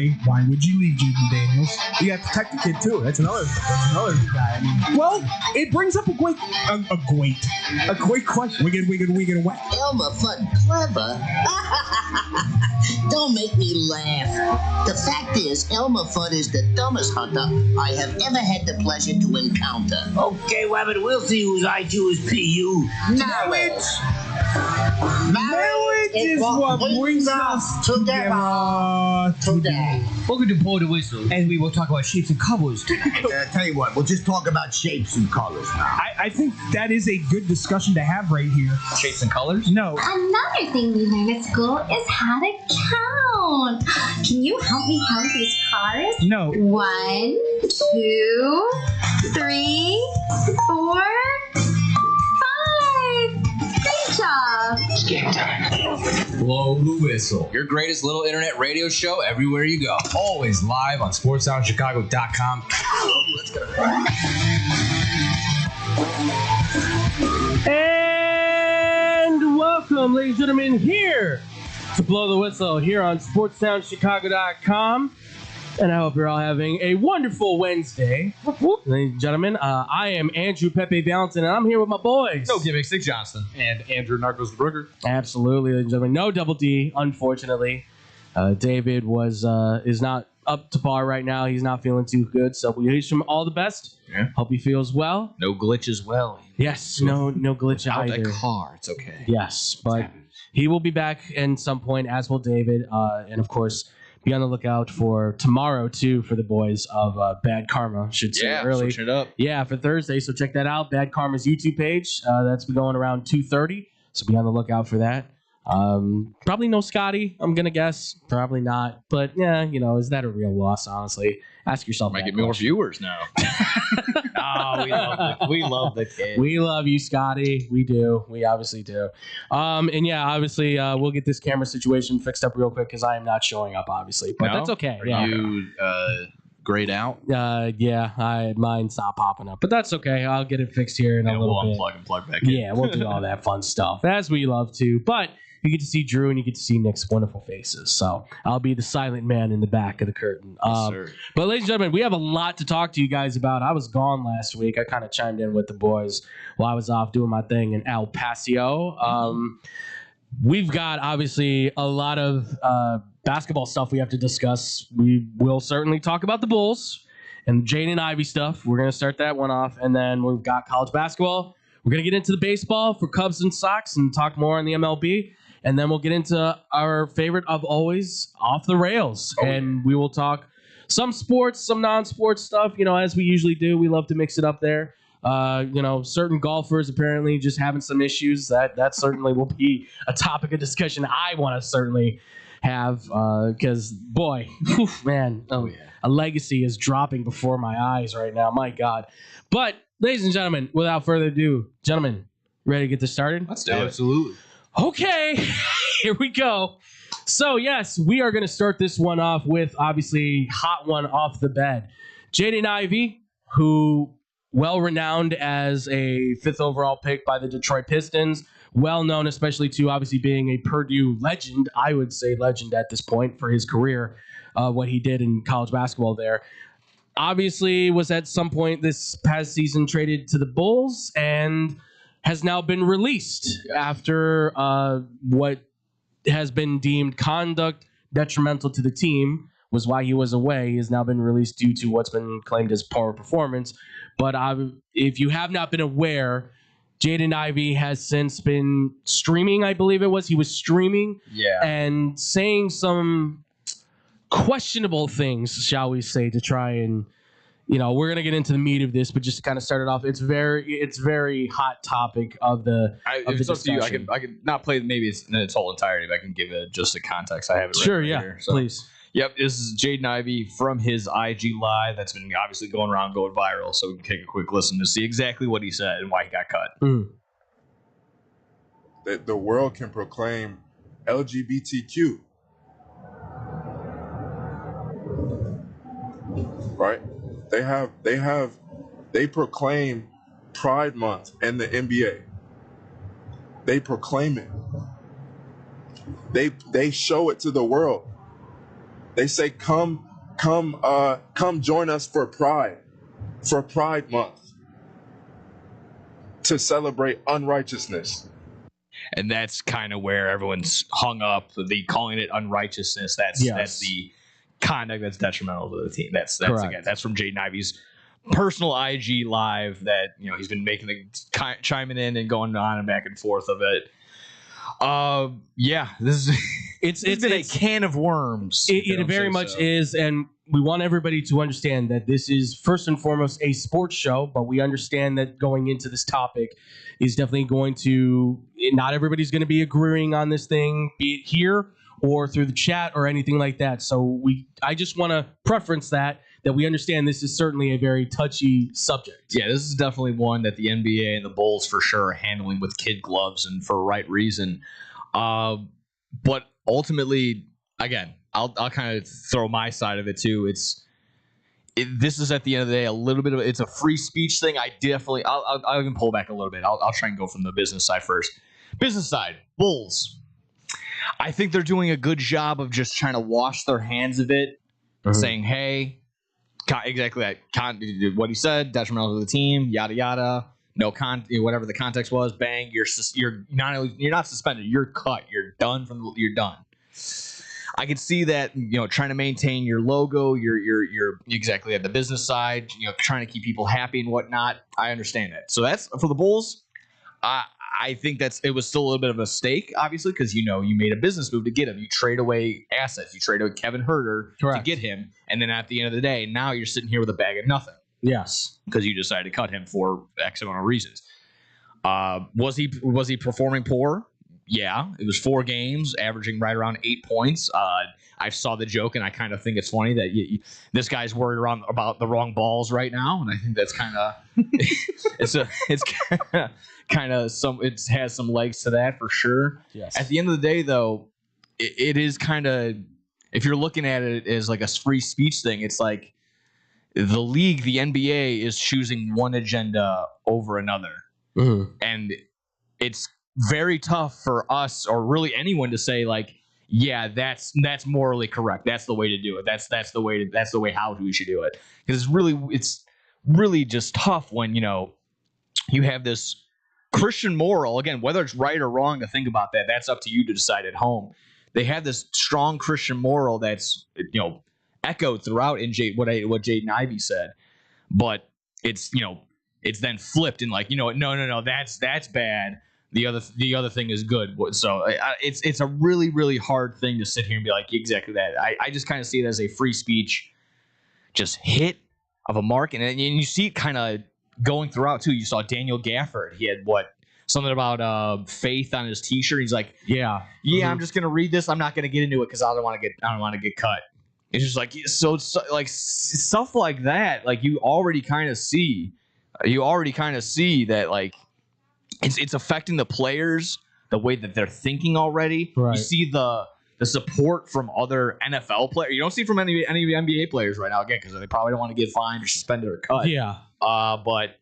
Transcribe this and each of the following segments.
way, why would you leave Jaden Daniels? You got to protect the kid too. That's another guy. I mean, Well, it brings up a great question. we get whack. Elmer Fudd clever? Don't make me laugh. The fact is, Elmer Fudd is the dumbest hunter I have ever had the pleasure to encounter. Okay, Wabbit, we'll see whose IQ is PU. Marriage Is what brings us together today. Welcome to Blow the Whistle, and we will talk about shapes and colors. Tell you what, we'll just talk about shapes and colors now. I think that is a good discussion to have right here. Shapes and colors? No. Another thing we learn at school is how to count. Can you help me count these cars? No. 1, 2, 3, 4, 5. Great job. Blow the Whistle, your greatest little internet radio show everywhere you go. Always live on sportsoundchicago.com. Let's go. And welcome, ladies and gentlemen, here to Blow the Whistle here on sportsoundchicago.com. And I hope you're all having a wonderful Wednesday. Ladies and gentlemen, I am Andrew Pepe Valentin, and I'm here with my boys. No gimmicks, Nick Johnston. And Andrew Narcos Brugger. Absolutely, ladies and gentlemen. No Double D, unfortunately. David is not up to par right now. He's not feeling too good, so we wish him all the best. Yeah. Hope he feels well. No glitch as well. Yes, no glitch Out either. that car, it's okay. Yes, but he will be back in some point, as will David. And of course, be on the lookout for tomorrow too for the boys of Bad Karma. Should see it early. Switching it up. Yeah, for Thursday. So check that out. Bad Karma's YouTube page. That's been going around 2:30. So be on the lookout for that. Probably no Scotty, I'm gonna guess. Probably not. But yeah, is that a real loss? Honestly, ask yourself. Might get more viewers now. Oh, we love the kid. We love you, Scotty. We do. We obviously do. And yeah, obviously, we'll get this camera situation fixed up real quick because I am not showing up, obviously. But that's okay. Are you grayed out? Yeah, mine's not popping up, but that's okay. I'll get it fixed here in a little bit. Unplug and plug back in. Yeah, we'll do all that fun stuff as we love to. But you get to see Drew and you get to see Nick's wonderful faces. So I'll be the silent man in the back of the curtain. Sir. But ladies and gentlemen, we have a lot to talk to you guys about. I was gone last week. I kind of chimed in with the boys while I was off doing my thing in El Paso. We've got obviously a lot of basketball stuff we have to discuss. We will certainly talk about the Bulls and Jaden Ivey stuff. We're going to start that one off. And then we've got college basketball. We're going to get into the baseball for Cubs and Sox and talk more on the MLB. And then we'll get into our favorite of always, Off the Rails. And we will talk some sports, some non-sports stuff, as we usually do. We love to mix it up there. Certain golfers apparently just having some issues. That certainly will be a topic of discussion I want to certainly have because, boy, man, a legacy is dropping before my eyes right now. My God. But, ladies and gentlemen, without further ado, gentlemen, ready to get this started? Let's do it. Absolutely. Okay, here we go. So, yes, we are going to start this one off with, obviously, hot one off the bed. Jaden Ivey, who well-renowned as a 5th overall pick by the Detroit Pistons, well-known especially to obviously being a Purdue legend, I would say legend at this point for his career, what he did in college basketball there. Obviously was at some point this past season traded to the Bulls and has now been released after what has been deemed conduct detrimental to the team was why he was away. He has now been released due to what's been claimed as poor performance. But if you have not been aware, Jaden Ivey has since been streaming, I believe it was. He was streaming and saying some questionable things, shall we say, to try and, we're going to get into the meat of this, but just to kind of start it off, it's very hot topic of the It's up to discussion. you. I could not play maybe it's in its whole entirety, but I can give it just a context. I have it Sure, right yeah, here. So, please. Yep, this is Jaden Ivey from his IG Live that's been obviously going around, going viral, so we can take a quick listen to see exactly what he said and why he got cut. That the world can proclaim LGBTQ. Right? They proclaim Pride Month in the NBA. They proclaim it. They show it to the world. They say, come join us for Pride Month, to celebrate unrighteousness. And that's kind of where everyone's hung up. The calling it unrighteousness. That's the conduct that's detrimental to the team. That's again, that's from Jaden Ivey's personal IG live that he's been making chiming in and going on and back and forth of it. This is it's been a can of worms. It very much is, and we want everybody to understand that this is first and foremost a sports show, but we understand that going into this topic is definitely going to, not everybody's going to be agreeing on this thing, be it here or through the chat or anything like that. So I just want to preference that we understand this is certainly a very touchy subject. Yeah, this is definitely one that the NBA and the Bulls for sure are handling with kid gloves and for right reason. But ultimately, again, I'll kind of throw my side of it too. This is at the end of the day a little bit of it's a free speech thing. I'll even pull back a little bit. I'll try and go from the business side first. Business side, Bulls. I think they're doing a good job of just trying to wash their hands of it, saying, "Hey, exactly that. What he said, detrimental to the team, yada yada. No whatever the context was. Bang, you're not suspended. You're cut. You're done you're done." I could see that, trying to maintain your logo, your exactly at the business side, trying to keep people happy and whatnot. I understand that. So that's for the Bulls. I think it was still a little bit of a mistake, obviously, because you made a business move to get him. You trade away assets. You trade away Kevin Huerter to get him, and then at the end of the day, now you're sitting here with a bag of nothing. Yes, because you decided to cut him for X amount of reasons. Was he performing poor? Yeah, it was 4 games, averaging right around 8 points. I saw the joke, and I kind of think it's funny that this guy's worried about the wrong balls right now, and I think that's kind of it has some legs to that for sure. Yes. At the end of the day, though, it is kind of, if you're looking at it as like a free speech thing, it's like the league, the NBA, is choosing one agenda over another, and it's very tough for us or really anyone to say like, yeah, that's morally correct. That's the way to do it. That's the way how we should do it. Because it's really just tough when you have this Christian moral. Again, whether it's right or wrong to think about that, that's up to you to decide at home. They have this strong Christian moral that's echoed throughout in what Jaden Ivey said, but it's then flipped and like no, that's bad. The other thing is good. So it's a really, really hard thing to sit here and be like, exactly that. I just kind of see it as a free speech, just hit of a mark. And you see it kind of going throughout too. You saw Daniel Gafford. He had something about faith on his T-shirt. He's like, yeah, I'm just going to read this. I'm not going to get into it because I don't want to get cut. It's just like, so like stuff like that. Like you already kind of see that like, it's affecting the players, the way that they're thinking already. Right. You see the support from other NFL players. You don't see it from any NBA players right now, again, because they probably don't want to get fined or suspended or cut. Yeah. But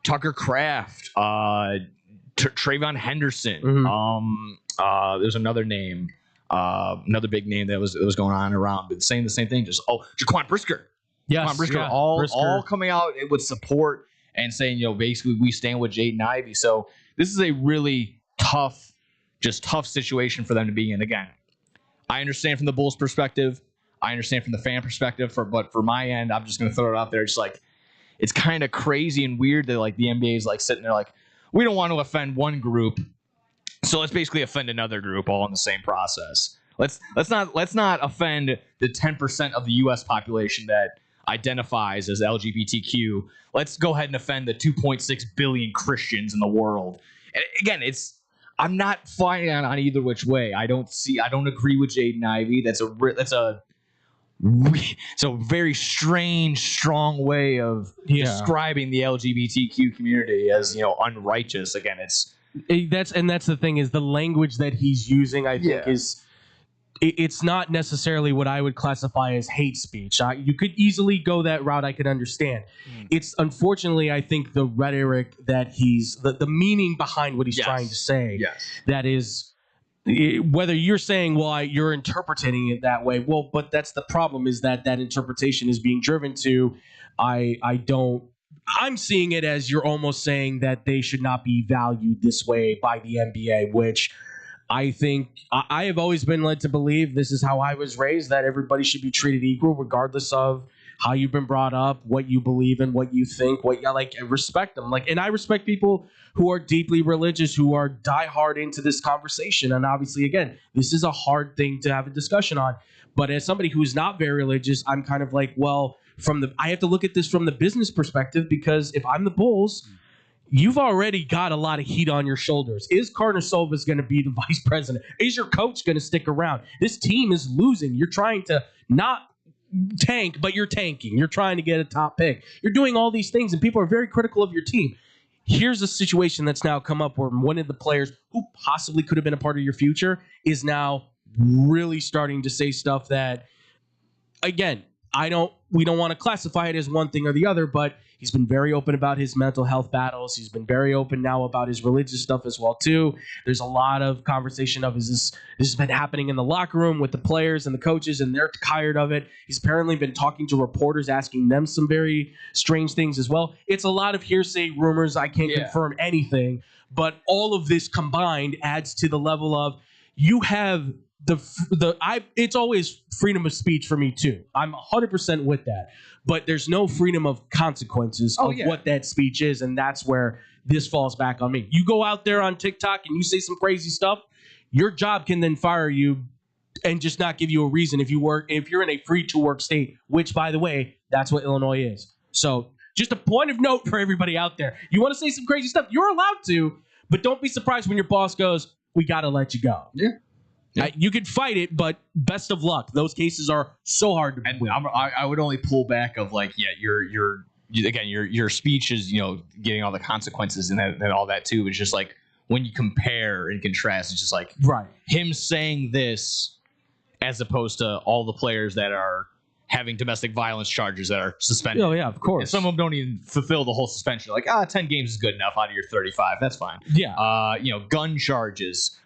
Tucker Kraft, Trayvon Henderson. There's another name, another big name that was going on around, but saying the same thing. Just Jaquan Brisker. Yes, Jaquan Brisker. yeah. All coming out with support and saying, basically we stand with Jaden Ivey. So this is a really tough situation for them to be in. Again, I understand from the Bulls' perspective. I understand from the fan perspective. But for my end, I'm just going to throw it out there. Just like, it's kind of crazy and weird that like the NBA is like sitting there like, we don't want to offend one group, so let's basically offend another group all in the same process. Let's not offend the 10% of the U.S. population that identifies as LGBTQ. Let's go ahead and offend the 2.6 billion Christians in the world. And again, I'm not fighting on either which way. I don't agree with Jaden Ivey. It's a very strange, strong way of describing the LGBTQ community as unrighteous. Again, that's the thing, is the language that he's using. I think it's not necessarily what I would classify as hate speech. You could easily go that route. I could understand. It's unfortunately, I think, the rhetoric that the meaning behind what he's trying to say that is whether you're saying, well, you're interpreting it that way, well, but that's the problem, is that interpretation is being driven to, I'm seeing it as you're almost saying that they should not be valued this way by the NBA, which I think I have always been led to believe, this is how I was raised, that everybody should be treated equal regardless of how you've been brought up, what you believe in, what you think, respect them. And I respect people who are deeply religious, who are diehard into this conversation. And obviously, again, this is a hard thing to have a discussion on. But as somebody who's not very religious, I'm kind of like, well, I have to look at this from the business perspective, because if I'm the Bulls, you've already got a lot of heat on your shoulders. Is Karnisovas going to be the vice president? Is your coach going to stick around? This team is losing. You're trying to not tank, but you're tanking. You're trying to get a top pick. You're doing all these things, and people are very critical of your team. Here's a situation that's now come up where one of the players who possibly could have been a part of your future is now really starting to say stuff that, again, we don't want to classify it as one thing or the other, but he's been very open about his mental health battles. He's been very open now about his religious stuff as well, too. There's a lot of conversation of, this has been happening in the locker room with the players and the coaches, and they're tired of it. He's apparently been talking to reporters, asking them some very strange things as well. It's a lot of hearsay rumors. I can't confirm anything, but all of this combined adds to the level of, you have it's always freedom of speech for me too. I'm 100% with that, but there's no freedom of consequences what that speech is, and that's where this falls back on me. You go out there on TikTok and you say some crazy stuff, your job can then fire you and just not give you a reason if you're in a free to work state, which, by the way, that's what Illinois is. So just a point of note for everybody out there. You want to say some crazy stuff, you're allowed to, but don't be surprised when your boss goes, we got to let you go. Yeah. You can fight it, but best of luck. Those cases are so hard to win. I would only pull back of your speech is, getting all the consequences and all that too. It's just like, when you compare and contrast, it's just like him saying this as opposed to all the players that are having domestic violence charges that are suspended. Oh yeah, of course. And some of them don't even fulfill the whole suspension. Like, 10 games is good enough out of your 35. That's fine. Yeah. Gun charges,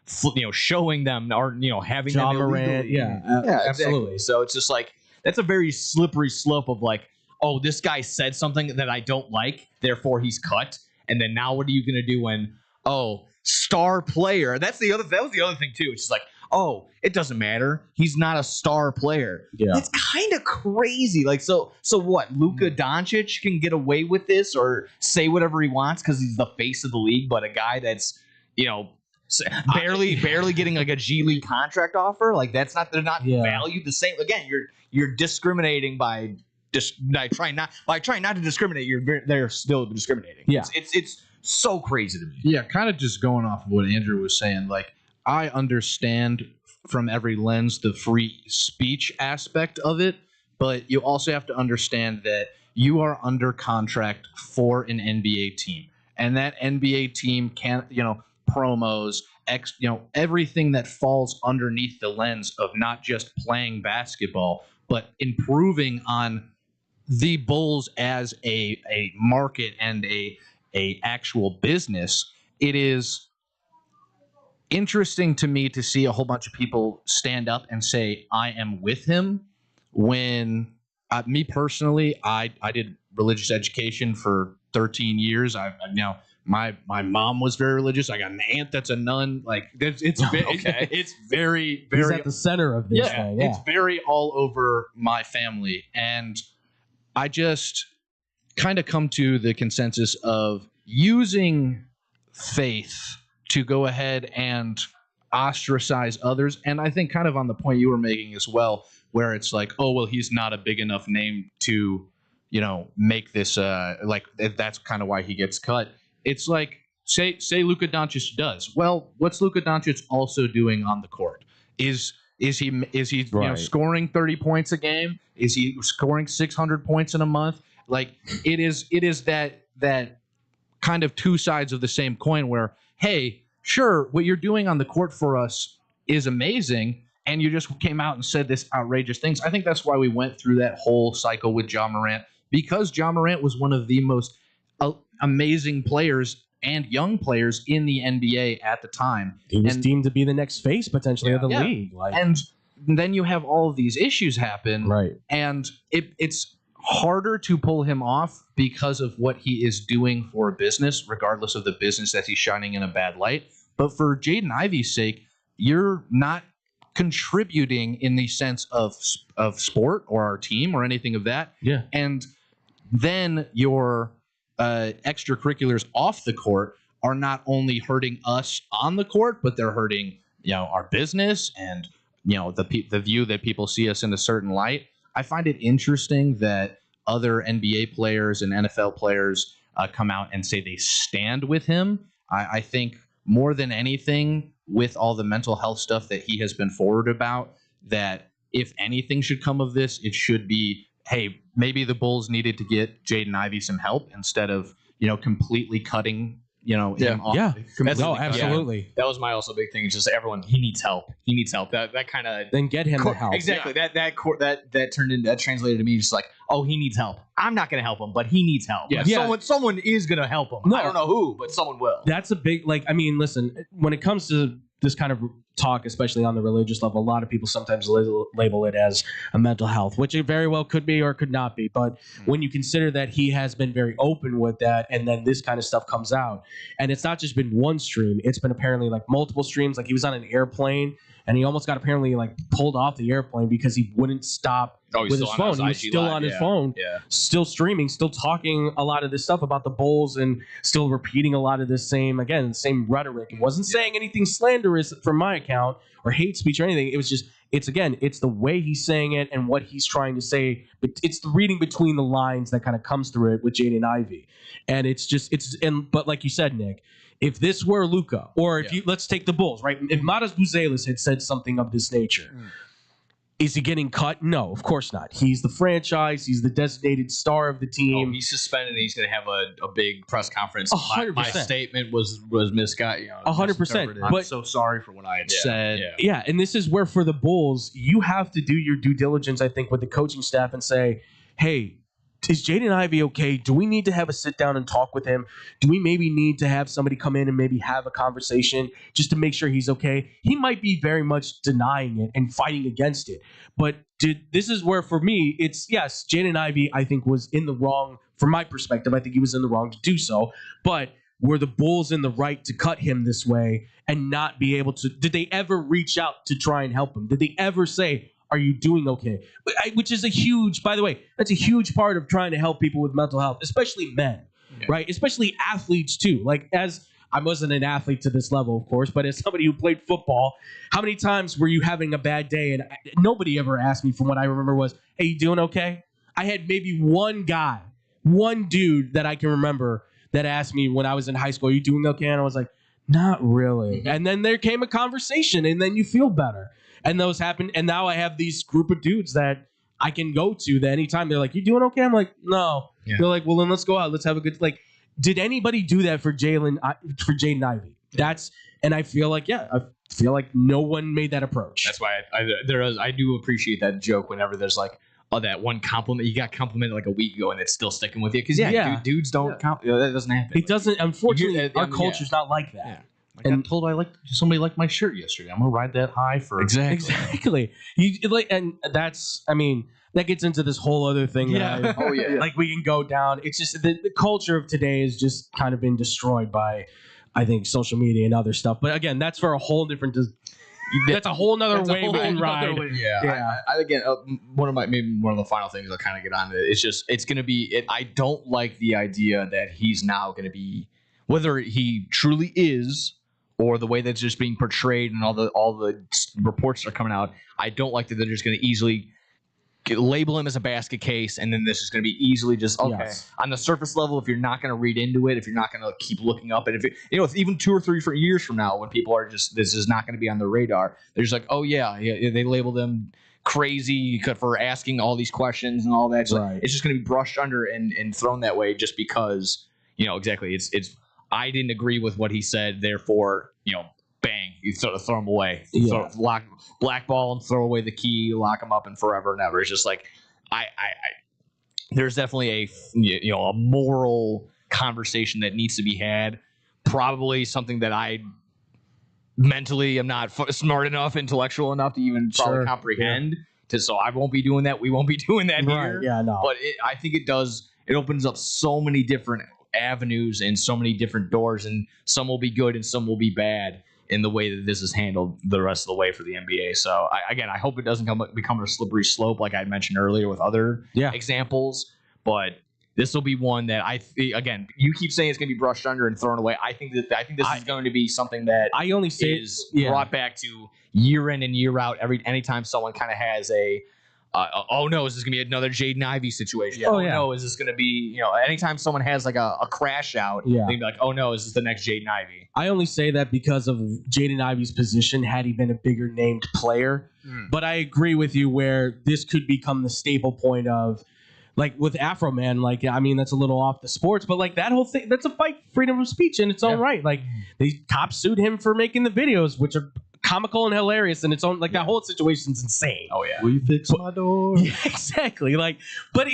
showing them or, having John them Morant. Yeah, absolutely. So it's just like, that's a very slippery slope of like, oh, this guy said something that I don't like, therefore he's cut. And then now what are you going to do when, star player? That was the other thing too. It's just like, oh, it doesn't matter. He's not a star player. Yeah. That's kind of crazy. Like, so what? Luka Doncic can get away with this or say whatever he wants because he's the face of the league, but a guy that's, barely getting like a G League contract offer, like they're not valued the same. Again, you're discriminating by trying not to discriminate. They're still discriminating. Yeah. It's so crazy to me. Yeah, kind of just going off of what Andrew was saying, like, I understand from every lens the free speech aspect of it, but you also have to understand that you are under contract for an NBA team, and that NBA team can, promos, everything that falls underneath the lens of not just playing basketball, but improving on the Bulls as a market and a actual business. It is interesting to me to see a whole bunch of people stand up and say, I am with him, when me personally, I did religious education for 13 years. My mom was very religious. I got an aunt that's a nun. Like, it's very, very He's at the center of this thing. Yeah. It's very all over my family. And I just kind of come to the consensus of using faith to go ahead and ostracize others. And I think kind of on the point you were making as well, where it's like, oh, well, he's not a big enough name to, make this, that's kind of why he gets cut. It's like, say Luka Doncic does. Well, what's Luka Doncic also doing on the court? Is he scoring 30 points a game? Is he scoring 600 points in a month? Like, it is that kind of two sides of the same coin where, hey, sure, what you're doing on the court for us is amazing, and you just came out and said this outrageous things. I think that's why we went through that whole cycle with John Morant, because John Morant was one of the most amazing players and young players in the NBA at the time. He was deemed to be the next face potentially of the league. And then you have all of these issues happen. Right. And it's harder to pull him off because of what he is doing for a business, regardless of the business that he's shining in a bad light. But for Jaden Ivey's sake, you're not contributing in the sense of sport or our team or anything of that. Yeah. And then your extracurriculars off the court are not only hurting us on the court, but they're hurting, our business and, the view that people see us in a certain light. I find it interesting that other NBA players and NFL players come out and say they stand with him. I think more than anything, with all the mental health stuff that he has been forward about, that if anything should come of this, it should be, hey, maybe the Bulls needed to get Jaden Ivey some help instead of, completely cutting, him off. Yeah. Completely absolutely. That was my also big thing. It's just everyone. He needs help. He needs help. That kind of then get him the help. Exactly. Yeah. That translated to me just like, oh, he needs help. I'm not going to help him, but he needs help. Yeah. Someone is going to help him. No. I don't know who, but someone will. That's a big listen. When it comes to this kind of talk, especially on the religious level, a lot of people sometimes label it as a mental health, which it very well could be or could not be. But when you consider that he has been very open with that, and then this kind of stuff comes out, and it's not just been one stream, it's been apparently like multiple streams. Like he was on an airplane and he almost got apparently like pulled off the airplane because he wouldn't stop with his phone. He was still on his phone, still streaming, still talking a lot of this stuff about the Bulls and still repeating a lot of the same rhetoric. It wasn't saying anything slanderous from my account or hate speech or anything. It was just, it's the way he's saying it and what he's trying to say. But it's the reading between the lines that kind of comes through it with Jaden Ivey. And but like you said, Nick, if this were Luka, or if let's take the Bulls, right? If Matas Buzelis had said something of this nature, is he getting cut? No, of course not. He's the franchise. He's the designated star of the team. Oh, he's suspended. And he's going to have a big press conference. 100%. My statement was misguided. 100%. I'm so sorry for what I had said. Yeah, and this is where for the Bulls, you have to do your due diligence, I think, with the coaching staff and say, hey, is Jaden Ivey okay? Do we need to have a sit down and talk with him? Do we maybe need to have somebody come in and maybe have a conversation just to make sure he's okay? He might be very much denying it and fighting against it. But this is where, for me, it's, yes, Jaden Ivey, I think, was in the wrong, from my perspective. I think he was in the wrong to do so. But were the Bulls in the right to cut him this way and not be able to? Did they ever reach out to try and help him? Did they ever say, are you doing okay? Which is by the way, that's a huge part of trying to help people with mental health, especially men, right? Especially athletes too. Like, as I wasn't an athlete to this level, of course, but as somebody who played football, how many times were you having a bad day? And nobody ever asked me, from what I remember, was, hey, you doing okay? I had maybe one dude that I can remember that asked me when I was in high school, are you doing okay? And I was like, not really. And then there came a conversation, and then you feel better. And those happen. And now I have these group of dudes that I can go to that anytime they're like, you doing okay? I'm like, no. Yeah. They're like, well, then let's go out. Let's have a good, did anybody do that for Jaden Ivey? And I feel like, no one made that approach. That's why I do appreciate that joke whenever there's like, oh, that one compliment, you got complimented like a week ago and it's still sticking with you. Because dudes don't that doesn't happen. It doesn't, unfortunately, our culture's not like that. Yeah. I got told somebody liked my shirt yesterday. I'm gonna ride that high for exactly. And that's, that gets into this whole other thing. That like we can go down. It's just the culture of today has just kind of been destroyed by, I think, social media and other stuff. But again, that's for a whole different. That's a whole nother way we can ride. Yeah. I again, one of the final things I'll kind of get on to. It's gonna be. I don't like the idea that he's now gonna be, whether he truly is, or the way that's just being portrayed and all the reports that are coming out. I don't like that they're just going to easily label him as a basket case, and then this is going to be easily just on the surface level. If you're not going to read into it, if you're not going to keep looking up, and if even 2 or 3 years from now, when people are just, this is not going to be on the radar, they're just like, oh yeah, they labeled him crazy for asking all these questions and all that. So it's just going to be brushed under and thrown that way just because exactly it's. I didn't agree with what he said, therefore, bang, you sort of throw him away. Blackball him, throw away the key, lock him up and forever and ever. It's just like, there's definitely a moral conversation that needs to be had, probably something that I mentally am not smart enough, intellectual enough to even probably comprehend. So I won't be doing that. We won't be doing that here. Yeah, no. But I think it does. It opens up so many different avenues and so many different doors, and some will be good and some will be bad in the way that this is handled the rest of the way for the NBA. So I hope it doesn't become a slippery slope like I mentioned earlier with other examples. But this will be one that again, you keep saying it's going to be brushed under and thrown away. I think this is going to be something that I only say is brought back to year in and year out. Anytime someone kind of has a oh no, is this going to be another Jaden Ivey situation? Yeah. No, is this going to be, anytime someone has like a crash out, they can be like, oh no, is this the next Jaden Ivey? I only say that because of Jaden Ivey's position, had he been a bigger named player. But I agree with you where this could become the staple point of, like with Afro Man, like, I mean, that's a little off the sports, but like that whole thing, that's a fight for freedom of speech in its own right. Like these cops sued him for making the videos, which are comical and hilarious in its own, like that whole situation's insane. Oh yeah. Will you fix my door? Yeah, exactly. Like, but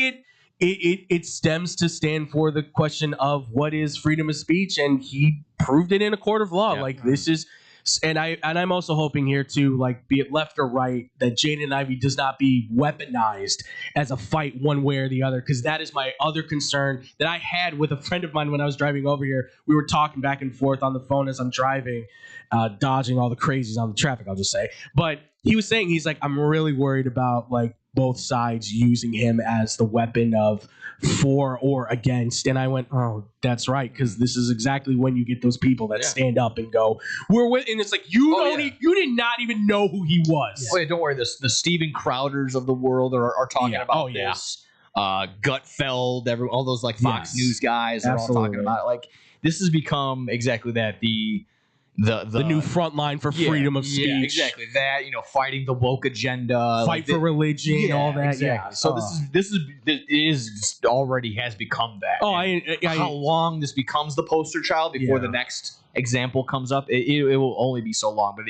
it stems to stand for the question of what is freedom of speech, and he proved it in a court of law. Like this is, and I'm also hoping here too, like, be it left or right, that Jaden Ivey does not be weaponized as a fight one way or the other, because that is my other concern that I had with a friend of mine when I was driving over here. We were talking back and forth on the phone as I'm driving, dodging all the crazies on the traffic, I'll just say. But he was saying, he's like, I'm really worried about like both sides using him as the weapon of for or against. And I went, oh, that's right, because this is exactly when you get those people that stand up and go, we're with, and it's like, you did not even know who he was. Oh yeah, don't worry, the Steven Crowders of the world are talking about this. Gutfeld, all those like Fox News guys are all talking about it. Like, this has become exactly that, the new front line for freedom of speech. Yeah, exactly. That, fighting the woke agenda, fight for religion, all that. Exactly. Yeah. So this is already has become that. Oh, how long this becomes the poster child before the next example comes up, it will only be so long. But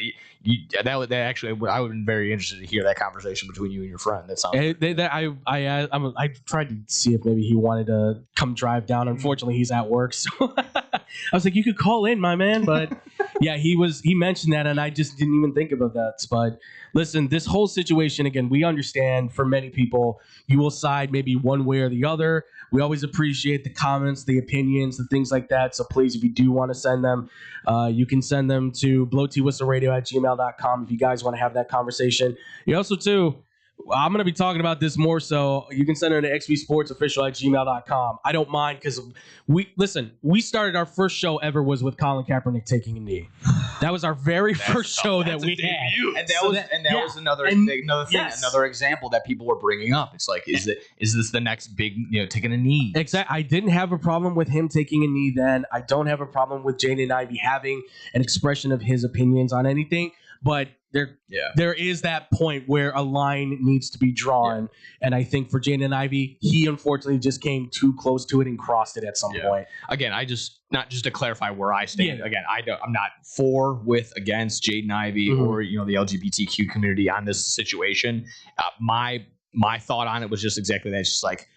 that actually, I would have been very interested to hear that conversation between you and your friend. That sounds. I tried to see if maybe he wanted to come drive down. Unfortunately, he's at work, so I was like, you could call in, my man. But yeah, he mentioned that, and I just didn't even think about that. But listen, this whole situation, again, we understand for many people, you will side maybe one way or the other. We always appreciate the comments, the opinions, the things like that. So please, if you do want to send them, you can send them to blowtwhistleradio@gmail.com if you guys want to have that conversation. You also, too, I'm going to be talking about this more, so you can send it to xvsportsofficial@gmail.com. I don't mind, because we started, our first show ever was with Colin Kaepernick taking a knee. That was our very first show that we had. And that was another thing, another example that people were bringing up. It's like, is this the next big, taking a knee? Exactly. I didn't have a problem with him taking a knee then. I don't have a problem with Jaden Ivey having an expression of his opinions on anything. But there is that point where a line needs to be drawn. And I think for Jaden Ivey, he unfortunately just came too close to it and crossed it at some point. Again, not just to clarify where I stand. Again, I'm not for, with, against Jaden Ivey or the LGBTQ community on this situation. My thought on it was just exactly that. It's just like,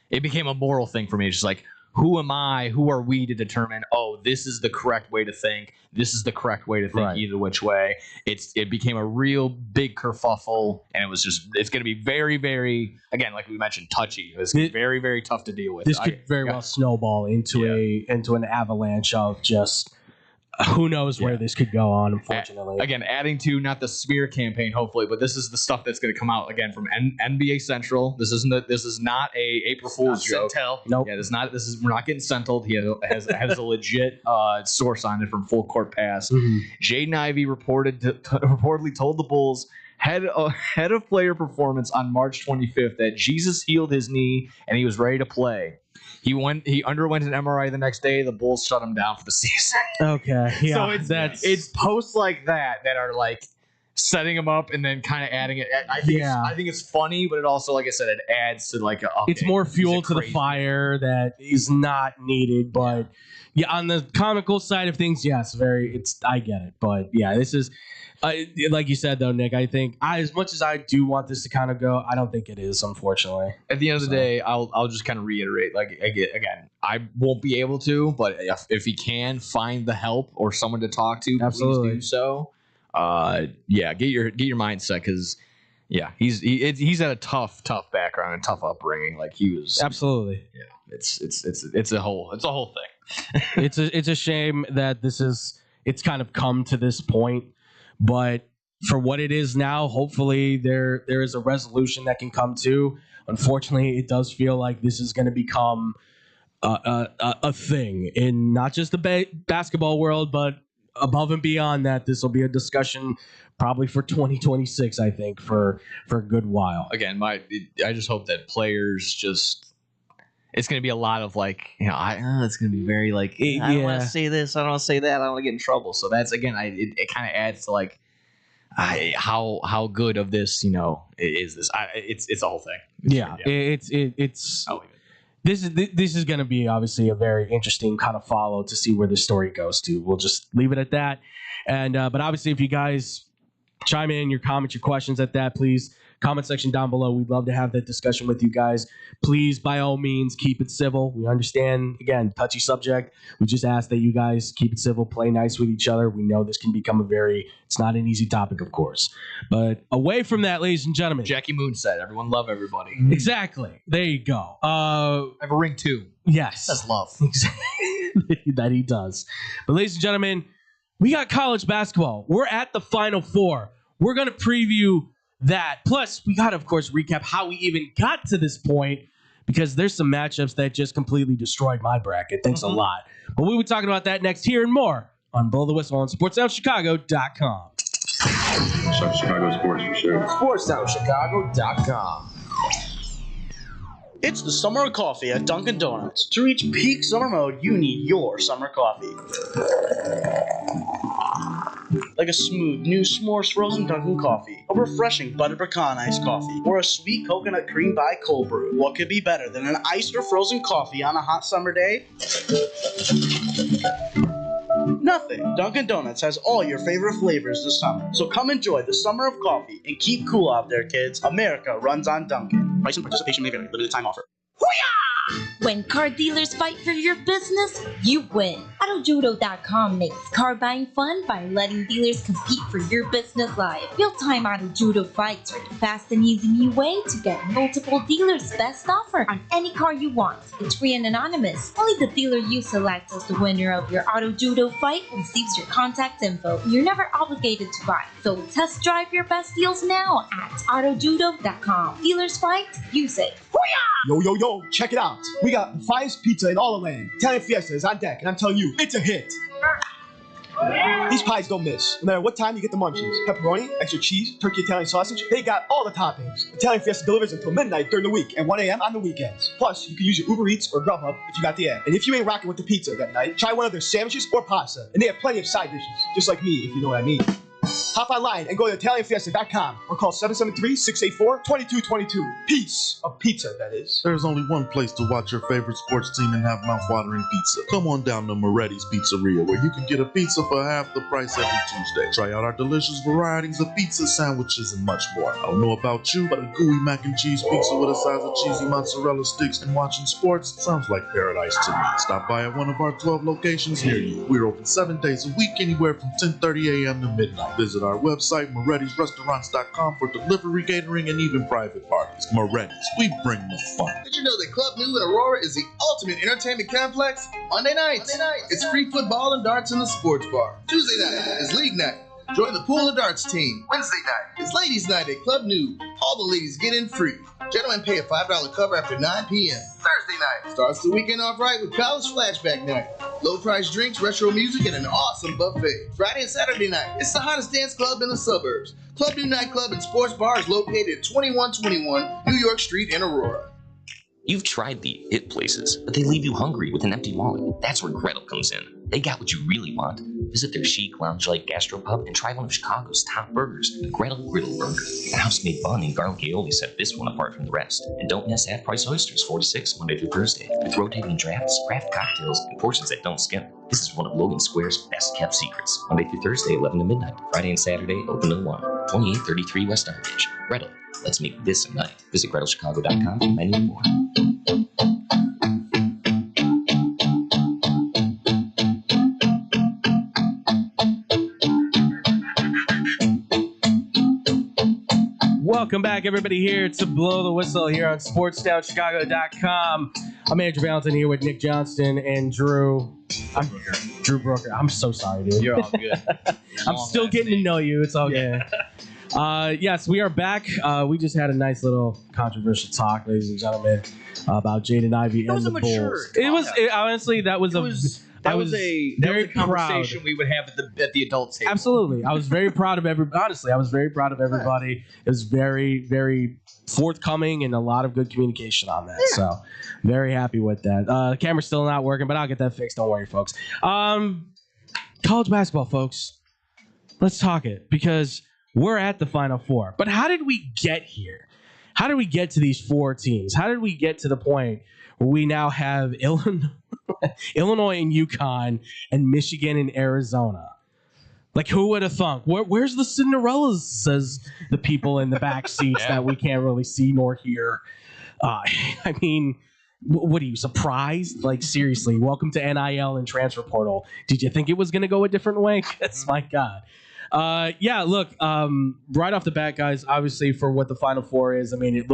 it became a moral thing for me. It's just like, who am I? Who are we to determine, this is the correct way to think. This is the correct way to think either which way. It became a real big kerfuffle, and it's going to be very, very, again, like we mentioned, touchy. It's very, very tough to deal with. This could very well snowball into an avalanche of just who knows where this could go on, unfortunately. Again, adding to not the smear campaign, hopefully, but this is the stuff that's going to come out again from NBA Central. This is not a April Fool's joke. Nope. Yeah, we're not getting sentled. He has a legit source on it from Full Court Pass. Jaden Ivey reportedly told the Bulls head of player performance on March 25th that Jesus healed his knee and he was ready to play. He underwent an MRI the next day. The Bulls shut him down for the season. Okay, yeah. So it's posts like that are like setting him up and then kind of adding it. I think it's funny, but it also, like I said, it adds to like it's more fuel to the fire that is not needed. But yeah, on the comical side of things, yes, I get it. But yeah, this is like you said though, Nick. I think as much as I do want this to kind of go, I don't think it is, unfortunately. At the end of the day, I'll just kind of reiterate, like I won't be able to, but if he can find the help or someone to talk to, absolutely please do so. Get your mindset, because he's had a tough background and tough upbringing. Like he was absolutely. Yeah, it's a whole thing. it's a shame that it's kind of come to this point, but for what it is now, hopefully there is a resolution that can come to. Unfortunately, it does feel like this is going to become a thing in not just the basketball world, but above and beyond that. This will be a discussion probably for 2026, I think, for a good while. Again, I just hope that players it's going to be a lot of like, it's going to be very like, I don't want to say this, I don't want to say that, I don't want to get in trouble. So that's, again, it kind of adds to like how good of this, is this. It's the whole thing. It's This is going to be obviously a very interesting kind of follow to see where the story goes to. We'll just leave it at that. And but obviously, if you guys chime in your comments, your questions at that, please comment section down below. We'd love to have that discussion with you guys. Please, by all means, keep it civil. We understand, again, touchy subject. We just ask that you guys keep it civil, play nice with each other. We know this can become it's not an easy topic, of course. But away from that, ladies and gentlemen. Jackie Moon said, everyone love everybody. Exactly. There you go. I have a ring too. Yes. That's love. That he does. But ladies and gentlemen, we got college basketball. We're at the Final Four. We're going to preview that. Plus, we got to, of course, recap how we even got to this point, because there's some matchups that just completely destroyed my bracket. Thanks a lot. But we'll be talking about that next here and more on Blow the Whistle on SportsOutChicago.com. South Chicago Sports for sure. SportsOutChicago.com. It's the summer of coffee at Dunkin' Donuts. To reach peak summer mode, you need your summer coffee. Like a smooth, new s'mores frozen Dunkin' coffee, a refreshing butter pecan iced coffee, or a sweet coconut cream by cold brew. What could be better than an iced or frozen coffee on a hot summer day? Nothing. Dunkin' Donuts has all your favorite flavors this summer. So come enjoy the summer of coffee and keep cool out there, kids. America runs on Dunkin'. Price and participation may vary. Limited time offer. When car dealers fight for your business, you win. AutoJudo.com makes car buying fun by letting dealers compete for your business live. Real-time Auto Judo fights are the fast and easy new way to get multiple dealers' best offer on any car you want. It's free and anonymous. Only the dealer you select as the winner of your Auto Judo fight receives your contact info. You're never obligated to buy, so test drive your best deals now at AutoJudo.com. Dealers fight, you say, Yo, yo, yo, check it out. We got the finest pizza in all the land. Italian Fiesta is on deck, and I'm telling you, it's a hit. These pies don't miss. No matter what time you get the munchies. Pepperoni, extra cheese, turkey Italian sausage, they got all the toppings. Italian Fiesta delivers until midnight during the week and 1 a.m. on the weekends. Plus, you can use your Uber Eats or Grubhub if you got the app. And if you ain't rocking with the pizza that night, try one of their sandwiches or pasta. And they have plenty of side dishes, just like me, if you know what I mean. Hop online and go to ItalianFiesta.com or call 773-684-2222. Piece of pizza, that is. There's only one place to watch your favorite sports team and have mouth-watering pizza. Come on down to Moretti's Pizzeria, where you can get a pizza for half the price every Tuesday. Try out our delicious varieties of pizza, sandwiches, and much more. I don't know about you, but a gooey mac and cheese pizza with a size of cheesy mozzarella sticks and watching sports sounds like paradise to me. Stop by at one of our 12 locations near you. We're open 7 days a week, anywhere from 10:30 a.m. to midnight. Visit our website, Moretti'sRestaurants.com, for delivery, catering, and even private parties. Moretti's, we bring the fun. Did you know that Club New in Aurora is the ultimate entertainment complex? Monday nights, it's free football and darts in the sports bar. Tuesday night is league night. Join the pool and darts team. Wednesday night is ladies' night at Club New. All the ladies get in free. Gentlemen pay a $5 cover after 9 p.m. Thursday night starts the weekend off right with college flashback night. Low price drinks, retro music, and an awesome buffet. Friday and Saturday night, it's the hottest dance club in the suburbs. Club New Nightclub and Sports Bar is located at 2121 New York Street in Aurora. You've tried the hit places, but they leave you hungry with an empty wallet. That's where Gretel comes in. They got what you really want. Visit their chic, lounge-like gastropub and try one of Chicago's top burgers, the Gretel Griddle Burger. The house-made bun and garlic aioli set this one apart from the rest. And don't miss half-price oysters, 4 to 6, Monday through Thursday, with rotating drafts, craft cocktails, and portions that don't skimp. This is one of Logan Square's best-kept secrets. Monday through Thursday, 11 to midnight. Friday and Saturday, open till 1. 2833 West Armitage. Gretel. Let's make this a night. Visit GretelChicago.com for menu and more. Welcome back, everybody, here to Blow the Whistle here on SportsDownChicago.com. I'm Andrew Valentin here with Nick Johnston and Drew Brooker. I'm so sorry, dude. You're all good. I'm still getting to know you. It's all good. Yes, we are back. We just had a nice little controversial talk, ladies and gentlemen, about Jaden Ivey and the Bulls. Honestly, that was a conversation we would have at the adult table. Absolutely. I was very proud of everybody. Honestly, I was very proud of everybody. It was very, very forthcoming and a lot of good communication on that. Yeah. So very happy with that. The camera's still not working, but I'll get that fixed. Don't worry, folks. College basketball, folks. Let's talk it because we're at the Final Four. But how did we get here? How did we get to these 4 teams? How did we get to the point where we now have Illinois and UConn and Michigan and Arizona? Like, who would have thunk? Where's the Cinderellas, says the people in the back seats that we can't really see nor hear. I mean, what are you, surprised? Like, seriously, welcome to NIL and transfer portal. Did you think it was going to go a different way? That's my God. Look, right off the bat, guys, obviously for what the Final Four is, I mean, it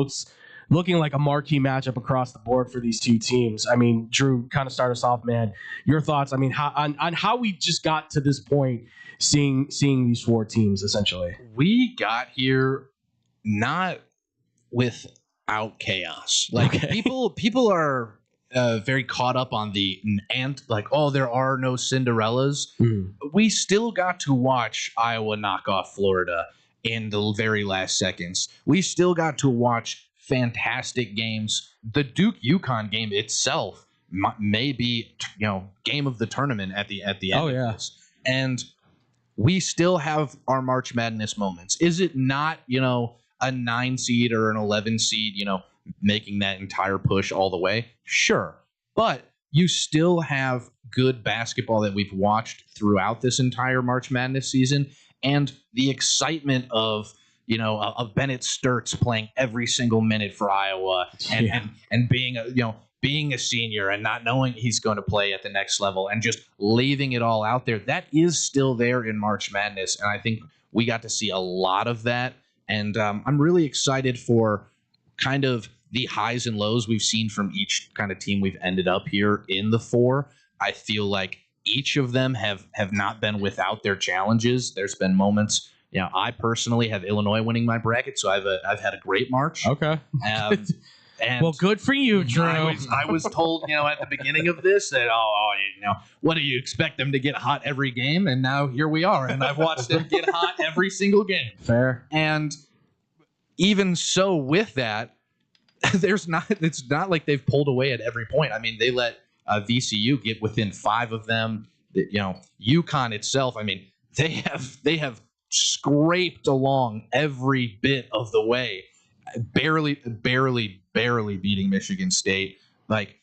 looking like a marquee matchup across the board for these two teams. I mean, Drew, kind of start us off, man. Your thoughts, I mean, on how we just got to this point, seeing these 4 teams, essentially. We got here not without chaos. Like, people are very caught up on there are no Cinderellas. We still got to watch Iowa knock off Florida in the very last seconds. We still got to watch fantastic games. The Duke UConn game itself may be, game of the tournament at the end of this. And we still have our March Madness moments. Is it not, a 9 seed or an 11 seed, making that entire push all the way? Sure. But you still have good basketball that we've watched throughout this entire March Madness season. And the excitement of Bennett Sturts playing every single minute for Iowa and being a senior and not knowing he's going to play at the next level and just leaving it all out there. That is still there in March Madness. And I think we got to see a lot of that. And I'm really excited for kind of the highs and lows we've seen from each kind of team we've ended up here in the 4. I feel like each of them have not been without their challenges. There's been moments. I personally have Illinois winning my bracket, so I've had a great March. Okay. And well, good for you, Drew. I was told, at the beginning of this that, what do you expect them to get hot every game? And now here we are, and I've watched them get hot every single game. Fair. And even so, with that, it's not like they've pulled away at every point. I mean, they let VCU get within 5 of them. UConn itself, I mean, they have scraped along every bit of the way, barely beating Michigan State. Like,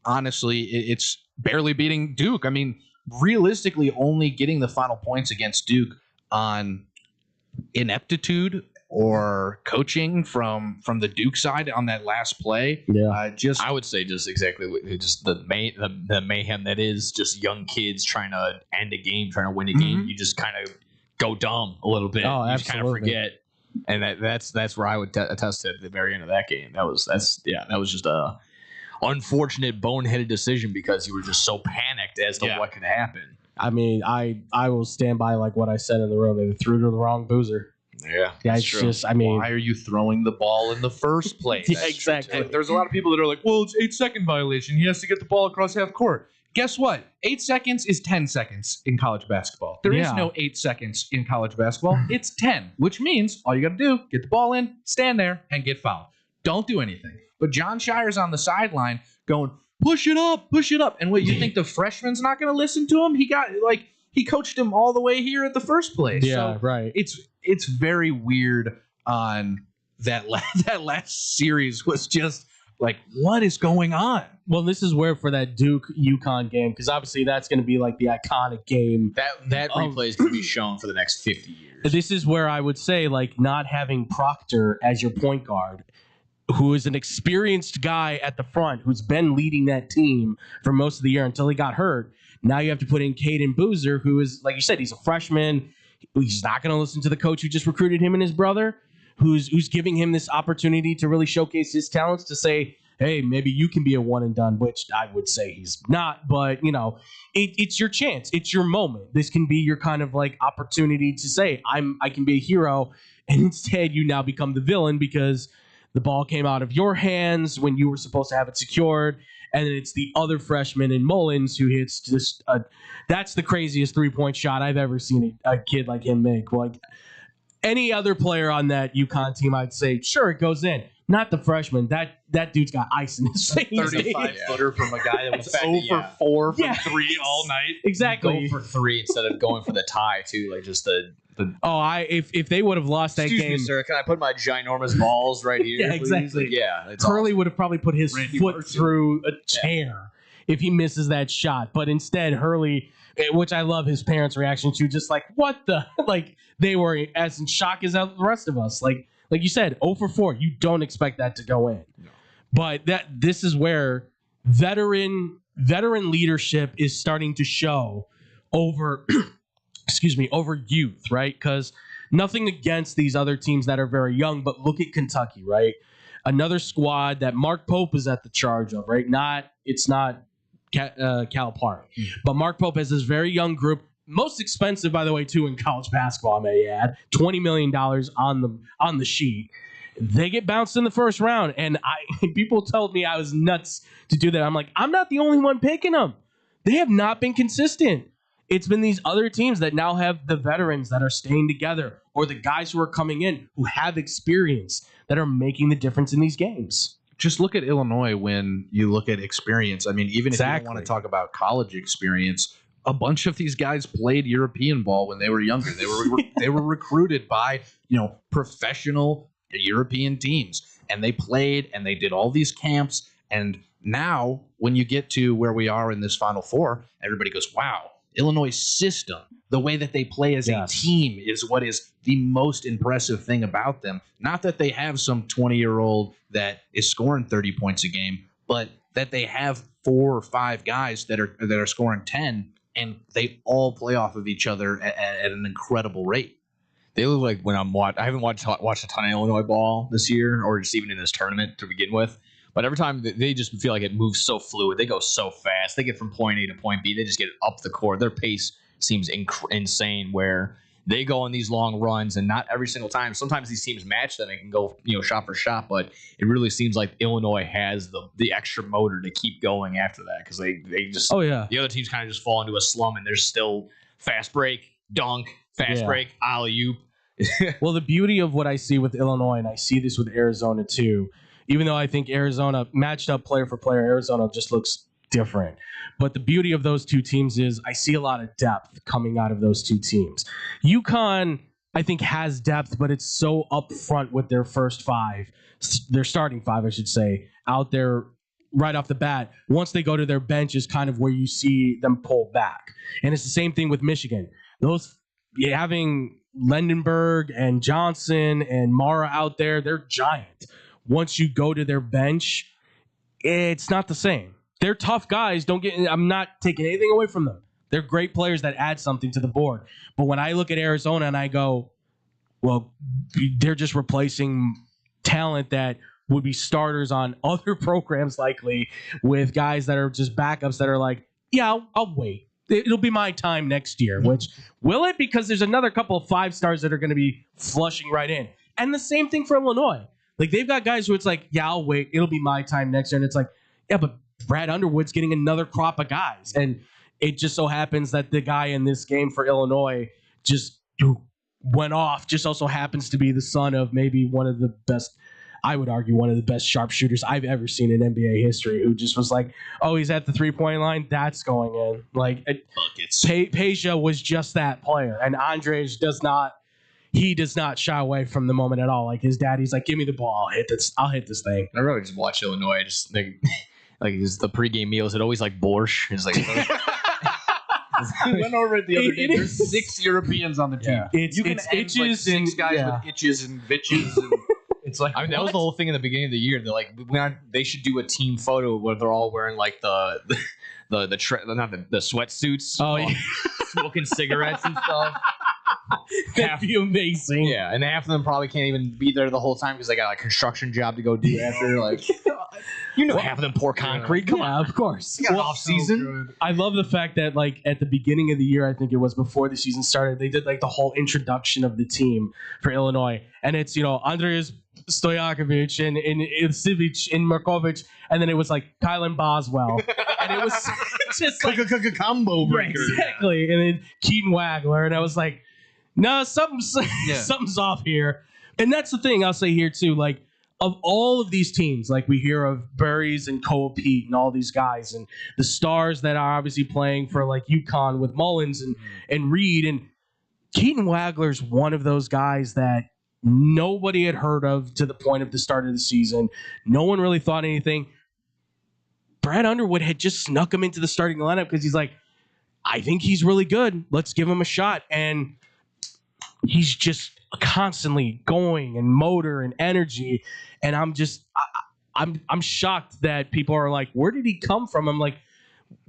honestly, it's barely beating Duke. I mean, realistically, only getting the final points against Duke on ineptitude or coaching from the Duke side on that last play. Yeah, I would say just exactly just the mayhem that is just young kids trying to end a game, trying to win a game. You just kind of go dumb a little bit. Oh, you absolutely. just kind of forget, and that's where I would attest to at the very end of that game. That was just a unfortunate boneheaded decision because you were just so panicked as to what could happen. I mean, I will stand by like what I said in the room. They threw to the wrong boozer. Yeah, it's true. just, I mean, why are you throwing the ball in the first place? Yeah, exactly. And there's a lot of people that are like, well, it's 8-second violation. He has to get the ball across half court. Guess what? 8 seconds is 10 seconds in college basketball. There is no 8 seconds in college basketball. It's 10, which means all you got to do, get the ball in, stand there, and get fouled. don't do anything. But John Shire's on the sideline going, push it up. And what, you think the freshman's not going to listen to him? He coached him all the way here at the first place. Yeah, so right. It's very weird on that last series was just like, what is going on? Well, this is where for that Duke UConn game, because obviously that's going to be like the iconic game. That replay is going to be shown for the next 50 years. This is where I would say, like, not having Proctor as your point guard, who is an experienced guy at the front, who's been leading that team for most of the year until he got hurt. Now you have to put in Caden Boozer, who is, like you said, he's a freshman. He's not going to listen to the coach who just recruited him and his brother, who's giving him this opportunity to really showcase his talents, to say, hey, maybe you can be a one and done, which I would say he's not. But, you know, it's your chance. It's your moment. This can be your kind of like opportunity to say, I can be a hero. And instead you now become the villain because the ball came out of your hands when you were supposed to have it secured. And then it's the other freshman in Mullins who hits just that's the craziest 3-point shot I've ever seen a kid like him make. Like any other player on that UConn team, I'd say, sure, it goes in. Not the freshman. That dude's got ice in his face. 35-footer from a guy that was 0 for 4 from 3 all night. Exactly. Go for 3 instead of going for the tie too, like just the. If they would have lost that Excuse game, me, sir, can I put my ginormous balls right here? Yeah, exactly. Please? Yeah, Hurley would have probably put his foot through a chair if he misses that shot. But instead, Hurley, which I love his parents' reaction to, just like, what the? Like, they were as in shock as the rest of us. Like you said, 0 for 4. You don't expect that to go in. No. But this is where veteran leadership is starting to show over over youth, right? Because nothing against these other teams that are very young, but look at Kentucky, right? Another squad that Mark Pope is at the charge of, right? It's not Calipari, but Mark Pope has this very young group. Most expensive, by the way, too, in college basketball, I may add. $20 million on the sheet. They get bounced in the first round, and people told me I was nuts to do that. I'm like, I'm not the only one picking them. They have not been consistent. It's been these other teams that now have the veterans that are staying together, or the guys who are coming in who have experience that are making the difference in these games. Just look at Illinois when you look at experience. I mean, even if you don't want to talk about college experience, a bunch of these guys played European ball when they were younger. They were recruited by, professional European teams, and they played and they did all these camps. And now when you get to where we are in this Final Four, everybody goes, wow, Illinois system, the way that they play as a team is what is the most impressive thing about them. Not that they have some 20-year-old that is scoring 30 points a game, but that they have 4 or 5 guys that are scoring 10, and they all play off of each other at an incredible rate. They look like when I haven't watched a ton of Illinois ball this year, or just even in this tournament to begin with. But every time they just feel like it moves so fluid. They go so fast. They get from point A to point B. They just get up the court. Their pace seems insane where they go on these long runs, and not every single time. Sometimes these teams match them and can go shot for shot, but it really seems like Illinois has the extra motor to keep going after that, because they just the other teams kind of just fall into a slum, and there's still fast break, dunk, fast break, alley-oop. Well, the beauty of what I see with Illinois, and I see this with Arizona too, even though I think Arizona, matched up player for player, Arizona just looks different. But the beauty of those two teams is I see a lot of depth coming out of those two teams. UConn, I think, has depth, but it's so upfront with their first 5, their starting 5, I should say, out there right off the bat. Once they go to their bench is kind of where you see them pull back. And it's the same thing with Michigan. Having Lendenberg and Johnson and Mara out there, they're giant. Once you go to their bench, it's not the same. They're tough guys. I'm not taking anything away from them. They're great players that add something to the board. But when I look at Arizona and I go, well, they're just replacing talent that would be starters on other programs likely with guys that are just backups that are like, yeah, I'll wait. It'll be my time next year, which will it? Because there's another couple of 5 stars that are going to be flushing right in. And the same thing for Illinois. Like, they've got guys who it's like, yeah, I'll wait. It'll be my time next year. And it's like, yeah, but Brad Underwood's getting another crop of guys. And it just so happens that the guy in this game for Illinois just went off, just also happens to be the son of maybe one of the best I would argue one of the best sharpshooters I've ever seen in NBA history, who just was like, oh, he's at the 3-point line, that's going in. Like, Peja was just that player, and Andrej does not shy away from the moment at all. Like his daddy's like, give me the ball, I'll hit this thing. I really just watch Illinois, just like the pregame meals. It always like borscht. It's like We went over it the other day. There's 6 Europeans on the team. You can end like 6 guys with itches and bitches. And it's like, I mean, that was the whole thing in the beginning of the year. They're like, they should do a team photo where they're all wearing like the sweatsuits. Oh, yeah. Smoking cigarettes and stuff. That'd be amazing. Yeah, and half of them probably can't even be there the whole time because they got a construction job to go do after. Like, half of them pour concrete. Come on, of course. Off season. I love the fact that like at the beginning of the year, I think it was before the season started, they did like the whole introduction of the team for Illinois, and it's Andreas Stojakovic and Sivic and Markovic, and then it was like Kylan Boswell, and it was just like a combo breaker. Exactly, and then Keaton Wagler, and I was like, no, something's off here. And that's the thing I'll say here too. Like, of all of these teams, like we hear of Burries and Cole Pete and all these guys, and the stars that are obviously playing for like UConn with Mullins and Reed, and Keaton Wagler's one of those guys that nobody had heard of to the point of the start of the season. No one really thought anything. Brad Underwood had just snuck him into the starting lineup because he's like, I think he's really good. Let's give him a shot. And he's just constantly going and motor and energy. And I'm shocked that people are like, where did he come from? I'm like,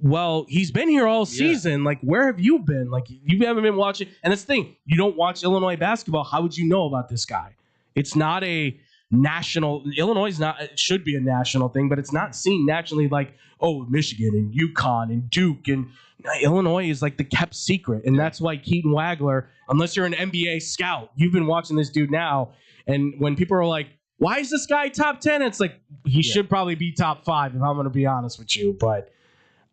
well, he's been here all season. Yeah. Like, where have you been? Like, you haven't been watching. And that's the thing. You don't watch Illinois basketball. How would you know about this guy? It's not a national. Illinois is not. It should be a national thing, but it's not seen nationally. Like, oh, Michigan and UConn and Duke and Illinois is like the kept secret, and that's why Keaton Wagler. Unless you're an NBA scout, you've been watching this dude now. And when people are like, "Why is this guy top 10?" It's like he should probably be top 5. If I'm going to be honest with you, but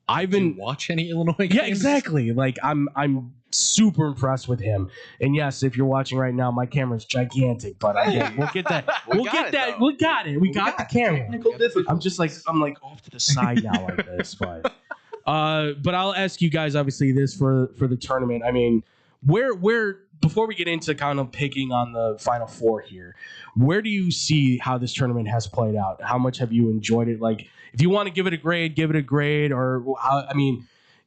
I've been watch any Illinois games? Yeah, exactly. Like I'm super impressed with him. And yes, if you're watching right now, my camera's gigantic, but we'll get that. We got it. We got the camera. I'm like off to the side now like this, but I'll ask you guys obviously this for the tournament. I mean, where before we get into kind of picking on the Final Four here, where do you see how this tournament has played out? How much have you enjoyed it? Like, if you want to give it a grade, or I mean,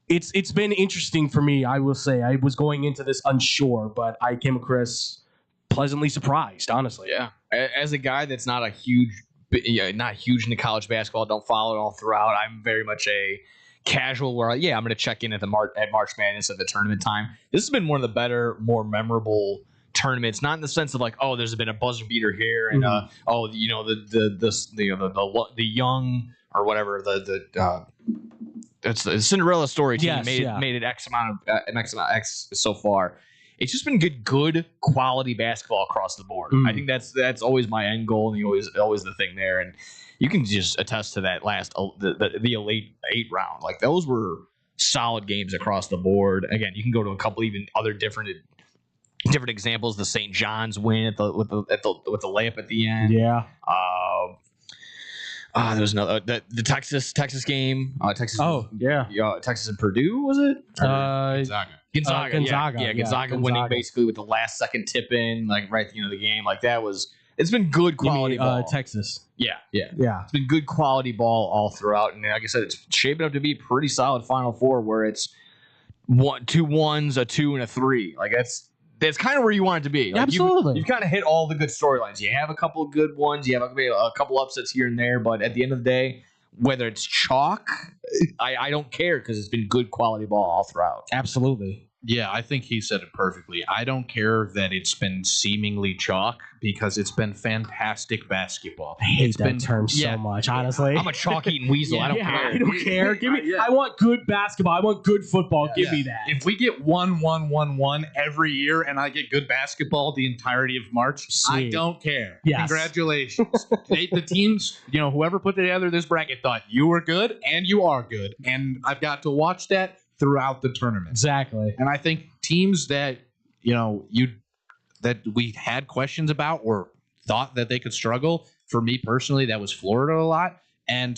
it's been interesting for me. I will say I was going into this unsure, but I came across pleasantly surprised, honestly. Yeah, as a guy that's not huge into college basketball, don't follow it all throughout. I'm very much a casual where I'm going to check in at March Madness at the tournament time. This has been one of the better, more memorable tournaments, not in the sense of like, oh, there's been a buzzer beater here and the young or whatever it's the Cinderella story team made it X amount of X so far. It's just been good quality basketball across the board. I think that's always my end goal and always the thing there. And you can just attest to that last the Elite 8 round. Like, those were solid games across the board. Again, you can go to a couple even other different examples. The St. John's win with the layup at the end. Yeah. There was another the Texas game. Texas. Oh yeah. Texas and Purdue, was it? Gonzaga. Gonzaga Winning basically with the last second tip in, like right at the end of the game. Like, that was. It's been good quality ball. Texas. Yeah. It's been good quality ball all throughout, and like I said, it's shaping up to be a pretty solid Final Four where it's 2 1s, a 2, and a 3. Like, that's kind of where you want it to be. Like, absolutely. You've kind of hit all the good storylines. You have a couple of good ones. You have a couple upsets here and there, but at the end of the day, whether it's chalk, I don't care because it's been good quality ball all throughout. Absolutely. Yeah, I think he said it perfectly. I don't care that it's been seemingly chalk because it's been fantastic basketball. I hate that term so much, honestly. I'm a chalk-eating weasel. I don't care. I don't care. Give me. I want good basketball. I want good football. Give me that. If we get 1-1-1-1 every year and I get good basketball the entirety of March, I don't care. Yes. Congratulations. The teams, whoever put together this bracket thought you were good and you are good. And I've got to watch that throughout the tournament. Exactly. And I think teams that that we had questions about or thought that they could struggle for me personally, that was Florida a lot. And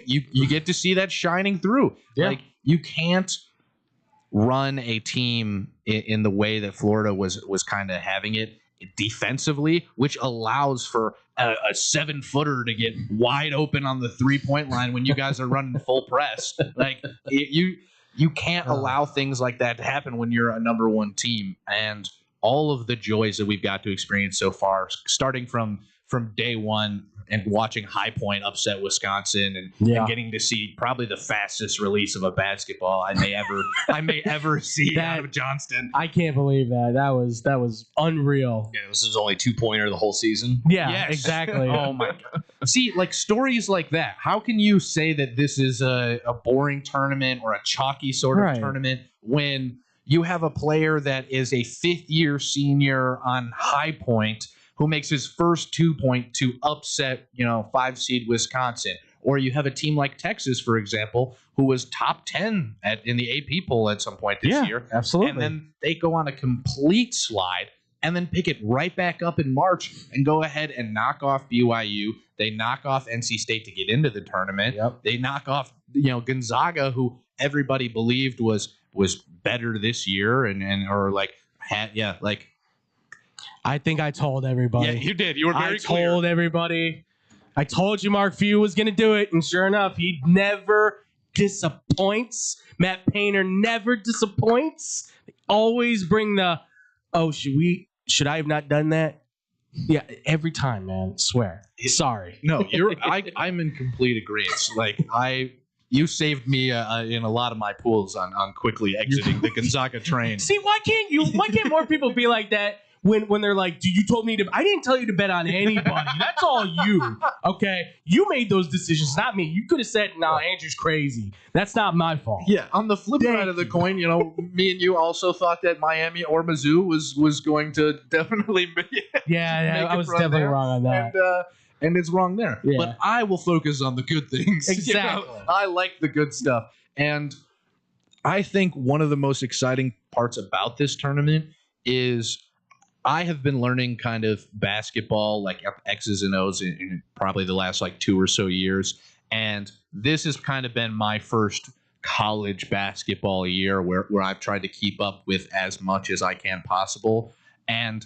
you get to see that shining through. Yeah. Like, you can't run a team in the way that Florida was kind of having it defensively, which allows for a 7-footer to get wide open on the 3-point line when you guys are running full press. Like, you can't allow things like that to happen when you're a number one team. And all of the joys that we've got to experience so far, starting from day one and watching High Point upset Wisconsin and getting to see probably the fastest release of a basketball I may ever see out of Johnston. I can't believe that. That was unreal. Yeah, this is only 2-pointer the whole season. Yeah, Yes. exactly. Oh my God. See, like, stories like that, how can you say that this is a boring tournament or a chalky sort of tournament when you have a player that is a 5th-year senior on High Point who makes his first 2-point to upset, 5-seed Wisconsin? Or you have a team like Texas, for example, who was top 10 in the AP poll at some point this year. Absolutely. And then they go on a complete slide and then pick it right back up in March and go ahead and knock off BYU. They knock off NC State to get into the tournament. Yep. They knock off, Gonzaga, who everybody believed was better this year I think I told everybody. Yeah, you did. You were very clear. I told everybody. I told you Mark Few was going to do it, and sure enough, he never disappoints. Matt Painter never disappoints. They always bring the, should I have not done that? Yeah, every time, man. Swear. Sorry. No, I'm in complete agreement. Like, you saved me in a lot of my pools on quickly exiting the Gonzaga train. See, why can't more people be like that? When they're like, you told me I didn't tell you to bet on anybody. That's all you. Okay? You made those decisions, not me. You could have said, no, Andrew's crazy. That's not my fault. Yeah. On the flip side of the coin, me and you also thought that Miami or Mizzou was going to definitely I was definitely wrong on that. And it's wrong there. Yeah. But I will focus on the good things. Exactly. I like the good stuff. And I think one of the most exciting parts about this tournament is I have been learning kind of basketball, like X's and O's in probably the last 2 or so years. And this has kind of been my first college basketball year where I've tried to keep up with as much as I can possible. And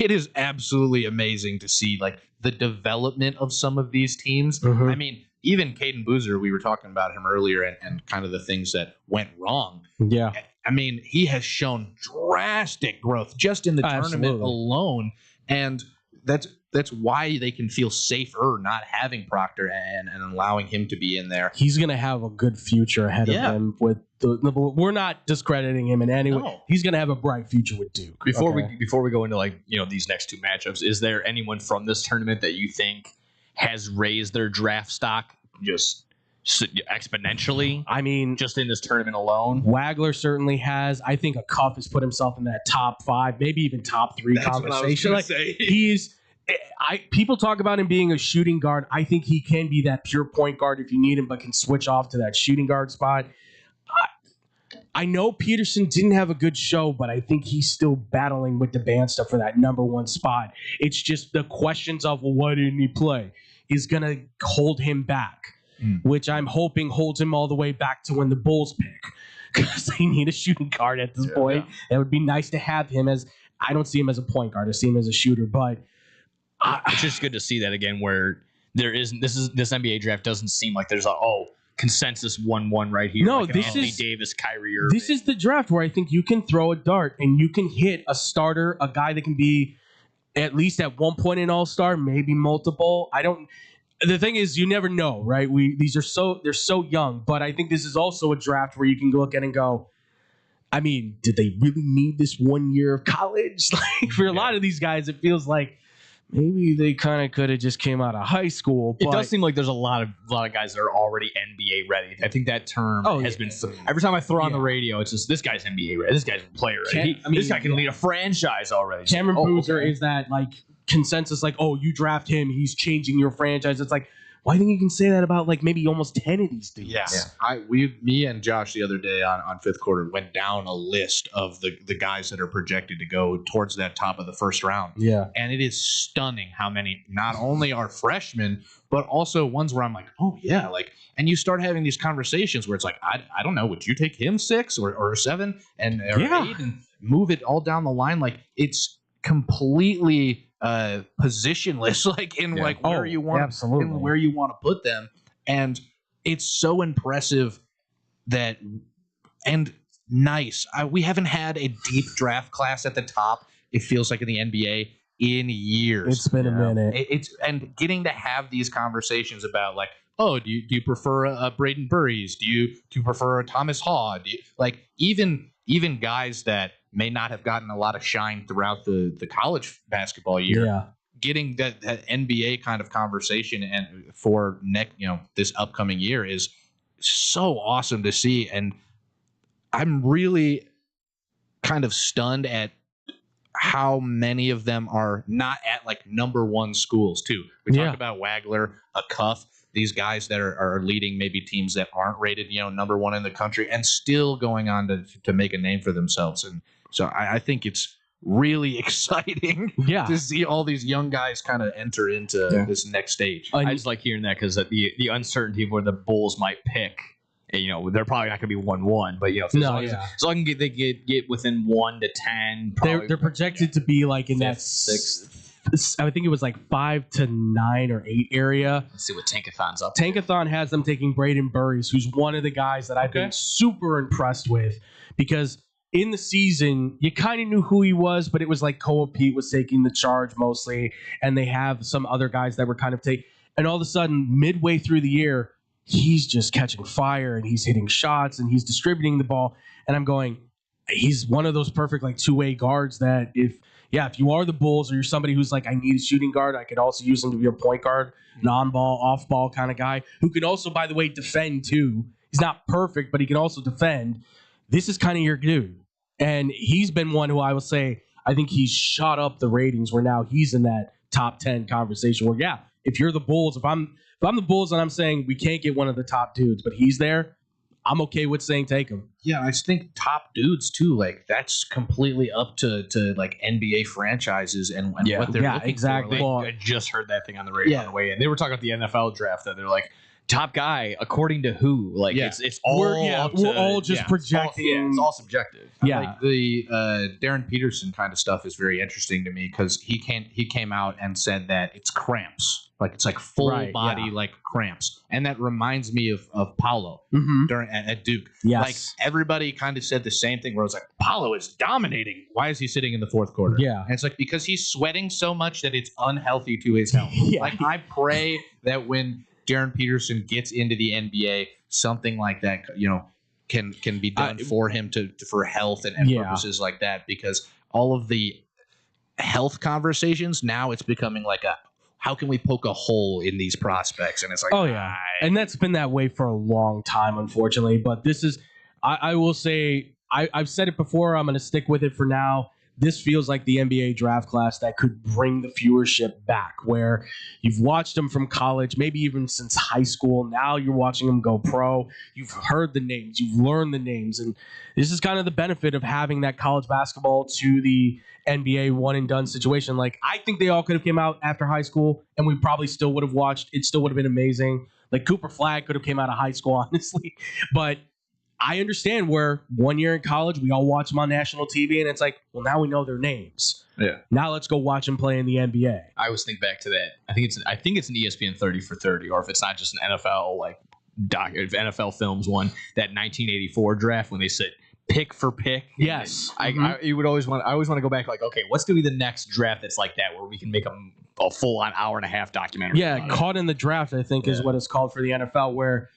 it is absolutely amazing to see the development of some of these teams. Mm-hmm. I mean, even Caden Boozer, we were talking about him earlier and kind of the things that went wrong. Yeah. I mean, he has shown drastic growth just in the tournament alone. And that's why they can feel safer not having Proctor and allowing him to be in there. He's going to have a good future ahead of him. We're not discrediting him in any way. No. He's going to have a bright future with Duke. Before we go into these next 2 matchups, is there anyone from this tournament that you think has raised their draft stock just exponentially? I mean, just in this tournament alone, Wagler certainly has. I think Cuff has put himself in that top 5, maybe even top 3 conversation. People talk about him being a shooting guard. I think he can be that pure point guard if you need him, but can switch off to that shooting guard spot. I know Peterson didn't have a good show, but I think he's still battling with the band stuff for that number 1 spot. It's just the questions of, why didn't he play, is going to hold him back. Which I'm hoping holds him all the way back to when the Bulls pick, because they need a shooting guard at this point. Yeah. It would be nice to have him as, I don't see him as a point guard, I see him as a shooter, but it's just good to see that again, where there isn't this NBA draft doesn't seem like there's consensus 1-1 right here. No, like this Anthony is Davis, Kyrie Irving. This is the draft where I think you can throw a dart and you can hit a starter, a guy that can be at least at one point an all-star, maybe multiple. The thing is, you never know, right? They're so young, but I think this is also a draft where you can look at and go, I mean, did they really need this 1 year of college? For a lot of these guys, it feels like maybe they kind of could have just came out of high school. But it does seem like there's a lot of guys that are already NBA ready. I think that term has been every time I throw on the radio, it's just this guy's NBA ready. This guy's a player ready. This guy can lead a franchise already. Cameron Boozer is that consensus, you draft him, he's changing your franchise. It's Well, I think you can say that about like maybe almost 10 of these dudes. Yeah. Me and Josh the other day on fifth quarter went down a list of the guys that are projected to go towards that top of the first round. Yeah. And it is stunning how many not only are freshmen, but also ones where I'm like, oh yeah, like, and you start having these conversations where it's like, I don't know, would you take him 6 or 7 and or 8 and move it all down the line? Like it's completely positionless, like in like where you want absolutely where you want to put them, and it's so impressive that and nice. We haven't had a deep draft class at the top. It feels like in the NBA in years. It's been a minute. It's and getting to have these conversations about like, oh, do you prefer a Braden Burries? Do you prefer a Thomas Haw? Do you, like even guys that may not have gotten a lot of shine throughout the college basketball year, getting that NBA kind of conversation and for this upcoming year is so awesome to see. And I'm really kind of stunned at how many of them are not at like number one schools too. We talked about Wagler, a Cuff, these guys that are leading maybe teams that aren't rated, number one in the country and still going on to make a name for themselves. And so I think it's really exciting to see all these young guys kind of enter into this next stage. I just like hearing that because the uncertainty of where the Bulls might pick, they're probably not going to be 1-1, but as long as they get within 1 to 10, they're projected to be like in that 6th. I think it was like 5 to 9 or 8 area. Let's see what Tankathon's up. Tankathon has them taking Braden Burries, who's one of the guys that I've been super impressed with because in the season, you kind of knew who he was, but it was like Koa Pete was taking the charge mostly, and they have some other guys that were kind of and all of a sudden, midway through the year, he's just catching fire, and he's hitting shots, and he's distributing the ball, and I'm going, he's one of those perfect like two-way guards that if you are the Bulls or you're somebody who's like, I need a shooting guard, I could also use him to be a point guard, non-ball, off-ball kind of guy, who can also, by the way, defend too. He's not perfect, but he can also defend. This is kind of your dude. And he's been one who I will say, I think he's shot up the ratings where now he's in that top 10 conversation where, if you're the Bulls, if I'm the Bulls and I'm saying we can't get one of the top dudes, but he's there, I'm okay with saying take him. Yeah, I just think top dudes too, like that's completely up to like NBA franchises and what they're looking exactly. for. I just heard that thing on the radio on the way in. They were talking about the NFL draft that they're like, top guy according to who? Like it's all we're all just projecting. It's all subjective. Yeah, like the Darren Peterson kind of stuff is very interesting to me because he came out and said that it's cramps, like it's like full body like cramps, and that reminds me of Paolo during at Duke. Yes, like everybody kind of said the same thing where I was like, Paolo is dominating. Why is he sitting in the fourth quarter? Yeah, and it's like because he's sweating so much that it's unhealthy to his health. Like I pray that when Darren Peterson gets into the NBA, something like that, can be done for him for health and purposes like that. Because all of the health conversations now, it's becoming like how can we poke a hole in these prospects? And it's like, and that's been that way for a long time, unfortunately. But this is, I will say, I've said it before. I'm going to stick with it for now. This feels like the NBA draft class that could bring the viewership back, where you've watched them from college, maybe even since high school. Now you're watching them go pro. You've heard the names. You've learned the names. And this is kind of the benefit of having that college basketball to the NBA one-and-done situation. Like, I think they all could have came out after high school, and we probably still would have watched. It still would have been amazing. Like, Cooper Flagg could have came out of high school, honestly. But I understand where 1 year in college, we all watch them on national TV, and it's like, well, now we know their names. Yeah. Now let's go watch them play in the NBA. I always think back to that. I think it's an ESPN 30 for 30, or if it's not just an NFL if NFL Films one, that 1984 draft when they said pick for pick. Yes. I always want to go back like, okay, what's going to be the next draft that's like that where we can make a full on hour and a half documentary? Yeah, Caught in the Draft, I think, is what it's called for the NFL, where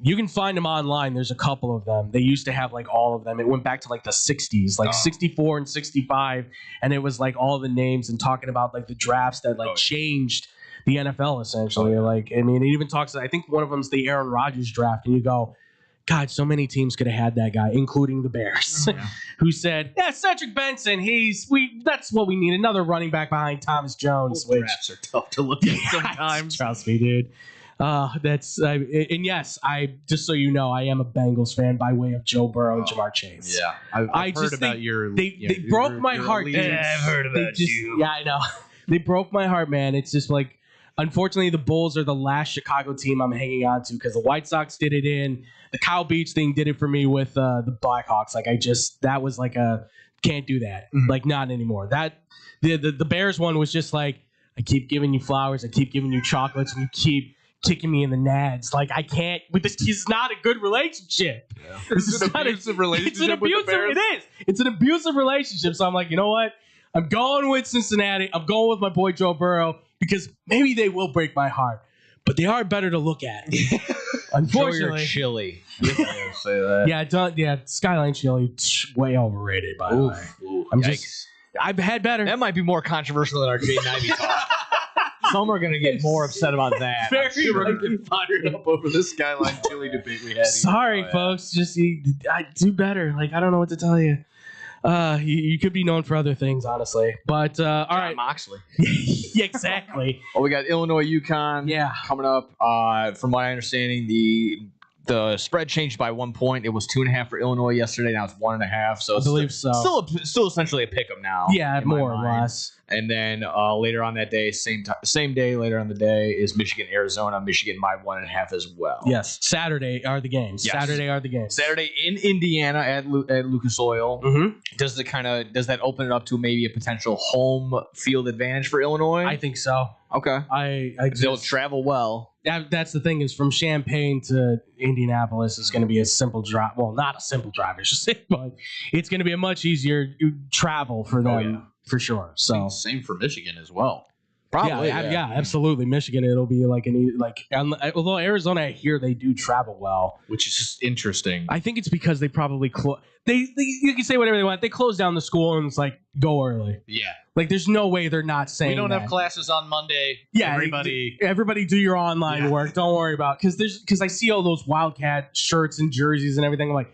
you can find them online. There's a couple of them. They used to have like all of them. It went back to like the 60s, like 64 and 65. And it was like all the names and talking about like the drafts that changed the NFL essentially. Like, I mean, it even talks, I think one of them's the Aaron Rodgers draft. And you go, God, so many teams could have had that guy, including the Bears, who said, Cedric Benson, that's what we need. Another running back behind Thomas Jones. Those drafts are tough to look at sometimes. Trust me, dude. And yes, I just so you know, I am a Bengals fan by way of Joe Burrow and Jamar Chase. Yeah, I've heard about They broke my heart. I've heard about you. Yeah, I know. They broke my heart, man. It's just like, unfortunately, the Bulls are the last Chicago team I'm hanging on to because the White Sox did it in. The Kyle Beach thing did it for me with the Blackhawks. Like, that was like can't do that. Like, not anymore. The Bears one was just like, I keep giving you flowers, I keep giving you chocolates, and you keep kicking me in the nads. Like, I can't. With this is not a good relationship. Yeah. This is an abusive relationship. It's an abusive. It is. It's an abusive relationship. So I'm like, you know what? I'm going with Cincinnati. I'm going with my boy Joe Burrow because maybe they will break my heart, but they are better to look at. Unfortunately, chili. Say that. Yeah, Skyline chili, way overrated. By the way, I've had better. That might be more controversial than our Jaden Ivey talk. Some are going to get more upset about that. Very We're going to get fired up over the Skyline chili debate we had. Sorry, folks. Just I do better. Like, I don't know what to tell you. You could be known for other things, honestly. But all right, Moxley. Yeah, exactly. Well, we got Illinois, UConn. Coming up. From my understanding, the spread changed by 1 point. It was 2.5 for Illinois yesterday. Now it's 1.5. So I believe so. Still essentially a pick'em now. Yeah, more or less. And then later on that day, same day later on the day is Michigan, Arizona. Michigan by 1.5 as well. Yes, Saturday are the games. Yes. Saturday in Indiana at Lucas Oil. Mm-hmm. Does that open it up to maybe a potential home field advantage for Illinois? I think so. Okay. They'll travel well. That's the thing, is from Champaign to Indianapolis is going to be a simple drive. Well, not a simple drive, I should say, but it's going to be a much easier travel for them for sure. So same for Michigan as well. Probably. Yeah, absolutely. Michigan, it'll be although Arizona, I hear they do travel well, which is just interesting. I think it's because they probably you can say whatever they want. They close down the school and it's like, go early. Yeah. Like, there's no way they're not saying we don't that. have classes on Monday. Yeah, everybody do your online work. Don't worry about because I see all those Wildcat shirts and jerseys and everything. I'm like,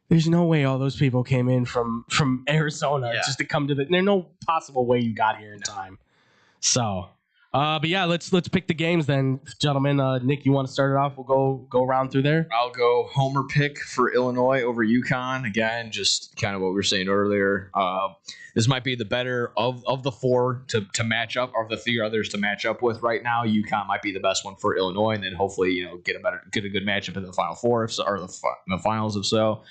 there's no way all those people came in from Arizona just to come to there's no possible way you got here in time. So, but yeah, let's pick the games then, gentlemen. Nick, you want to start it off? We'll go around through there. I'll go homer pick for Illinois over UConn. Again, just kind of what we were saying earlier. This might be the better of the four to match up, or the three others to match up with right now. UConn might be the best one for Illinois, and then hopefully get a good matchup in the Final Four or the finals if so.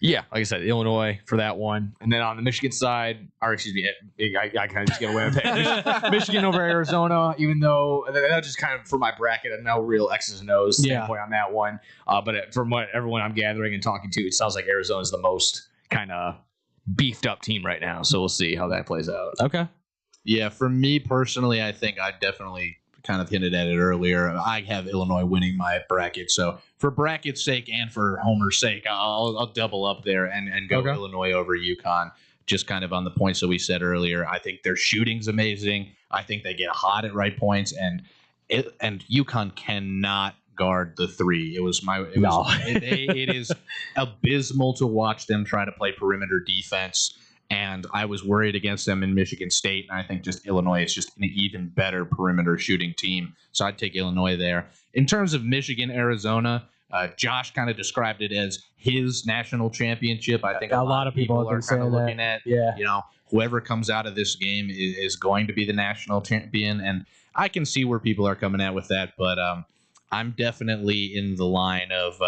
Yeah, like I said, Illinois for that one. And then on the Michigan side, or excuse me, I kind of just get away with it. Michigan over Arizona, even though that's just kind of for my bracket and no real X's and O's standpoint on that one. But from what everyone I'm gathering and talking to, it sounds like Arizona is the most kind of beefed up team right now. So we'll see how that plays out. Okay. Yeah, for me personally, I think I definitely kind of hinted at it earlier. I have Illinois winning my bracket, so for bracket's sake and for Homer's sake, I'll double up there and go Illinois over UConn. Just kind of on the points that we said earlier. I think their shooting's amazing. I think they get hot at right points, and UConn cannot guard the three. It is abysmal to watch them try to play perimeter defense. And I was worried against them in Michigan State, and I think just Illinois is just an even better perimeter shooting team. So I'd take Illinois there. In terms of Michigan, Arizona, Josh kind of described it as his national championship. I think a lot of people are kind of looking at, whoever comes out of this game is going to be the national champion. And I can see where people are coming at with that, but I'm definitely in the line of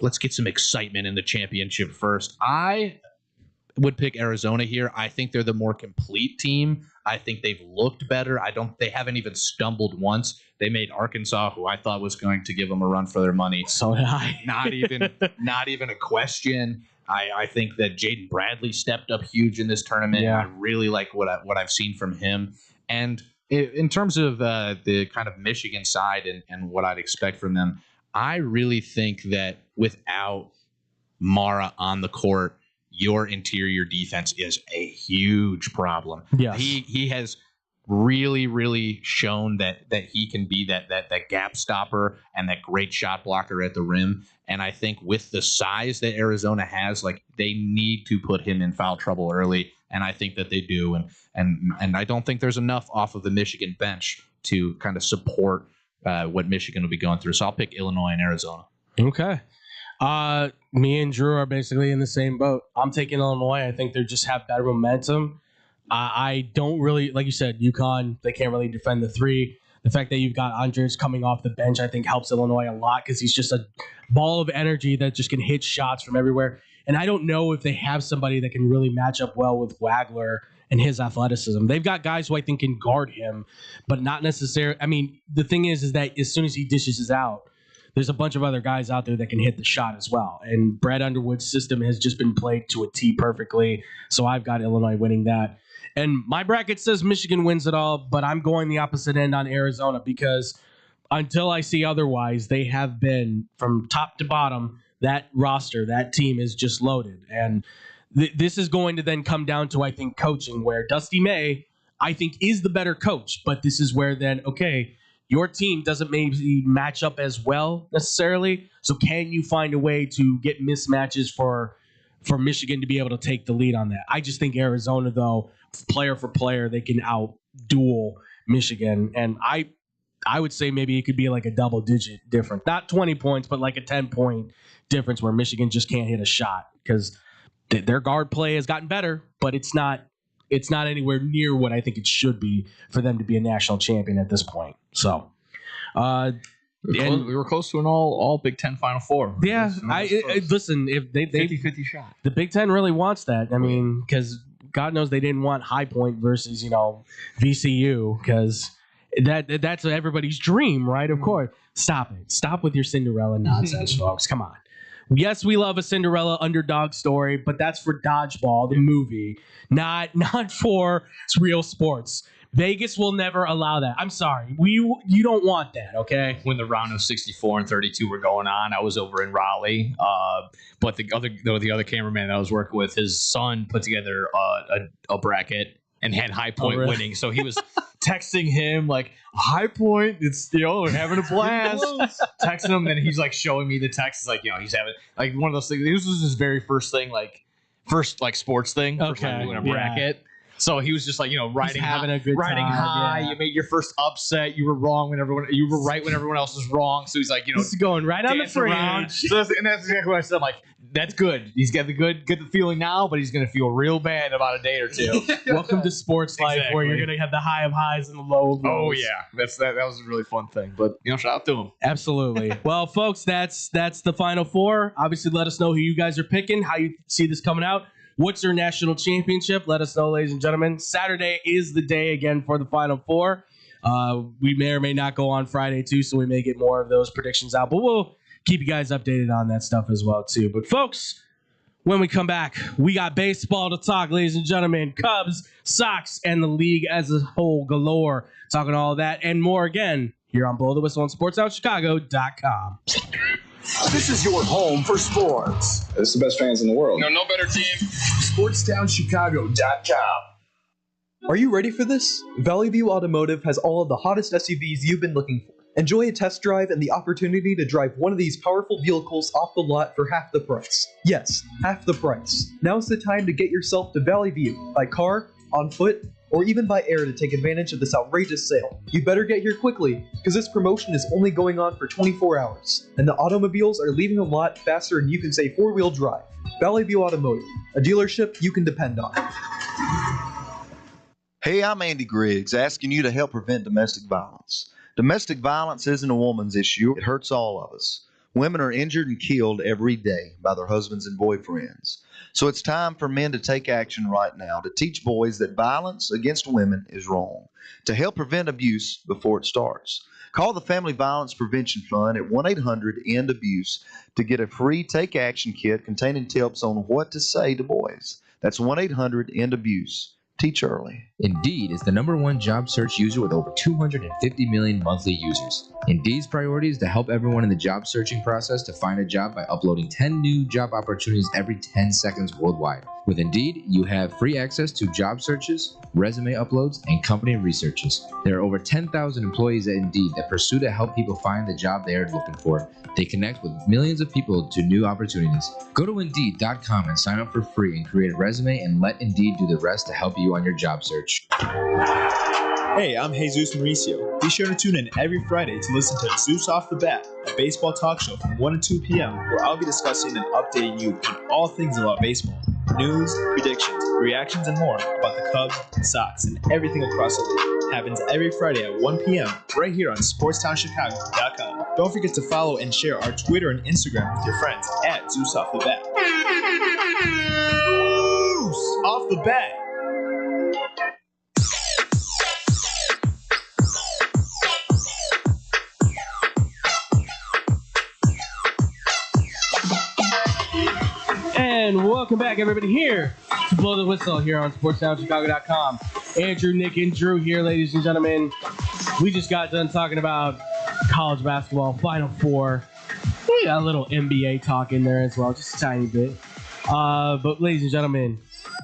let's get some excitement in the championship first. I would pick Arizona here. I think they're the more complete team. I think they've looked better. They haven't even stumbled once. They made Arkansas, who I thought was going to give them a run for their money. So did I. Not even a question. I think that Jaden Bradley stepped up huge in this tournament. Yeah. I really like what I've seen from him. And in terms of the kind of Michigan side and what I'd expect from them, I really think that without Mara on the court, your interior defense is a huge problem. Yes. He has really, really shown that he can be that gap stopper and that great shot blocker at the rim. And I think with the size that Arizona has, like, they need to put him in foul trouble early. And I think that they do. And I don't think there's enough off of the Michigan bench to kind of support what Michigan will be going through. So I'll pick Illinois and Arizona. Okay. Me and Drew are basically in the same boat. I'm taking Illinois. I think they just have better momentum. I don't really, like you said, UConn, they can't really defend the three. The fact that you've got Andres coming off the bench, I think helps Illinois a lot because he's just a ball of energy that just can hit shots from everywhere. And I don't know if they have somebody that can really match up well with Wagler and his athleticism. They've got guys who I think can guard him, but not necessarily. I mean, the thing is that as soon as he dishes out, there's a bunch of other guys out there that can hit the shot as well. And Brad Underwood's system has just been played to a T perfectly. So I've got Illinois winning that. And my bracket says Michigan wins it all, but I'm going the opposite end on Arizona because until I see otherwise, they have been from top to bottom, that roster, that team is just loaded. And this is going to then come down to, I think, coaching, where Dusty May, I think, is the better coach. But this is where then, okay, your team doesn't maybe match up as well necessarily. So can you find a way to get mismatches for Michigan to be able to take the lead on that? I just think Arizona, though, player for player, they can out-duel Michigan. And I would say maybe it could be like a double-digit difference. Not 20 points, but like a 10-point difference where Michigan just can't hit a shot because their guard play has gotten better, but it's not anywhere near what I think it should be for them to be a national champion at this point. So, we were close to an all Big Ten Final Four. Yeah, listen, if they 50-50 shot. The Big Ten really wants that. I mean, because God knows they didn't want High Point versus VCU because that's everybody's dream, right? Of course. Stop it. Stop with your Cinderella nonsense, folks. Come on. Yes, we love a Cinderella underdog story, but that's for Dodgeball, the movie, not for real sports. Vegas will never allow that. I'm sorry. You don't want that, okay? When the round of 64 and 32 were going on, I was over in Raleigh. But the other cameraman that I was working with, his son put together a bracket and had High Point winning. So he was texting him like, High Point, it's we're having a blast. Texting him, and he's like showing me the text. It's like, he's having like one of those things. This was his very first thing, first sports thing. First time doing a bracket. So he was just like, riding high. Yeah. You made your first upset. You were wrong you were right when everyone else was wrong. So he's like, this is going right on the fringe. So that's exactly what I said. I'm like, that's good. He's got the feeling now, but he's going to feel real bad in about a day or two. Welcome to sports life, where you're going to have the high of highs and the low of lows. Oh yeah, that was a really fun thing. But shout out to him. Absolutely. Well, folks, that's the Final Four. Obviously, let us know who you guys are picking, how you see this coming out. What's your national championship? Let us know, ladies and gentlemen. Saturday is the day again for the Final Four. We may or may not go on Friday too, so we may get more of those predictions out. But we'll keep you guys updated on that stuff as well too. But folks, when we come back, we got baseball to talk, ladies and gentlemen. Cubs, Sox, and the league as a whole galore. Talking all that and more again here on Blow the Whistle on SportsOutChicago.com. This is your home for sports. This is the best fans in the world. No better team. SportsTownChicago.com. Are you ready for this? Valley View Automotive has all of the hottest SUVs you've been looking for. Enjoy a test drive and the opportunity to drive one of these powerful vehicles off the lot for half the price. Yes, half the price. Now's the time to get yourself to Valley View by car, on foot, or even by air to take advantage of this outrageous sale. You better get here quickly, because this promotion is only going on for 24 hours, and the automobiles are leaving the lot faster than you can say four-wheel drive. Valley View Automotive, a dealership you can depend on. Hey, I'm Andy Griggs, asking you to help prevent domestic violence. Domestic violence isn't a woman's issue, it hurts all of us. Women are injured and killed every day by their husbands and boyfriends. So it's time for men to take action right now to teach boys that violence against women is wrong, to help prevent abuse before it starts. Call the Family Violence Prevention Fund at 1-800-END-ABUSE to get a free Take Action kit containing tips on what to say to boys. That's 1-800-END-ABUSE. Teach early. Indeed is the #1 job search user with over 250 million monthly users. Indeed's priority is to help everyone in the job searching process to find a job by uploading 10 new job opportunities every 10 seconds worldwide. With Indeed, you have free access to job searches, resume uploads, and company researches. There are over 10,000 employees at Indeed that pursue to help people find the job they are looking for. They connect with millions of people to new opportunities. Go to Indeed.com and sign up for free and create a resume and let Indeed do the rest to help you on your job search. Hey, I'm Jesus Mauricio. Be sure to tune in every Friday to listen to Zeus Off the Bat, a baseball talk show from 1 to 2 p.m., where I'll be discussing and updating you on all things about baseball. News, predictions, reactions, and more about the Cubs, Sox, and everything across the league. Happens every Friday at 1 p.m. right here on SportsTownChicago.com. Don't forget to follow and share our Twitter and Instagram with your friends at Zeus Off the Bat. Zeus Off the Bat! And welcome back, everybody, here to Blow the Whistle here on SportsTownChicago.com. Andrew, Nick, and Drew here, ladies and gentlemen. We just got done talking about college basketball, Final Four. We got a little NBA talk in there as well, just a tiny bit. But ladies and gentlemen,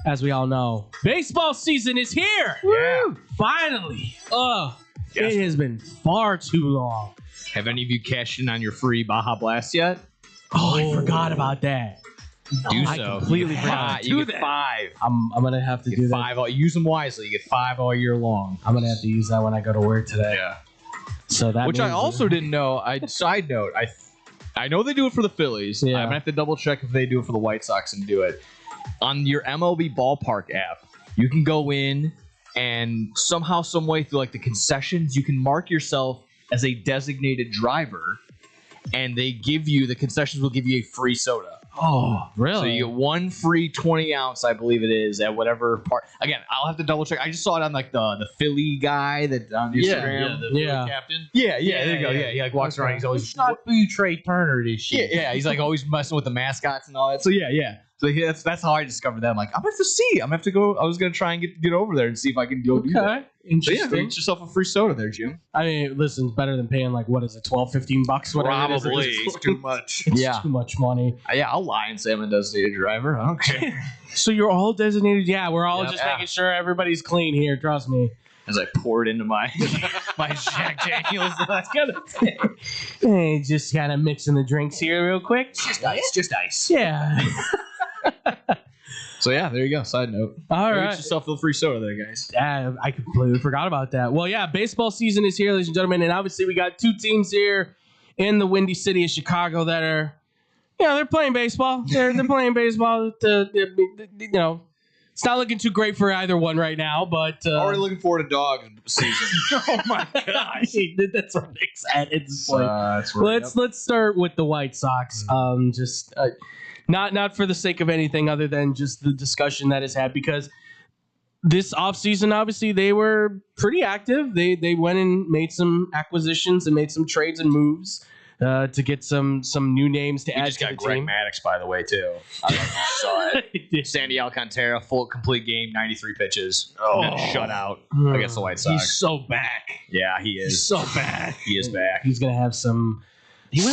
as we all know, baseball season is here. Yeah. Woo! Finally. It has been far too long. Have any of you cashed in on your free Baja Blast yet? Oh, I forgot about that. Do I so. completely forgot. You get 5. I'm gonna have to You do get that. 5. Use them wisely. You get 5 all year long. I'm gonna have to use that when I go to work today. Yeah. So that Which I means- also didn't know. Side note, I know they do it for the Phillies. Yeah. I'm gonna have to double check if they do it for the White Sox and do it. On your MLB Ballpark app, you can go in and somehow, some way through like the concessions, you can mark yourself as a designated driver, and the concessions will give you a free soda. Oh, really? So you get 1 free 20 ounce, I believe it is, at whatever part. Again, I'll have to double check. I just saw it on like the Philly guy that on Instagram. the Philly captain. Yeah, there you go. Yeah, he like walks around. He's always not be Trey Turner this year. yeah. He's like always messing with the mascots and all that. So yeah. So that's how I discovered that. I'm like, I'm gonna have to see. I'm gonna have to go. I was gonna try and get over there and see if I can go do that. So Interesting. yeah, get yourself a free soda there, Jim. I mean, listen, it's better than paying like what is it, $12-15, whatever. Probably. It is. It's too much. It's Yeah. too much money. Yeah, I'll lie and say I'm a designated driver. I don't care. So you're all designated. Yeah, we're all Yep. just making sure everybody's clean here. Trust me. As I poured into my my Jack Daniels. That's good. Hey, just kind of mixing the drinks here real quick. Just ice. Yeah. So yeah, there you go. Side note. All Go right. Get yourself a free soda there, guys. Yeah, I completely forgot about that. Well, yeah, baseball season is here, ladies and gentlemen, and obviously we got 2 teams here in the windy city of Chicago that are, they're playing baseball. They're playing baseball. It's not looking too great for either one right now, but Already looking forward to dog season. oh my gosh, that's what Nick's at this point. That's right. Let's start with the White Sox. Not for the sake of anything other than just the discussion that is had, because this offseason, obviously, they were pretty active. They went and made some acquisitions and made some trades and moves to get some new names to add just to got the Greg team. Maddox, by the way, too. I don't know if you saw it. Sandy Alcantara, full complete game, 93 pitches, and then shutout against the White Sox. He's so back. Yeah, he is. He's so back. He is back. He's gonna have some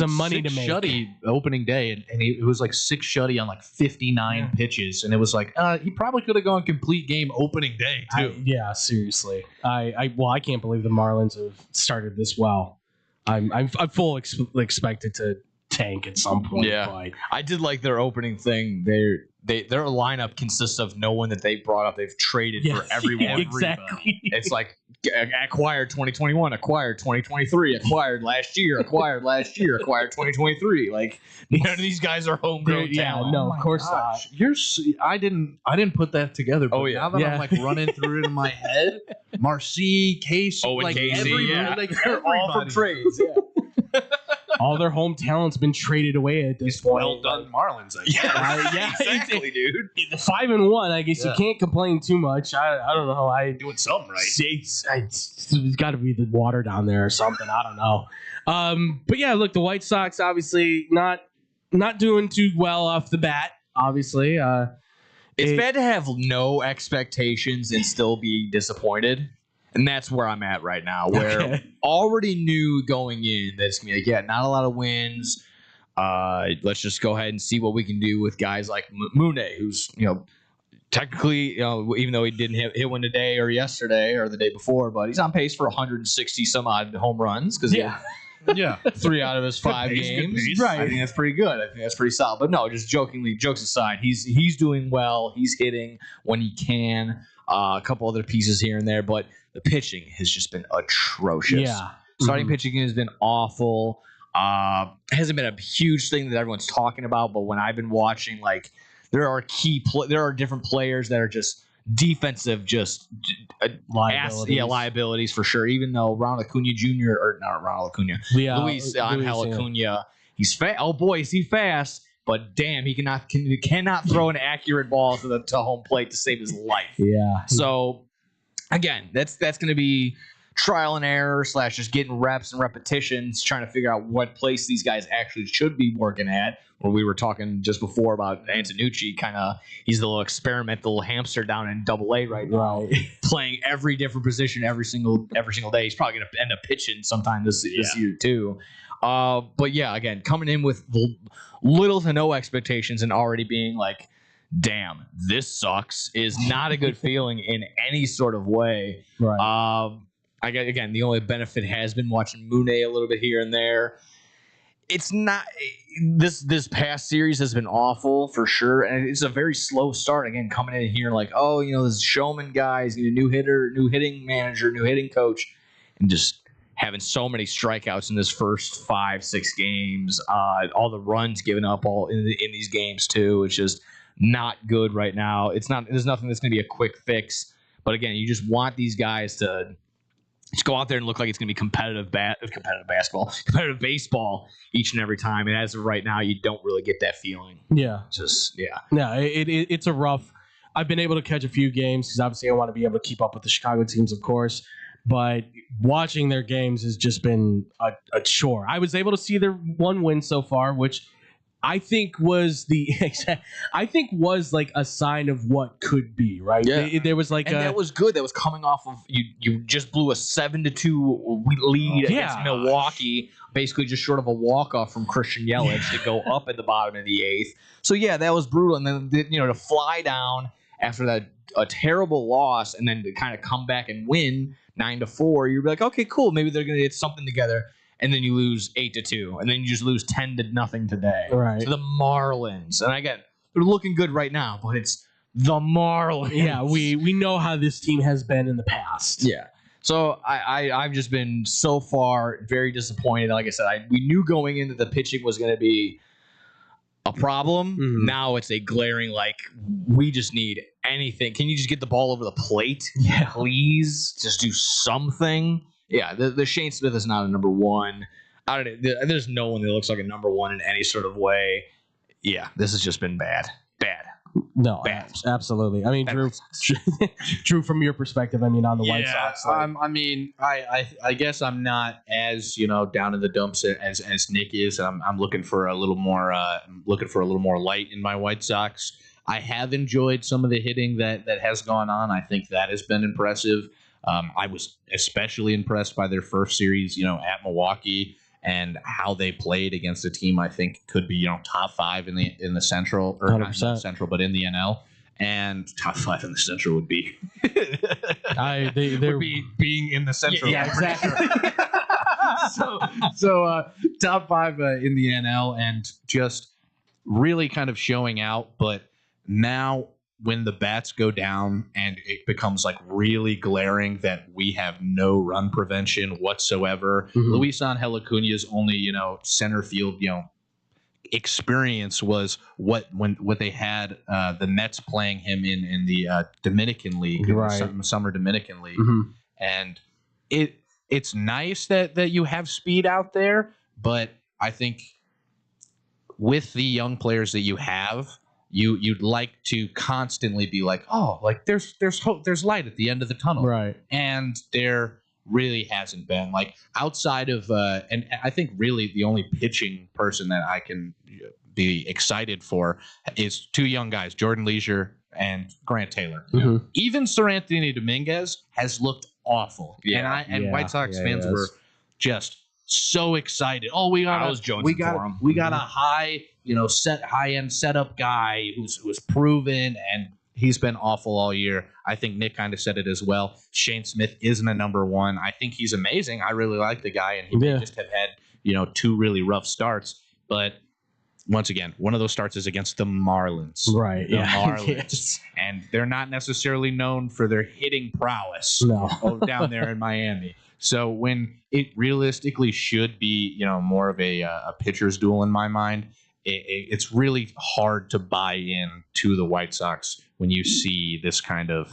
money to make. Shutty opening day, and it was like 6 shutty on like 59 pitches, and it was like he probably could have gone complete game opening day too. Yeah, seriously. I can't believe the Marlins have started this well. I'm full expected to tank at some point. Yeah, but I did like their opening thing. Their lineup consists of no one that they brought up. They've traded for everyone. Yeah, exactly. It's like acquired 2021, acquired 2023, acquired last year, acquired 2023. Like none of these guys are homegrown talent. No, of course not. I didn't put that together. But now that I'm like running through it in my head, Marcy, Casey, Casey, they're all from trades. Yeah. All their home talent's been traded away at this point. Well done, Marlins. I guess. Exactly, dude. 5-1. I guess you can't complain too much. I don't know. Doing something right. It's got to be the water down there or something. I don't know. But yeah, look, the White Sox obviously not doing too well off the bat. Obviously, it's bad to have no expectations and still be disappointed. And that's where I'm at right now, where already knew going in that it's going to be like, not a lot of wins. Let's just go ahead and see what we can do with guys like Mune, who's, technically, even though he didn't hit one today or yesterday or the day before, but he's on pace for 160 some odd home runs because Yeah. 3 out of his 5 pace, good games. pace. Right. I think that's pretty good. I think that's pretty solid. But no, just jokingly, jokes aside, he's doing well. He's hitting when he can. A couple other pieces here and there, but the pitching has just been atrocious. Yeah. Starting pitching has been awful. Hasn't been a huge thing that everyone's talking about, but when I've been watching, like there are different players that are just defensive, just liabilities for sure. Even though Ronald Acuna Jr. or not Ronald Acuna, Luis Angel Acuna, he's fast. Oh boy, is he fast! But damn, he cannot throw an accurate ball to home plate to save his life. Yeah. So again, that's going to be trial and error / just getting reps and repetitions, trying to figure out what place these guys actually should be working at. Where we were talking just before about Antonucci, he's the little experimental hamster down in AA right now, playing every different position every single day. He's probably going to end up pitching sometime this year too. But yeah, again, coming in with little to no expectations and already being like, damn, this sucks is not a good feeling in any sort of way. Right. Again, the only benefit has been watching Mune a little bit here and there. It's not this past series has been awful for sure, and it's a very slow start. Again, coming in here like, oh, this showman guy, he's a new hitter, new hitting manager, new hitting coach, and just having so many strikeouts in this first 5-6 games. All the runs given up all in these games too. It's just not good right now. There's nothing that's going to be a quick fix. But again, you just want these guys to just go out there and look like it's going to be competitive baseball each and every time. And as of right now, you don't really get that feeling. Yeah. Yeah, it's a rough. I've been able to catch a few games because obviously I want to be able to keep up with the Chicago teams, of course. But watching their games has just been a chore. I was able to see their one win so far, which I think was like a sign of what could be, right? Yeah. There was like that was good. That was coming off of you just blew a 7-2 lead against Milwaukee, basically just short of a walk-off from Christian Yelich to go up at the bottom of the 8th. So yeah, that was brutal. And then to fly down after that a terrible loss and then to kind of come back and win 9-4, you're like, okay, cool, maybe they're gonna get something together. And then you lose 8-2, and then you just lose 10-0 today. Right. To the Marlins. And again, they're looking good right now, but it's the Marlins. Yeah, we know how this team has been in the past. Yeah. So I've just been so far very disappointed. Like I said, we knew going in that the pitching was going to be a problem. Mm-hmm. Now it's a glaring, like, we just need anything. Can you just get the ball over the plate? Yeah. Please? Just do something. Yeah, the Shane Smith is not a number one. I don't know. There's no one that looks like a number one in any sort of way. Yeah, this has just been bad. No, bad. Absolutely. I mean, Drew, from your perspective, on the White Sox. I guess I'm not as down in the dumps as Nick is. I'm looking for a little more light in my White Sox. I have enjoyed some of the hitting that has gone on. I think that has been impressive. I was especially impressed by their first series, at Milwaukee, and how they played against a team I think could be, top 5 in the Central, or 100%. Not in the Central, but in the NL. And top 5 in the Central would be being in the Central. Yeah, exactly. so top 5 in the NL, and just really kind of showing out. But now, when the bats go down and it becomes like really glaring that we have no run prevention whatsoever, Luis Angel Acuna's only, center field, experience was what they had the Mets playing him in the Dominican League, right. Summer Dominican League. And it's nice that you have speed out there, but I think with the young players that you have, you'd like to constantly be like, oh, like there's hope, there's light at the end of the tunnel, right? And there really hasn't been, like, outside of and I think really the only pitching person that I can be excited for is 2 young guys, Jordan Leisure and Grant Taylor. Even Sir Anthony Dominguez has looked awful, and White Sox fans were just so excited. Oh, we got a high, high-end setup guy who's proven, and he's been awful all year. I think Nick kind of said it as well. Shane Smith isn't a number one. I think he's amazing. I really like the guy, and he may just have had, 2 really rough starts. But once again, one of those starts is against the Marlins. Right. The Yeah. Marlins. Yes. And they're not necessarily known for their hitting prowess No. down there in Miami. So when it realistically should be, more of a pitcher's duel in my mind, it's really hard to buy in to the White Sox when you see this kind of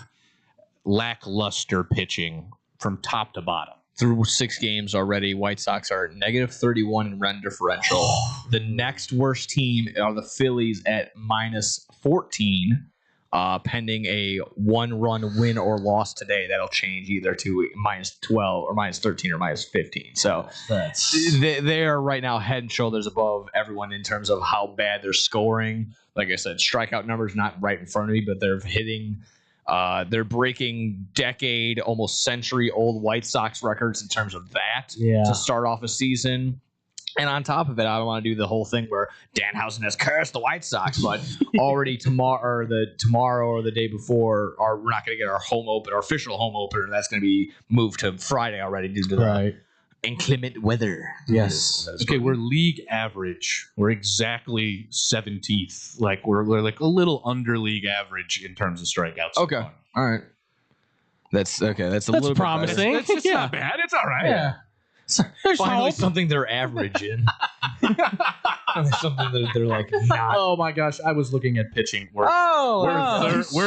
lackluster pitching from top to bottom. Through 6 games already, White Sox are -31 in run differential. The next worst team are the Phillies at -14, pending a 1-run win or loss today. That'll change either to -12 or -13 or -15. So they are right now head and shoulders above everyone in terms of how bad they're scoring. Like I said, strikeout numbers not right in front of me, but they're hitting. They're breaking decade, almost century-old White Sox records in terms of that to start off a season. And on top of it, I don't want to do the whole thing where Danhausen has cursed the White Sox, but already tomorrow or the day before, we're not going to get our official home opener. That's going to be moved to Friday already due to the inclement weather. Yes. Okay, we're league average. We're exactly 17th. Like we're like a little under league average in terms of strikeouts. Okay. All right. That's okay. That's a little promising. It's not bad. It's all right. Yeah. Finally, something they're average in. Something that they're like not. Oh my gosh! I was looking at pitching. We're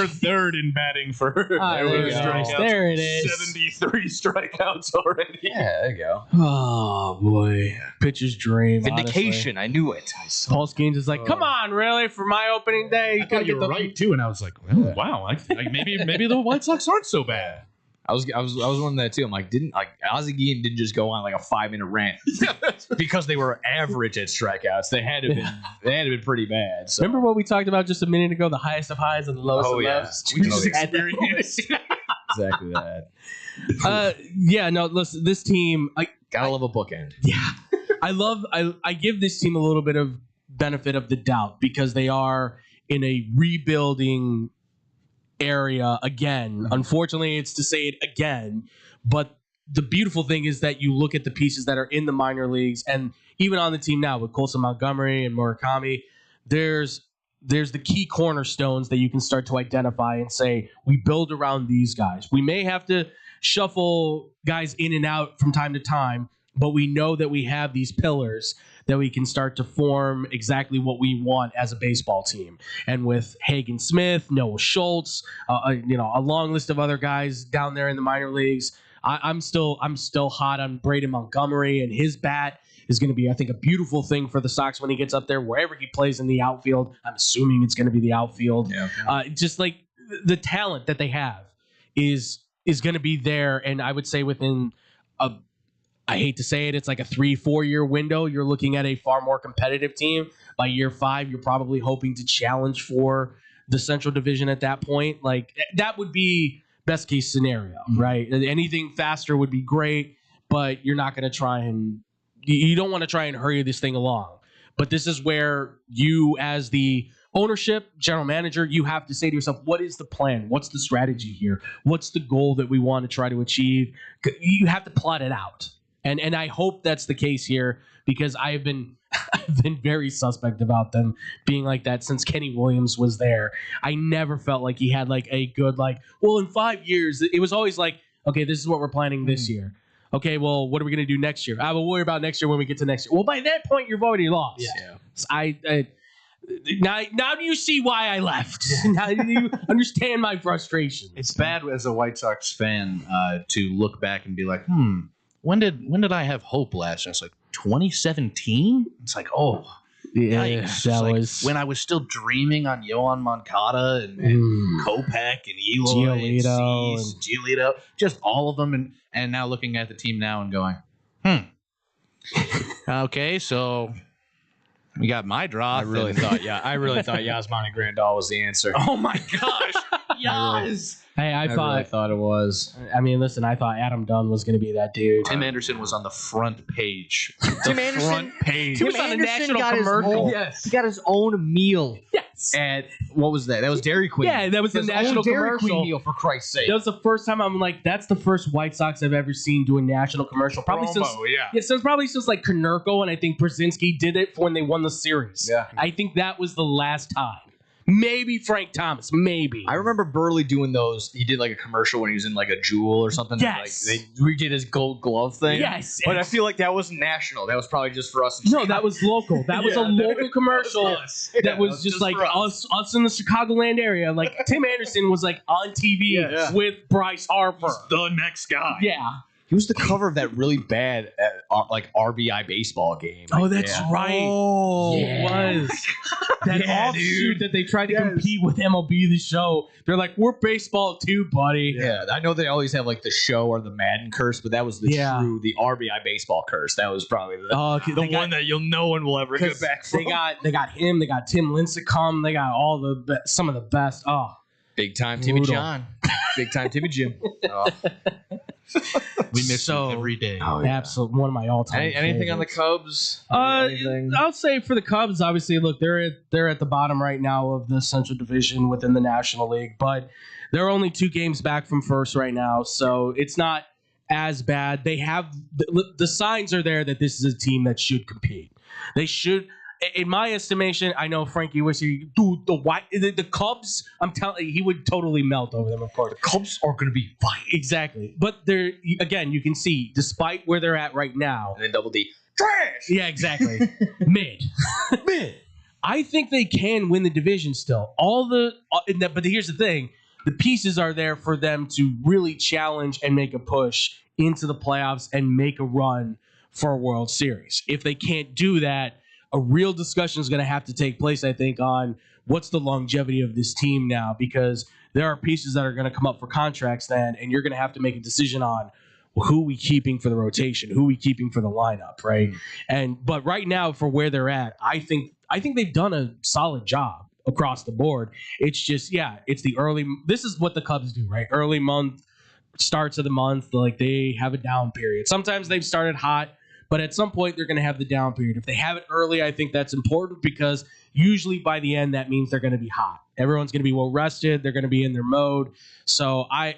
third in batting for strikeouts. There it is. 73 strikeouts already. Yeah, there you go. Oh boy, pitcher's dream. Vindication. I knew it. Paul Skeens is like, come on, really? For my opening day, I thought you were right too, and I was like, well, wow, like maybe the White Sox aren't so bad. I was wondering that too. I'm like, Ozzie Guillen didn't just go on like a 5-minute rant because they were average at strikeouts. They had to have been pretty bad. So. Remember what we talked about just a minute ago? The highest of highs and the lowest of lows. We just experienced exactly that. Listen, this team, gotta love a bookend. Yeah, I give this team a little bit of benefit of the doubt because they are in a rebuilding area again. Unfortunately, it's to say it again, but the beautiful thing is that you look at the pieces that are in the minor leagues and even on the team now with Colson Montgomery and Murakami, there's the key cornerstones that you can start to identify and say, we build around these guys. We may have to shuffle guys in and out from time to time, but we know that we have these pillars that we can start to form exactly what we want as a baseball team. And with Hagen Smith, Noah Schultz, a long list of other guys down there in the minor leagues, I'm still hot on Braden Montgomery, and his bat is going to be, I think, a beautiful thing for the Sox when he gets up there, wherever he plays in the outfield. I'm assuming it's going to be the outfield. Yeah. Just like the talent that they have is going to be there, and I would say within I hate to say it, it's like a 3-4 year window. You're looking at a far more competitive team. By year 5, you're probably hoping to challenge for the Central Division at that point. Like that would be best case scenario, right? Anything faster would be great, but you're not going to you don't want to try and hurry this thing along. But this is where you, as the ownership, general manager, you have to say to yourself, what is the plan? What's the strategy here? What's the goal that we want to try to achieve? You have to plot it out. And I hope that's the case here because I've been very suspect about them being like that since Kenny Williams was there. I never felt like he had like a good in 5 years. It was always like, okay, this is what we're planning this year. Okay, well, what are we going to do next year? I will worry about next year when we get to next year. Well, by that point, you've already lost. Yeah. So now do you see why I left? Now do you understand my frustration? It's bad as a White Sox fan to look back and be like, when did I have hope last? And it's like 2017. It's like, yikes. That was when I was still dreaming on Yohan Moncada and Kopech and Eloy and Giolito, just all of them, and now looking at the team now and going, okay, so we got my draw. I really thought Yasmani Grandal was the answer. Oh my gosh, Yas! Hey, I really thought it was. I mean, listen, I thought Adam Dunn was going to be that dude. Tim Anderson was on the front page. Tim Anderson He was on the national got commercial. He got his own meal. Yes. at what was that? That was Dairy Queen. Yeah, that was the national Dairy commercial. Queen meal, for Christ's sake. That was the first time I'm like, that's the first White Sox I've ever seen do a national commercial. Probably since like Konerko, and I think Brzezinski did it for when they won the series. Yeah. I think that was the last time. Maybe Frank Thomas. Maybe. I remember Burley doing those. He did like a commercial when he was in like a Jewel or something. Yes. Like they redid his Gold Glove thing. Yes. But I feel like that wasn't national. That was probably just for us. No, that was local. That was a local commercial that was just like us in the Chicagoland area. Like Tim Anderson was like on TV with Bryce Harper. The next guy. Yeah. He was the cover of that really bad like RBI baseball game. Oh, that's right. Oh, It was. That offshoot that they tried to compete with MLB The Show. They're like, we're baseball too, buddy. Yeah, I know they always have like the show or the Madden curse, but that was the RBI baseball curse. That was probably the one that no one will ever get back from. They got him. They got Tim Lincecum. They got all some of the best. Oh, big time Timmy John. Big time Timmy Jim. Oh. We miss him every day. Absolutely, one of my all-time. Anything on the Cubs? I'll say for the Cubs, obviously, look, they're at the bottom right now of the Central Division within the National League, but they're only 2 games back from first right now, so it's not as bad. They have the signs are there that this is a team that should compete. They should. In my estimation, I know Frankie was here. Dude, the Cubs, I'm telling you, he would totally melt over them, of course. The Cubs are going to be fine. Exactly. But they're, again, you can see, despite where they're at right now. And then Double D, trash! Yeah, exactly. Mid. I think they can win the division still. But here's the thing. The pieces are there for them to really challenge and make a push into the playoffs and make a run for a World Series. If they can't do that, a real discussion is going to have to take place, I think, on what's the longevity of this team now, because there are pieces that are going to come up for contracts then, and you're going to have to make a decision on who we keeping for the rotation, who we keeping for the lineup, right? But right now, for where they're at, I think they've done a solid job across the board. It's just, it's the early. This is what the Cubs do, right? Early month, starts of the month, like they have a down period. Sometimes they've started hot, but at some point, they're going to have the down period. If they have it early, I think that's important because usually by the end, that means they're going to be hot. Everyone's going to be well rested. They're going to be in their mode. So I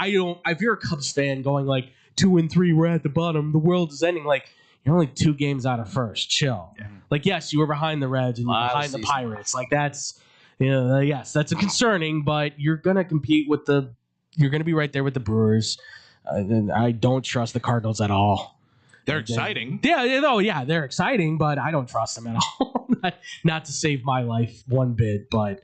don't. If you're a Cubs fan going like 2-3, we're at the bottom, the world is ending. Like you're only 2 games out of first. Chill. Yeah. Like yes, you were behind the Reds and you're behind the Pirates. Like that's yes, that's concerning. But you're going to compete with You're going to be right there with the Brewers. And I don't trust the Cardinals at all. They're exciting. Yeah, they're exciting, but I don't trust them at all. Not to save my life one bit, but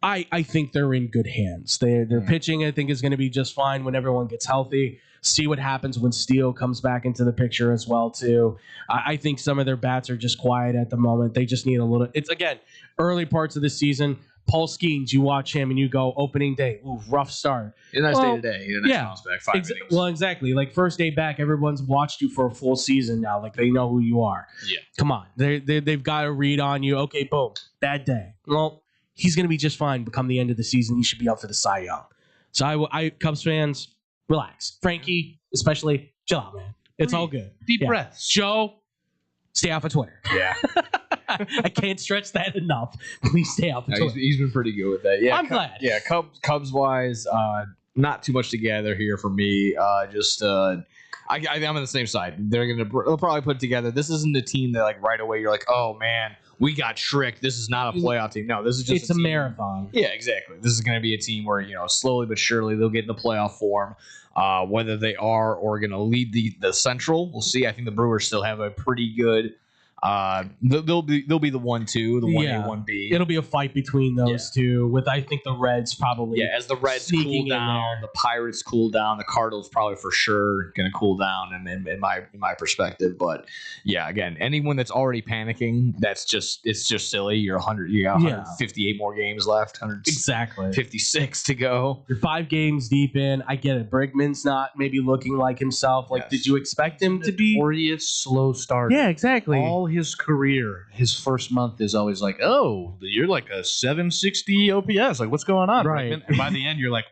I think they're in good hands. Their pitching, I think, is going to be just fine when everyone gets healthy. See what happens when Steele comes back into the picture as well, too. I think some of their bats are just quiet at the moment. They just need a little. It's, again, early parts of the season. Paul Skeens, you watch him and you go, opening day, rough start. He's a nice day today. He's a nice bounce back, 5 innings. Well, exactly. Like first day back, everyone's watched you for a full season now. Like they know who you are. Yeah. Come on. They've got to read on you. Okay, boom. Bad day. Well, he's going to be just fine. Become the end of the season, he should be up for the Cy Young. So I Cubs fans, relax. Frankie, especially, chill out, man. It's all good. Deep breaths. Joe, stay off of Twitter. Yeah. I can't stretch that enough. Please stay off of Twitter. He's been pretty good with that. Yeah, I'm glad. Yeah, Cubs wise, not too much together here for me. I'm on the same side. They'll probably put it together. This isn't a team that like right away you're like, oh man, we got tricked. This is not a playoff team. No, this is just a marathon. Yeah, exactly. This is going to be a team where slowly but surely they'll get in the playoff form. Whether they are or going to lead the Central, we'll see. I think the Brewers still have a pretty good. They'll be the 1-2, the 1A, 1B. It'll be a fight between those two. With I think the Reds probably as the Reds cool down, the Pirates cool down, the Cardinals probably for sure going to cool down. In my perspective, but yeah, again, anyone that's already panicking, it's just silly. You got 158 more games left. 56 to go. You're 5 games deep in. I get it. Bregman's not maybe looking like himself. Like, did you expect him to be? Notorious slow starter. Yeah, exactly. All his career, his first month is always like, oh, you're like a 760 OPS. Like, what's going on? Right. And by the end, you're like,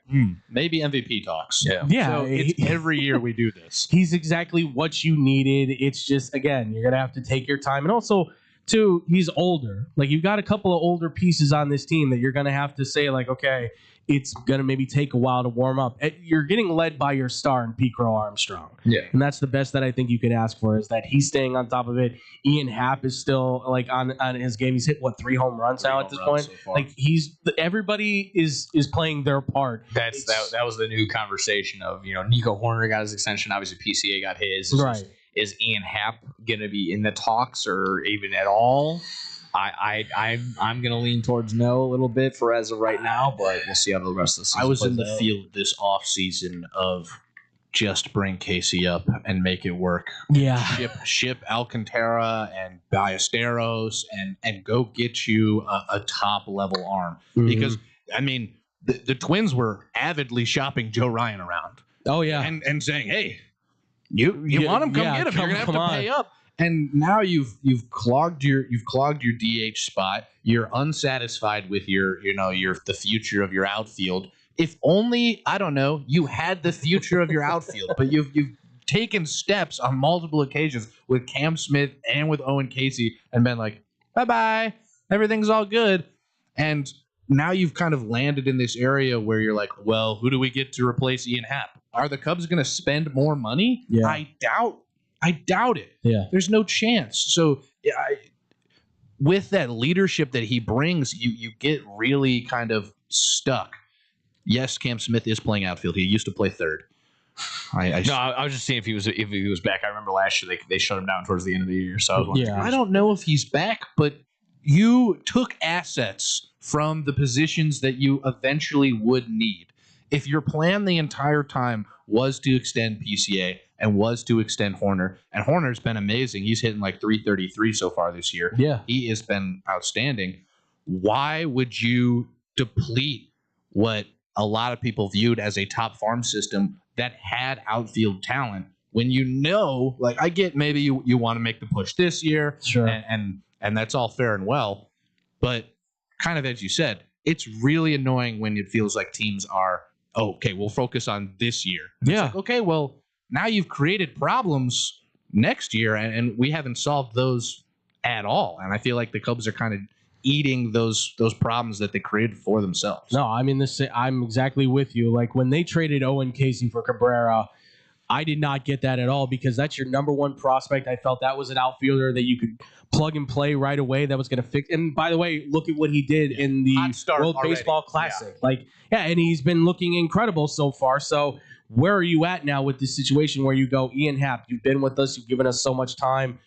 maybe MVP talks. Yeah. So it's every year we do this. He's exactly what you needed. It's just, again, you're going to have to take your time. And also, Two, he's older. Like, you've got a couple of older pieces on this team that you're going to have to say, like, okay, it's going to maybe take a while to warm up. You're getting led by your star in Pete Crow Armstrong. Yeah. And that's the best that I think you could ask for, is that he's staying on top of it. Ian Happ is still, like, on his game. He's hit, 3 home runs now at this point? So like, everybody is playing their part. That was the new conversation of, Nico Horner got his extension. Obviously, PCA got his. Right. Is Ian Happ going to be in the talks or even at all? I'm going to lean towards no a little bit for as of right now, but we'll see how the rest of the season I was in the plays out. field this offseason of just bring Casey up and make it work. Yeah. Ship Alcantara and Ballesteros and go get you a top level arm. Mhm. Because, I mean, the Twins were avidly shopping Joe Ryan around. Oh, yeah. And saying, hey, you want him? Come get him. You're gonna have to pay up. And now you've clogged your DH spot. You're unsatisfied with the future of your outfield. If only, I don't know, you had the future of your outfield, but you've taken steps on multiple occasions with Cam Smith and with Owen Casey and been like, bye-bye, everything's all good. And now you've kind of landed in this area where you're like, well, who do we get to replace Ian Happ? Are the Cubs going to spend more money? Yeah. I doubt it. Yeah. There's no chance. So with that leadership that he brings, you get really kind of stuck. Yes, Cam Smith is playing outfield. He used to play third. I was just seeing if he was back. I remember last year they shut him down towards the end of the year. So I was wondering. I don't know if he's back, but you took assets from the positions that you eventually would need. If your plan the entire time was to extend PCA and was to extend Horner, and Horner's been amazing. He's hitting like 333 so far this year. Yeah. He has been outstanding. Why would you deplete what a lot of people viewed as a top farm system that had outfield talent when like, I get maybe you want to make the push this year, sure, and that's all fair and well, but kind of as you said, it's really annoying when it feels like teams are, okay, we'll focus on this year. Yeah. It's like, okay, well, now you've created problems next year, and we haven't solved those at all. And I feel like the Cubs are kind of eating those problems that they created for themselves. No, I'm I'm exactly with you. Like, when they traded Owen Casey for Cabrera, I did not get that at all, because that's your number one prospect. I felt that was an outfielder that you could plug and play right away. That was going to fix. And by the way, look at what he did in the World Baseball Classic. Yeah. And he's been looking incredible so far. So where are you at now with this situation where you go, Ian Happ, you've been with us, you've given us so much time,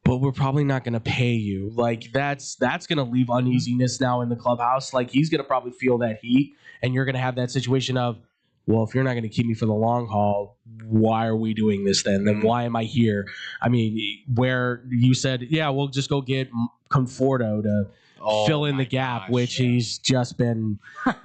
but we're probably not going to pay you. Like, that's going to leave uneasiness now in the clubhouse. Like, he's going to probably feel that heat, and you're going to have that situation of, well, if you're not going to keep me for the long haul, why are we doing this then? Then why am I here? I mean, where you said, yeah, we'll just go get Conforto to fill in the gap, which he's just been.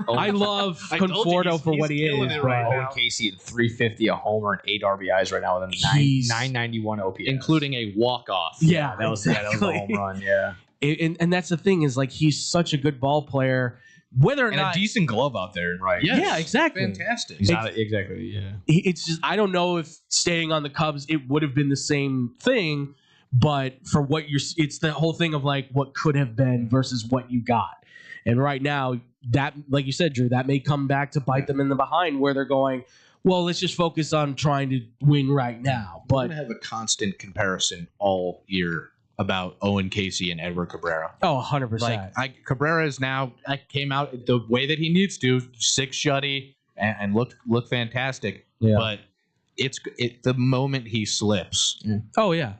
I love Conforto for what he is. Owen Casey at 350, a homer, and 8 RBIs right now with a 991 OPS, including a walk-off. Yeah, that was a home run. Yeah, and that's the thing, is like, he's such a good ball player. Whether or and not a decent glove out there, right? Yes, yeah, exactly. Fantastic. Exactly. Yeah. It's just, I don't know if staying on the Cubs, it would have been the same thing, but for what it's the whole thing of like what could have been versus what you got. And right now, that, like you said, Drew, that may come back to bite them in the behind, where they're going, well, let's just focus on trying to win right now. But we're going to have a constant comparison all year about Owen Casey and Edward Cabrera. Oh, 100%. Like, Cabrera is now came out the way that he needs to, 6 shutty and look fantastic. Yeah. But it's the moment he slips. Oh yeah,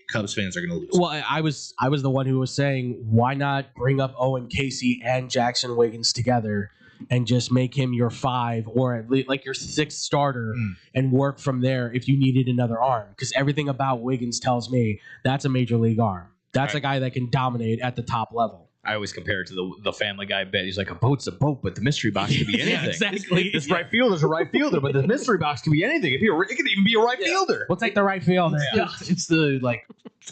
Cubs fans are going to lose. Well, I was the one who was saying, why not bring up Owen Casey and Jackson Wiggins together and just make him your 5 or at least like your 6th starter and work from there if you needed another arm. Because everything about Wiggins tells me that's a major league arm. That's a guy that can dominate at the top level. I always compare it to the Family Guy bit. He's like, a boat's a boat, but the mystery box could be anything. Yeah, exactly. This right fielder's a right fielder, but the mystery box could be anything. It could even be a right fielder. We'll take the right fielder. It's the, like,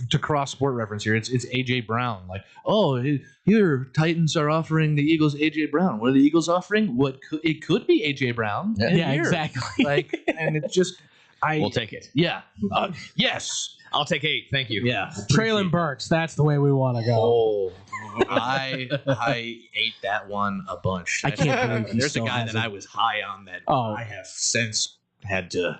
to cross sport reference here, it's AJ Brown. Like, oh, here Titans are offering the Eagles AJ Brown. What are the Eagles offering? It could be AJ Brown. Yeah, exactly. Like, and it's just, We'll take it. Yeah. Yes. I'll take 8. Thank you. Yeah. Traylon Burks. That's the way we want to go. Oh, I ate that one a bunch. I can't believe he There's a still guy has that it. I was high on that Oh. I have since had to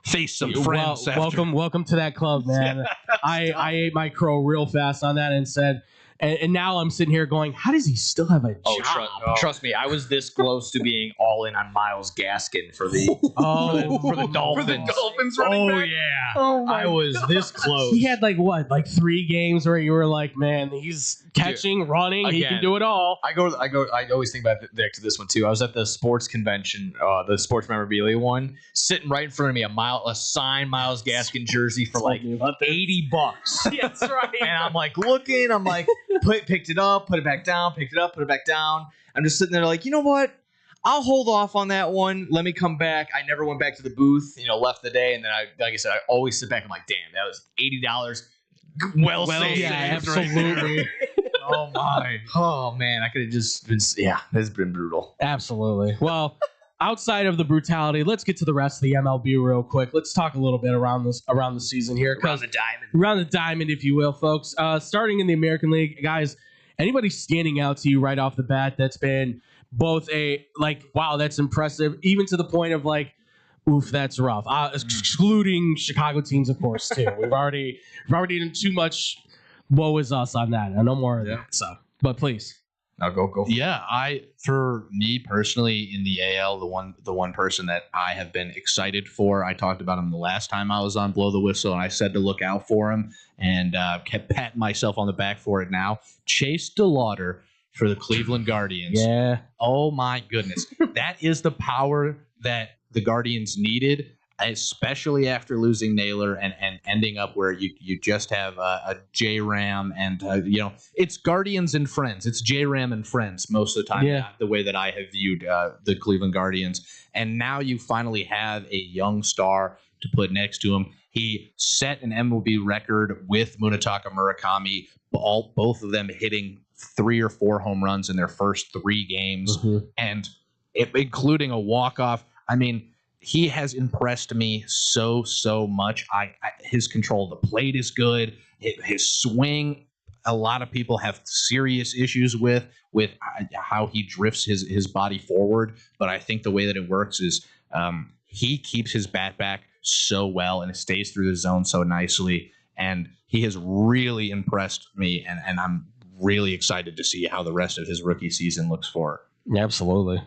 face some friends. Welcome to that club, man. I ate my crow real fast on that and said, and now I'm sitting here going, how does he still have a job? Oh, trust me, I was this close to being all in on Miles Gaskin for the for the Dolphins. For the Dolphins running back? Yeah. Oh my I was this close. He had like 3 games where you were like, man, he's catching, running, he can do it all. I always think back to this one too. I was at the sports convention, the sports memorabilia one, sitting right in front of me, a signed Miles Gaskin jersey for like $80. That's right. And I'm like looking, picked it up, put it back down, picked it up, put it back down. I'm just sitting there like, you know what? I'll hold off on that one. Let me come back. I never went back to the booth, left the day. And then like I said, I always sit back. I'm like, damn, that was $80. Well saved. Yeah, absolutely. Oh my. Oh man. I could have just been, it's been brutal. Absolutely. Well, outside of the brutality, let's get to the rest of the MLB real quick. Let's talk a little bit around the season here. Around the diamond. Around the diamond, if you will, folks. Starting in the American League, guys, anybody standing out to you right off the bat that's been both wow, that's impressive, even to the point of like, oof, that's rough. Excluding Chicago teams, of course, too. We've already done too much woe is us on that. No more of that. So, but please. Now go. Yeah, for me personally in the AL, the one person that I have been excited for, I talked about him the last time I was on Blow the Whistle, and I said to look out for him, and kept patting myself on the back for it now. Chase DeLauder for the Cleveland Guardians. Yeah. Oh my goodness, that is the power that the Guardians needed, especially after losing Naylor and ending up where you just have a J-Ram and, it's Guardians and Friends. It's J-Ram and Friends most of the time, the way that I have viewed the Cleveland Guardians. And now you finally have a young star to put next to him. He set an MLB record with Munetaka Murakami, both of them hitting 3 or 4 home runs in their first 3 games, and including a walk-off. I mean, he has impressed me so much. His control of the plate is good. His swing, a lot of people have serious issues with how he drifts his body forward. But I think the way that it works is he keeps his bat back so well and it stays through the zone so nicely. And he has really impressed me, and I'm really excited to see how the rest of his rookie season looks for. Absolutely.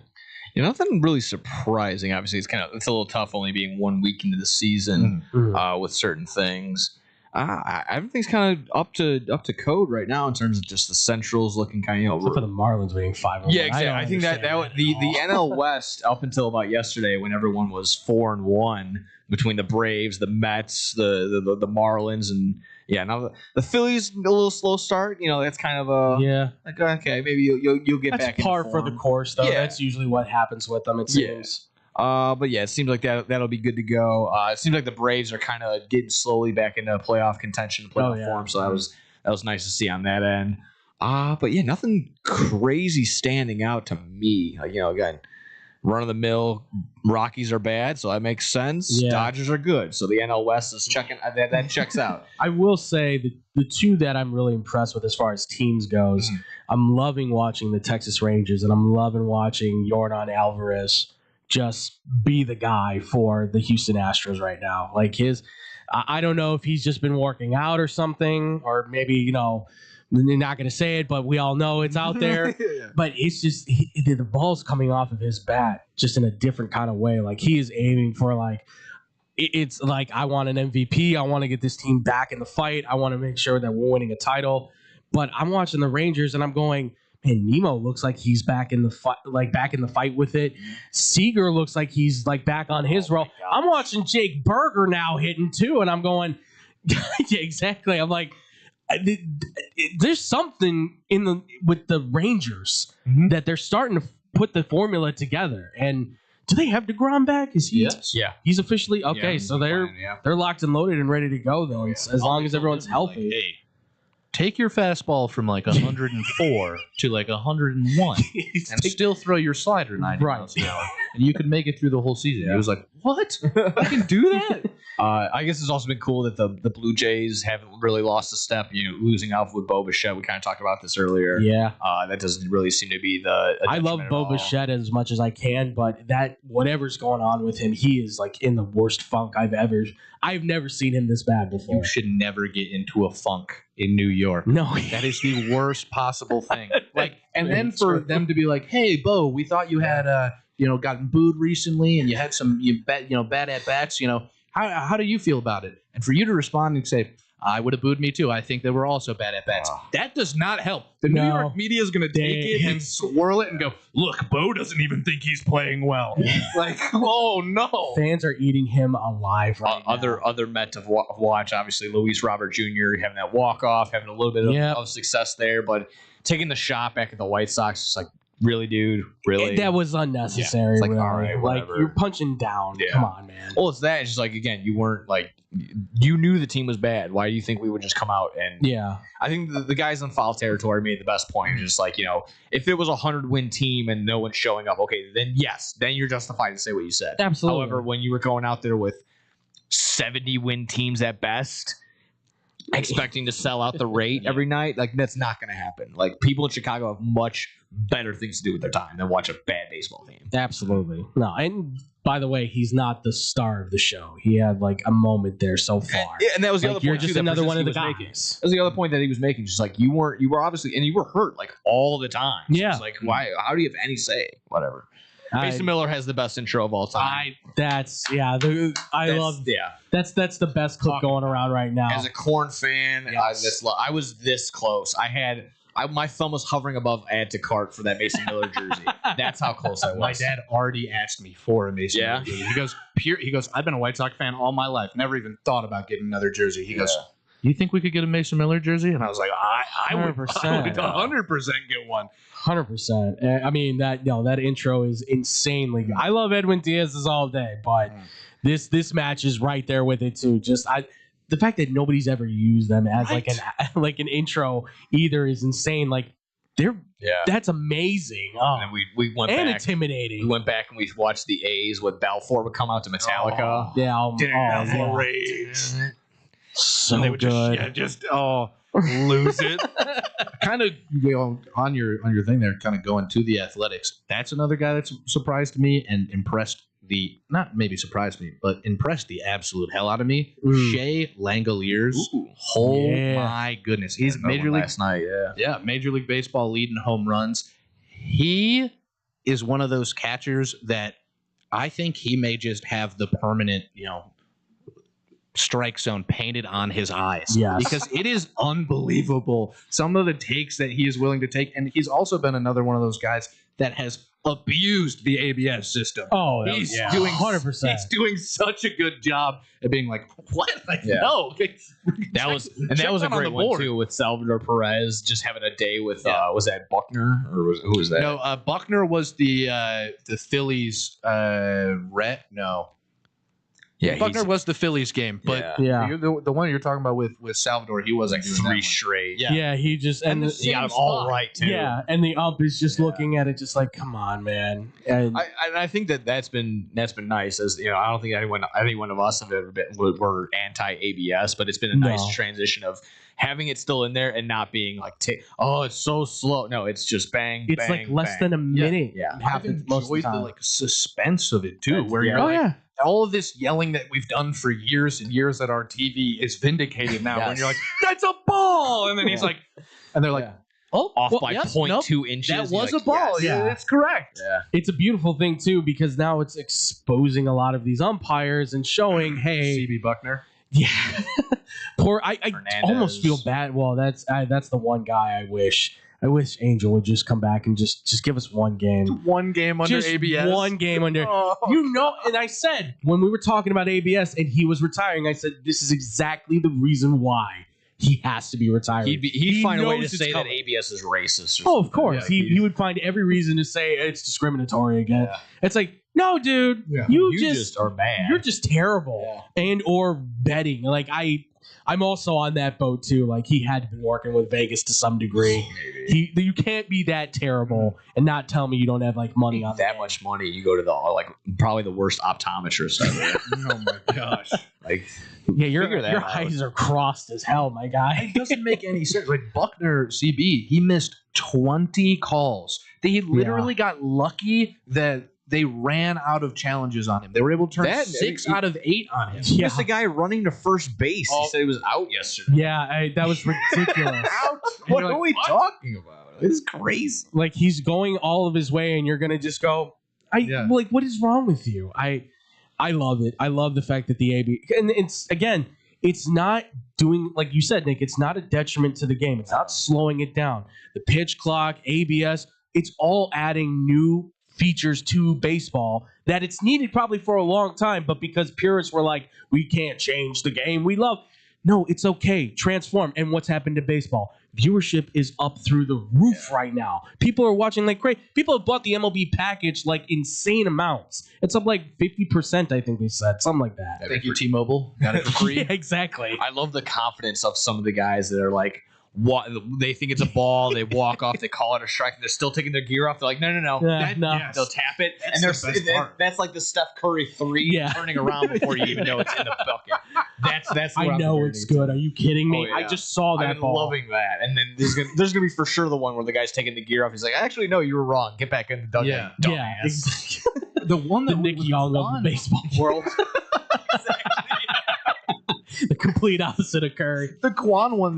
Nothing really surprising. Obviously, it's a little tough only being 1 week into the season with certain things. Everything's kind of up to code right now in terms of just the Centrals looking kind of except for the Marlins being 5-1. Yeah, exactly. I think that the NL West up until about yesterday when everyone was 4-1 between the Braves, the Mets, the Marlins, and now the Phillies a little slow start. That's kind of a like okay, maybe you'll get back. That's par for the course, though. Yeah. That's usually what happens with them. It seems. But it seems like that'll be good to go. It seems like the Braves are kind of getting slowly back into playoff contention, playoff form. So that was nice to see on that end. But nothing crazy standing out to me. Like again, run of the mill Rockies are bad, so that makes sense. Yeah. Dodgers are good, so the NL West is checking. That checks out. I will say the two that I'm really impressed with as far as teams goes, I'm loving watching the Texas Rangers, and I'm loving watching Yordan Alvarez just be the guy for the Houston Astros right now. Like I don't know if he's just been working out or something, or maybe, they're not going to say it, but we all know it's out there. But it's just the ball's coming off of his bat just in a different kind of way. Like he is aiming for it's like, I want an MVP. I want to get this team back in the fight. I want to make sure that we're winning a title. But I'm watching the Rangers and I'm going, man, Nemo looks like he's back in the fight, with it. Seager looks like he's back on his roll. I'm watching Jake Berger now hitting too, and I'm going, yeah, exactly. I'm like, there's something with the Rangers that they're starting to put the formula together. And do they have DeGrom back? Is he? Yes. Yeah. He's officially okay. So they're locked and loaded and ready to go though, as long as everyone's healthy. Hey, take your fastball from like 104 to like 101 and still throw your slider 90 miles an hour, and you could make it through the whole season. He was like, what? I can do that? I guess it's also been cool that the Blue Jays haven't really lost a step. Losing out with Bo Bichette. We kind of talked about this earlier. Yeah. That doesn't really seem to be I love Bo Bichette as much as I can, but that whatever's going on with him, he is like in the worst funk I've never seen him this bad before. You should never get into a funk in New York. No, that is the worst possible thing. And then for them to be like, "Hey, Bo, we thought you had gotten booed recently, and you had some bad at bats. How do you feel about it?" And for you to respond and say, "I would have booed me too. I think they were also bad at bats." That does not help. The New York media is going to take it and swirl it and go, "Look, Bo doesn't even think he's playing well." Like, oh no! Fans are eating him alive right now. Other Met to watch, obviously, Luis Robert Jr. having that walk-off, having a little bit of success there, but taking the shot back at the White Sox, just like, really, dude? Really? That was unnecessary. Yeah. It's like, really. all right, like, you're punching down. Yeah. Come on, man. Well, it's that. It's just like, again, you weren't like, you knew the team was bad. Why do you think we would just come out and... Yeah. I think the guys in foul territory made the best point. Just like, if it was a 100-win team and no one's showing up, okay, then yes, then you're justified to say what you said. Absolutely. However, when you were going out there with 70-win teams at best, expecting to sell out the rate every night, like, that's not going to happen. Like, people in Chicago have much better things to do with their time than watch a bad baseball team. Absolutely. No, and by the way, he's not the star of the show. He had like a moment there so far. Yeah, and that was the other point. You're just too, another one of the Brzezinski was guys. making. That was the other point that he was making. Just like you were obviously, and you were hurt like all the time. So Yeah. it's like, why? How do you have any say? Whatever. Mason Miller has the best intro of all time. That's the best clip going around right now. As a Corn fan, I was this close. My thumb was hovering above add to cart for that Mason Miller jersey. That's how close I was. My dad already asked me for a Mason Miller jersey. He goes, I've been a White Sox fan all my life. Never even thought about getting another jersey. He goes, you think we could get a Mason Miller jersey? And I was like, I would 100% get one. 100%. I mean, that intro is insanely good. I love Edwin Diaz's all day, but this match is right there with it too. The fact that nobody's ever used them as like an intro either is insane. Like that's amazing. Oh, and we went and back, intimidating. We went back and we watched the A's with Balfour would come out to Metallica. So and they would good. just lose it. Kind of on your thing there, kind of going to the Athletics. That's another guy that's surprised me and impressed not maybe surprised me, but impressed the absolute hell out of me. Shea Langoliers. My goodness. He's Major League last night, Major League Baseball leading home runs. He is one of those catchers that I think he may just have the permanent, strike zone painted on his eyes. Yes. Because it is unbelievable some of the takes that he is willing to take. And he's also been another one of those guys that has abused the ABS system. Oh, he's yeah. doing 100%. He's doing such a good job at being like, what? Like, no. That was a great one too with Salvador Perez just having a day with was that Buckner or who was that? No, Buckner was the Phillies no. Yeah, Buckner was the Phillies game, but the one you're talking about with Salvador, he wasn't doing 3 straight. Yeah, he just and he got them all right too. Yeah, and the ump is just looking at it, just like, come on, man. And I think that's been nice. As I don't think any one of us have ever been were anti ABS, but it's been a nice transition of having it still in there and not being like, it's so slow. No, it's just bang. It's bang, like less than a minute. Yeah, I've enjoyed the suspense of it too, where you're all of this yelling that we've done for years and years at our TV is vindicated now. When you're like, that's a ball, and then he's like, and they're like, off by 0.2 inches. That was a ball. Yeah, that's correct. Yeah, it's a beautiful thing too, because now it's exposing a lot of these umpires and showing, hey, CB Buckner. Yeah, poor. I almost feel bad. Well, that's the one guy I wish Angel would just come back and just give us one game. One game under just ABS. One game under. And I said when we were talking about ABS and he was retiring, I said this is exactly the reason why he has to be retired. He'd find a way to say that ABS is racist. Oh, of course. He would find every reason to say it's discriminatory again. Yeah. It's like, no, dude, you just are bad. You're just terrible. And or betting. Like I'm also on that boat too. Like he had to be working with Vegas to some degree. You can't be that terrible and not tell me you don't have like money on that much money. You go to the probably the worst optometrist ever. Oh my gosh! Like, yeah, your out. eyes are crossed as hell, my guy. It doesn't make any sense. Like Buckner CB, he missed 20 calls. They literally got lucky that they ran out of challenges on him. They were able to turn 6 out of 8 on him. He missed a guy running to first base. He said he was out yesterday. Yeah, that was ridiculous. What are we talking about? This is crazy. Like he's going all of his way, and you're gonna just go, like, what is wrong with you? I love it. I love the fact that the AB, and it's not doing, like you said, Nick, it's not a detriment to the game. It's not slowing it down. The pitch clock, ABS, it's all adding new features to baseball that it's needed probably for a long time, but because purists were like, we can't change the game we love. No, it's okay. Transform. And what's happened to baseball? Viewership is up through the roof right now. People are watching like crazy. People have bought the MLB package like insane amounts. It's up like 50%, I think they said. Something like that. Thank you, T-Mobile. Got it for free. Yeah, exactly. I love the confidence of some of the guys that are like, they think it's a ball, they walk off, they call it a strike, and they're still taking their gear off. They're like, no. They'll tap it, and that's like the Steph Curry 3 turning around before you even know it's in the bucket. That's what I know it's good. Are you kidding me? Oh, yeah. I just saw that I'm ball. loving that. And then there's gonna be for sure the one where the guy's taking the gear off. He's like, actually, no, you were wrong. Get back in the dugout. Yeah. Dumbass. The one that Nick Young of the baseball world. The complete opposite of Curry. The Quan one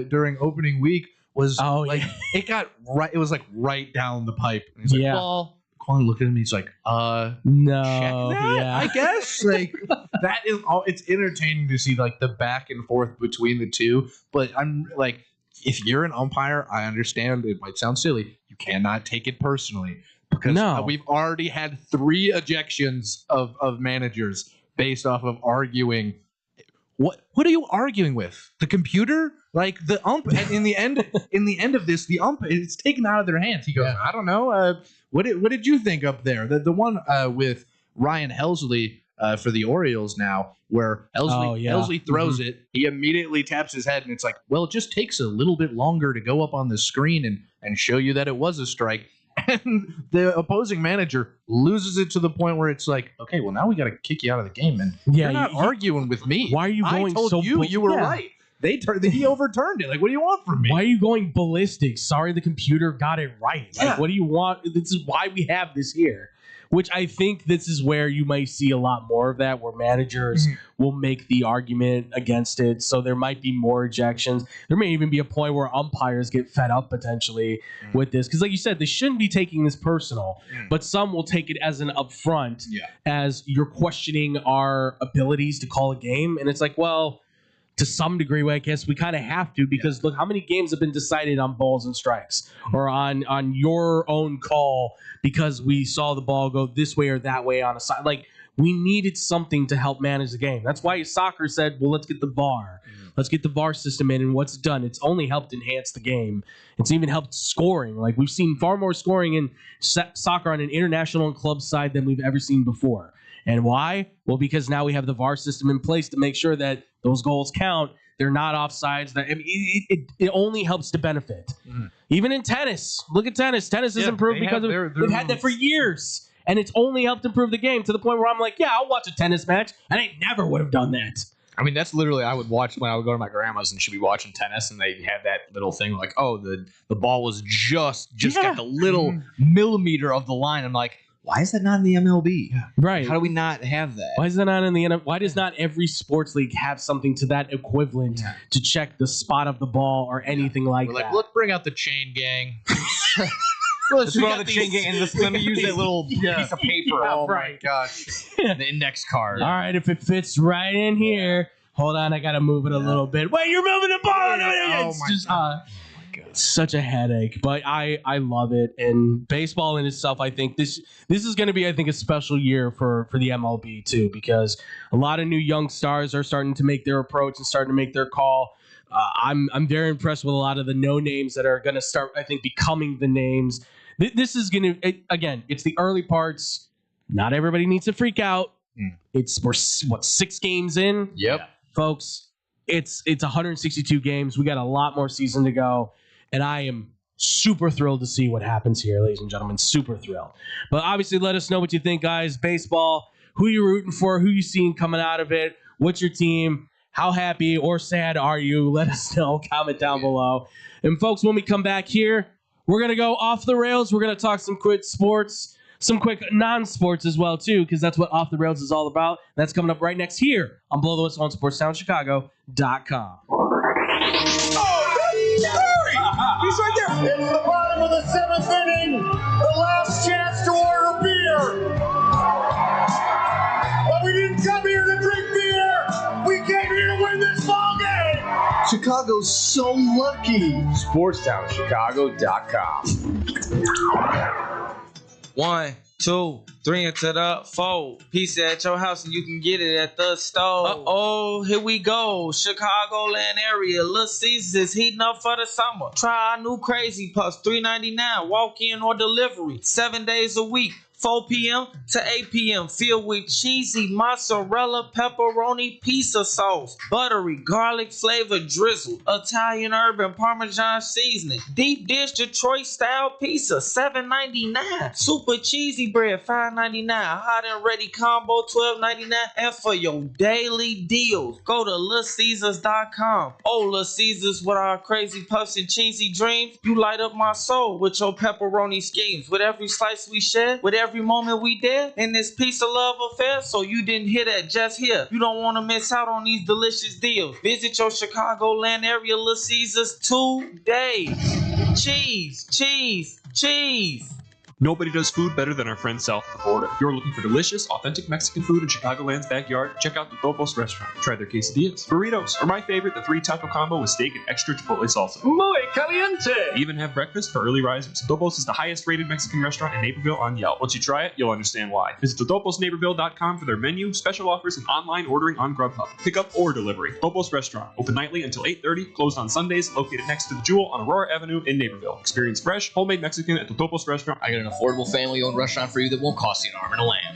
during opening week was it got right. It was like right down the pipe. And he's like, well, Quan looked at me. He's like, no, check that, I guess. Like that is all. It's entertaining to see like the back and forth between the two. But I'm like, if you're an umpire, I understand it might sound silly. You cannot take it personally because we've already had 3 ejections of managers based off of arguing. What are you arguing with? The computer? Like the ump? And in the end of this, the ump is taken out of their hands. He goes, I don't know. What did you think up there? The one with Ryan Helsley for the Orioles now, where Helsley throws it, he immediately taps his head, and it's like, well, it just takes a little bit longer to go up on the screen and show you that it was a strike. And the opposing manager loses it to the point where it's like, okay, well, now we got to kick you out of the game, and you're not arguing with me. Why are you going I told so you were right. He overturned it. Like, what do you want from me? Why are you going ballistic? Sorry, the computer got it right. Like, what do you want? This is why we have this here. Which I think this is where you might see a lot more of that, where managers will make the argument against it. So there might be more ejections. There may even be a point where umpires get fed up potentially with this. Because like you said, they shouldn't be taking this personal. But some will take it as an upfront, as you're questioning our abilities to call a game. And it's like, well, to some degree, I guess we kind of have to, because look, how many games have been decided on balls and strikes or on your own call because we saw the ball go this way or that way on a side. Like, we needed something to help manage the game. That's why soccer said, well, let's get the VAR. Let's get the VAR system in. And what's done? It's only helped enhance the game. It's even helped scoring. Like, we've seen far more scoring in soccer on an international and club side than we've ever seen before. And why? Well, because now we have the VAR system in place to make sure that those goals count. They're not offsides. It only helps to benefit. Even in tennis. Look at tennis. Tennis has improved because they've had that for years. And it's only helped improve the game to the point where I'm like, yeah, I'll watch a tennis match. And I never would have done that. I mean, that's literally, I would watch when I would go to my grandma's and she'd be watching tennis, and they had that little thing like, oh, the ball was just got the little millimeter of the line. I'm like, why is that not in the MLB? Right. How do we not have that? Why is that not in the NFL? Why does not every sports league have something to that equivalent to check the spot of the ball or anything like that? Let's bring out the chain gang. Let's bring out the chain gang and let me use that little piece of paper. Oh my gosh. The index card. All right, if it fits right in here. Hold on, I got to move it a little bit. Wait, you're moving the ball. It's just such a headache, but I love it. And baseball in itself, I think this is going to be, I think, a special year for the MLB too, because a lot of new young stars are starting to make their approach and starting to make their call. I'm very impressed with a lot of the no names that are going to start, I think, becoming the names. This is going to, again, it's the early parts. Not everybody needs to freak out. We're 6 games in. Yep. Folks, it's 162 games. We got a lot more season to go, and I am super thrilled to see what happens here, ladies and gentlemen. Super thrilled. But obviously, let us know what you think, guys. Baseball, who you rooting for, who you seeing coming out of it, what's your team, how happy or sad are you? Let us know. Comment down below. And folks, when we come back here, we're going to go off the rails. We're going to talk some quick sports, some quick non-sports as well, too, because that's what Off the Rails is all about. That's coming up right next here on Blow the Whistle on SportsTownChicago.com. He's right there. It's the bottom of the 7th inning. The last chance to order beer. But we didn't come here to drink beer. We came here to win this ball game. Chicago's so lucky. SportsTownChicago.com. 1, 2, 3 into the 4. Pizza at your house and you can get it at the store. Uh-oh, here we go. Chicagoland area. Little Caesars is heating up for the summer. Try our new Crazy Puffs, $3.99. Walk-in or delivery. 7 days a week. 4 p.m. to 8 p.m. Filled with cheesy mozzarella, pepperoni, pizza sauce, buttery, garlic flavored drizzle, Italian herb and Parmesan seasoning, deep dish Detroit style pizza, $7.99. Super cheesy bread, $5.99. Hot and ready combo, $12.99. And for your daily deals, go to LitCaesars.com. Oh, Little Caesars with our crazy puffs and cheesy dreams. You light up my soul with your pepperoni schemes. With every slice we share, with every moment we did in this piece of love affair. So you didn't hear that just here. You don't want to miss out on these delicious deals. Visit your Chicagoland area Little Caesars today. Cheese, cheese, cheese. Nobody does food better than our friends south of the border. If you're looking for delicious, authentic Mexican food in Chicagoland's backyard, check out the Topos restaurant. Try their quesadillas, burritos, or my favorite, the 3-taco combo with steak and extra chipotle salsa. Muy caliente. They even have breakfast for early risers. Topos is the highest rated Mexican restaurant in Naperville on Yelp. Once you try it, you'll understand why. Visit totoposnaperville.com for their menu, special offers, and online ordering on Grubhub. Pickup or delivery. Topos restaurant. Open nightly until 8:30. Closed on Sundays. Located next to the Jewel on Aurora Avenue in Naperville. Experience fresh, homemade Mexican at the Topos restaurant. I got an affordable family-owned restaurant for you that won't cost you an arm and a lamb.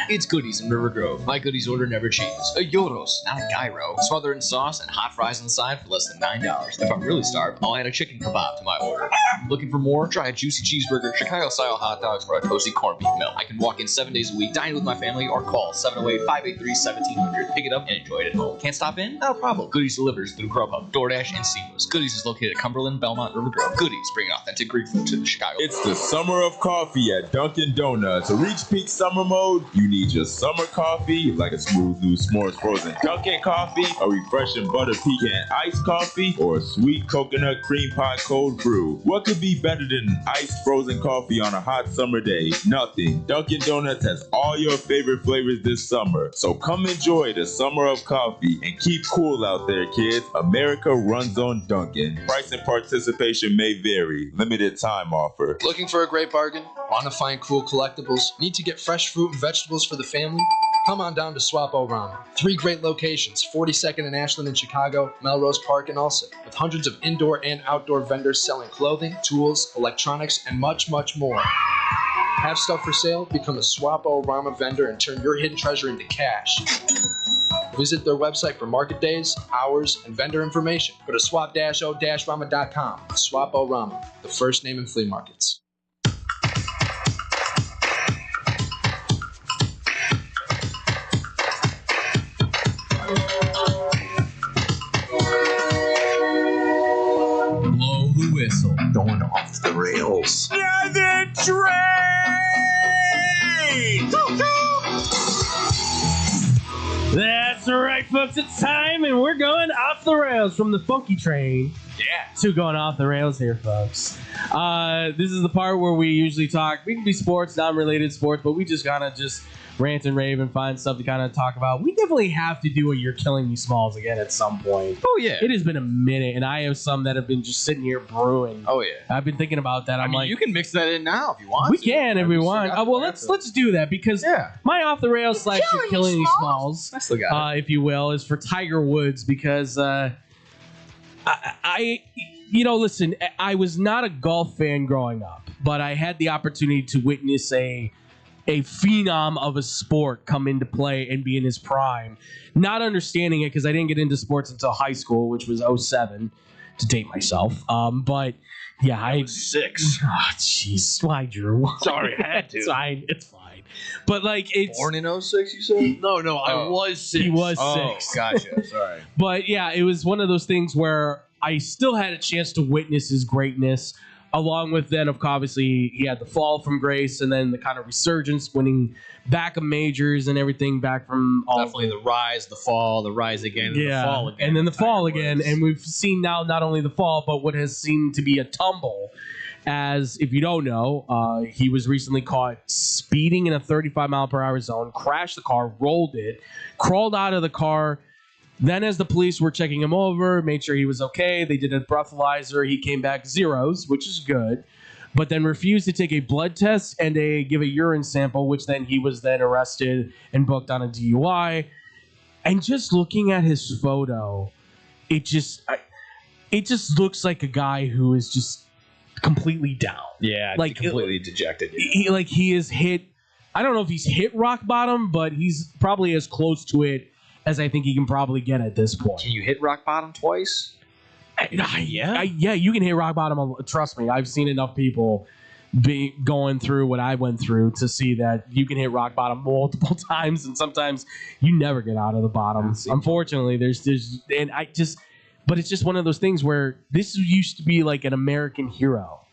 It's Goodies in River Grove. My Goodies order never changes. A gyros, not a gyro. Smothered in sauce and hot fries on the side for less than $9. If I'm really starved, I'll add a chicken kebab to my order. Looking for more? Try a juicy cheeseburger, Chicago-style hot dogs, or a toasty corned beef meal. I can walk in 7 days a week, dine with my family, or call 708-583-1700. Pick it up and enjoy it at home. Can't stop in? Not a problem. Goodies delivers through Grubhub, DoorDash, and Seamless. Goodies is located at Cumberland, Belmont, River Grove. Goodies bring authentic Greek food to Chicago. It's the summer of coffee at Dunkin' Donuts. To reach peak summer mode, you need your summer coffee, like a smooth new s'mores frozen Dunkin' coffee, a refreshing butter pecan iced coffee, or a sweet coconut cream pie cold brew. What could be better than iced frozen coffee on a hot summer day? Nothing. Dunkin' Donuts has all your favorite flavors this summer. So come enjoy the summer of coffee and keep cool out there, kids. America runs on Dunkin'. Price and participation may vary. Limited time offer. Looking for a great bargain? Want to find cool collectibles? Need to get fresh fruit and vegetables for the family? Come on down to Swapo Ramen. 3 great locations, 42nd and Ashland in Chicago, Melrose Park in Ulsan, with hundreds of indoor and outdoor vendors selling clothing, tools, electronics, and much, much more. Have stuff for sale? Become a Swapo Rama vendor and turn your hidden treasure into cash. Visit their website for market days, hours, and vendor information. Go to swap-o-rama.com. Swapo Rama, the first name in flea markets. Blow the whistle. Going off the rails. The train! That's right, folks. It's time, and we're going off the rails from the funky train. Yeah. To going off the rails here, folks. This is the part where we usually talk. We can be sports, non-related sports, but we just kind of just rant and rave and find stuff to kind of talk about. We definitely have to do a You're Killing Me Smalls again at some point. Oh, yeah. It has been a minute, and I have some that have been just sitting here brewing. Oh, yeah. I've been thinking about that. I'm like, you can mix that in now if you want. we can if we want. Well, let's do that because my off the rails / You're Killing Me Smalls, if you will, is for Tiger Woods because I listen, I was not a golf fan growing up, but I had the opportunity to witness a a phenom of a sport come into play and be in his prime. Not understanding it because I didn't get into sports until high school, which was 07, to date myself. But yeah, I was 6. Oh, jeez. Why, Drew? Sorry, I had to. It's fine. It's fine. But like, it's Born in 06, you said? No, I was 6. He was Oh, 6. gotcha. Sorry. But yeah, it was one of those things where I still had a chance to witness his greatness, along with then, obviously, he had the fall from grace and then the kind of resurgence, winning back of majors and everything back from all. Definitely the rise, the fall, the rise again, and the fall again. And then the fall again. And we've seen now not only the fall, but what has seemed to be a tumble. As if you don't know, he was recently caught speeding in a 35-mile-per-hour zone, crashed the car, rolled it, crawled out of the car. Then as the police were checking him over, made sure he was okay, they did a breathalyzer. He came back zeros, which is good, but then refused to take a blood test and give a urine sample, which then he was then arrested and booked on a DUI. And just looking at his photo, it just looks like a guy who is just completely down. Yeah, like completely dejected. He is hit. I don't know if he's hit rock bottom, but he's probably as close to it as I think he can probably get at this point. Can you hit rock bottom twice? Yeah, you can hit rock bottom. Trust me, I've seen enough people be going through what I went through to see that you can hit rock bottom multiple times, and sometimes you never get out of the bottom. Unfortunately, but it's just one of those things where this used to be like an American hero,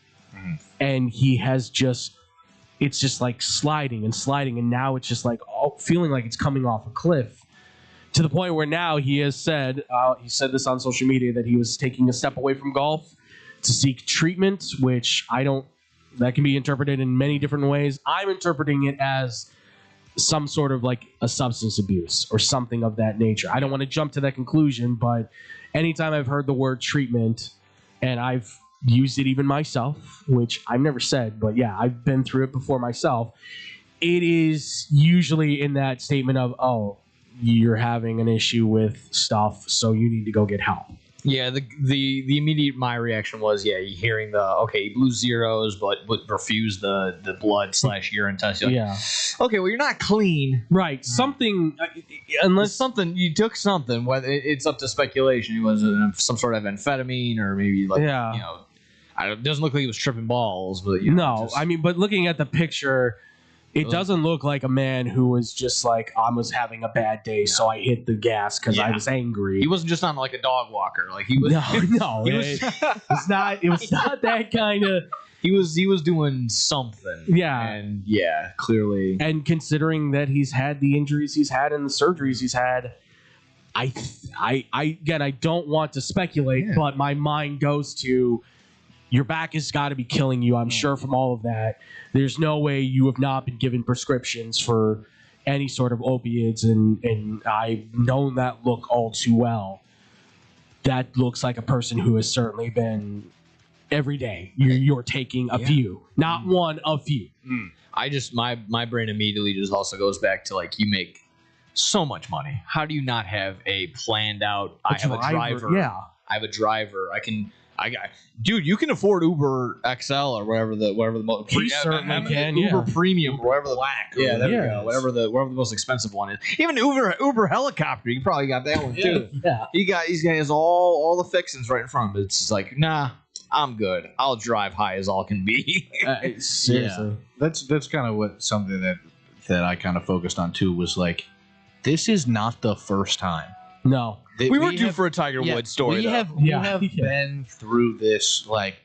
and he has it's just like sliding, and now it's just like feeling like it's coming off a cliff. To the point where now he has said, this on social media, that he was taking a step away from golf to seek treatment, which that can be interpreted in many different ways. I'm interpreting it as some sort of like a substance abuse or something of that nature. I don't want to jump to that conclusion, but anytime I've heard the word treatment, and I've used it even myself, which I've never said, but yeah, I've been through it before myself, it is usually in that statement of, you're having an issue with stuff, so you need to go get help. Yeah, the immediate my reaction was, hearing he blew zeros but refused the blood / urine test. Like, yeah. Okay, well, you're not clean. Right. Something, unless you took something, whether it's up to speculation. It was some sort of amphetamine or maybe it doesn't look like he was tripping balls, but but looking at the picture, it doesn't look like a man who was just like, I was having a bad day, so I hit the gas because I was angry. He wasn't just on like a dog walker. Like he was. No, it was not. It was not that kind of. He was doing something. Yeah, and clearly. And considering that he's had the injuries he's had and the surgeries he's had, I don't want to speculate, but my mind goes to, your back has got to be killing you. I'm sure from all of that. There's no way you have not been given prescriptions for any sort of opiates, and I've known that look all too well. That looks like a person who has certainly been every day. You're taking a few, not one, a few. I just my brain immediately just also goes back to like, you make so much money. How do you not have a planned out? I have a driver. Yeah, I have a driver. Dude, you can afford Uber XL or whatever the he certainly can. Uber Premium or whatever the black. Yeah, there we go. Whatever the most expensive one is. Even Uber helicopter, you probably got that one too. Yeah. He has all the fixings right in front of him. It's just like, nah, I'm good. I'll drive high as all can be. Seriously. Yeah. That's kind of something that I kind of focused on too, was like, this is not the first time. No. We were due for a Tiger Woods story. We have been through this. Like,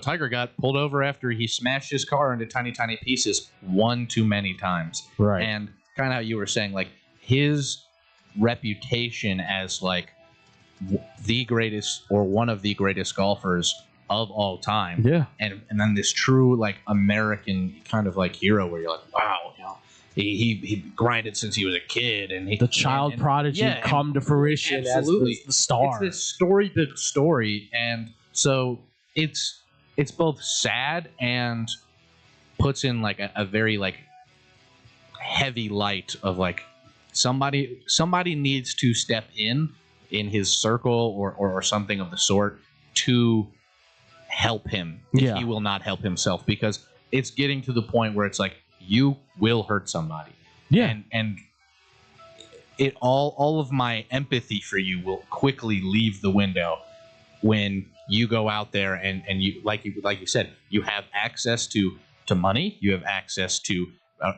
Tiger got pulled over after he smashed his car into tiny, tiny pieces one too many times. Right. And kind of how you were saying, like, his reputation as like the greatest or one of the greatest golfers of all time. Yeah. And then this true like American kind of like hero where you're like, wow, he grinded since he was a kid, and the child prodigy come to fruition absolutely. As the star. It's this story-built story, and so it's both sad and puts in like a very like heavy light of like somebody needs to step in his circle or something of the sort to help him if he will not help himself, because it's getting to the point where it's like, you will hurt somebody. Yeah. And it all of my empathy for you will quickly leave the window when you go out there and you like you said, you have access to money, you have access to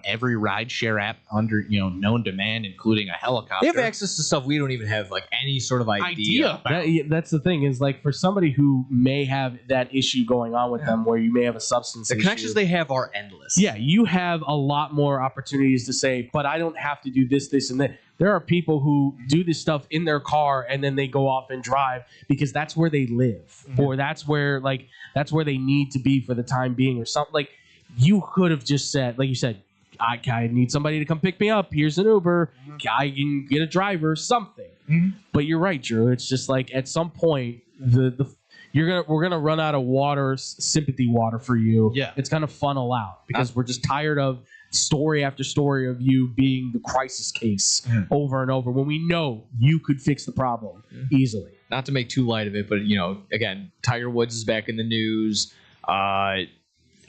every rideshare app under known demand, including a helicopter. They have access to stuff we don't even have any sort of idea. That's the thing is for somebody who may have that issue going on with them, where you may have a substance The issue. connections they have are endless. Yeah, you have a lot more opportunities to say, but I don't have to do this, this, and that. There are people who do this stuff in their car and then they go off and drive because that's where they live, or that's where they need to be for the time being, or something. Like, you could have just said, like you said, I need somebody to come pick me up. Here's an Uber. I can get a driver, something. But you're right, Drew. It's just like at some point we're gonna run out of water, sympathy water for you. Yeah, it's gonna funnel out because we're just tired of story after story of you being the crisis case over and over when we know you could fix the problem easily. Not to make too light of it, but again, Tiger Woods is back in the news.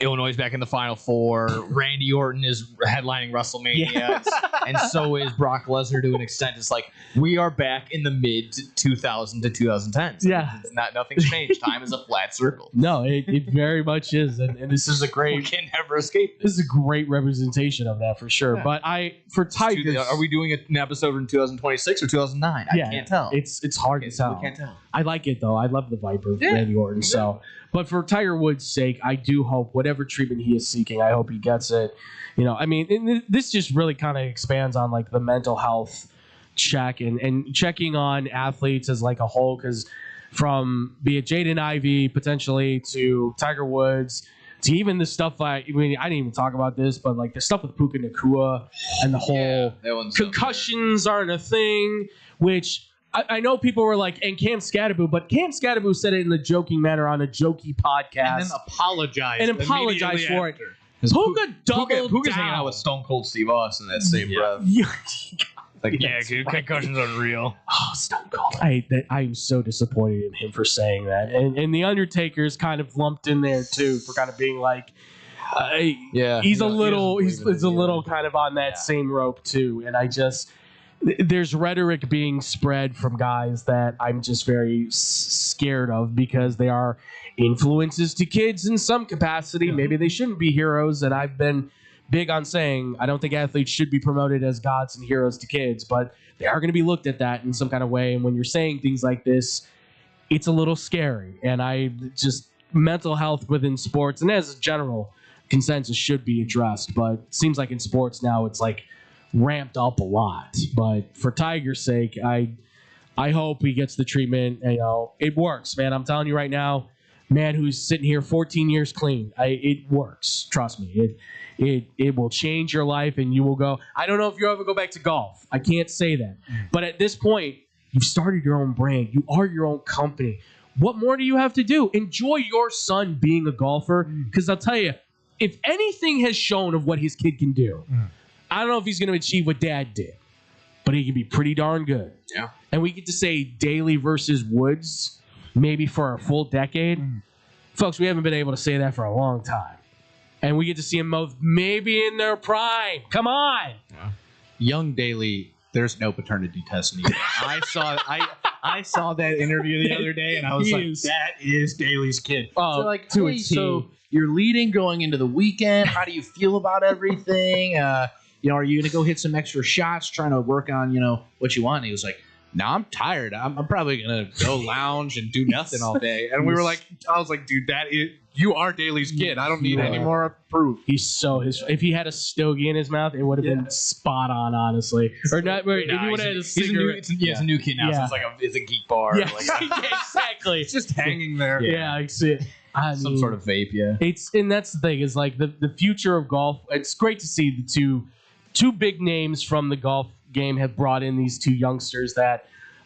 Illinois is back in the Final Four. Randy Orton is headlining WrestleMania, and so is Brock Lesnar to an extent. It's like we are back in the mid 2000 to 2010s. Yeah, it's not nothing's changed. Time is a flat circle. No, it very much is, and this is a great. We can never escape. This is a great representation of that for sure. Yeah. But for Tigers, are we doing an episode in 2026 or 2009? I can't tell. It's hard to tell. We can't tell. I like it though. I love the Viper, Randy Orton. So. But for Tiger Woods' sake, I do hope whatever treatment he is seeking, I hope he gets it. This just really kind of expands on like the mental health check and checking on athletes as like a whole, because from be it Jaden Ivey potentially to Tiger Woods to even the stuff I didn't even talk about this, but like the stuff with Puka Nacua and the whole concussions aren't a thing, which. I know people were like, and Cam Scadaboo, but Cam Scadaboo said it in a joking manner on a jokey podcast. And then apologized. For it. Puka's hanging out with Stone Cold Steve Austin in that same breath. Dude, concussion's unreal. Oh, Stone Cold. I'm so disappointed in him for saying that. And The Undertaker's kind of lumped in there, too, for kind of being like, he's a little kind of on that same rope, too. And there's rhetoric being spread from guys that I'm just very scared of because they are influences to kids in some capacity. Maybe they shouldn't be heroes, and I've been big on saying I don't think athletes should be promoted as gods and heroes to kids, but they are going to be looked at that in some kind of way. And when you're saying things like this, it's a little scary. And mental health within sports and as a general consensus should be addressed, but it seems like in sports now it's like ramped up a lot. But for Tiger's sake, I hope he gets the treatment. It works, man. I'm telling you right now, man who's sitting here 14 years clean, it works. Trust me. It will change your life, and you will go. I don't know if you'll ever go back to golf. I can't say that. But at this point, you've started your own brand. You are your own company. What more do you have to do? Enjoy your son being a golfer, because I'll tell you, if anything has shown of what his kid can do, I don't know if he's going to achieve what Dad did, but he can be pretty darn good. Yeah. And we get to say Daly versus Woods maybe for a full decade. Folks, we haven't been able to say that for a long time. And we get to see them both maybe in their prime. Come on. Yeah. Young Daly, there's no paternity test needed. I saw that interview the other day, and I was like, that is Daly's kid. Oh, so like, hey, so you're leading going into the weekend. How do you feel about everything? Are you going to go hit some extra shots trying to work on, what you want? And he was like, no, I'm tired. I'm probably going to go lounge and do nothing all day. And I was like, dude, you are Daly's kid. I don't need any more proof. If he had a stogie in his mouth, it would have been spot on, honestly. Or not, if he would have had a cigarette. It's a new kid now, so it's a geek bar. Yeah, exactly. It's just hanging there. Yeah, I see it. Some sort of vape, yeah. And that's the thing, is like the future of golf. It's great to see the two big names from the golf game have brought in these two youngsters that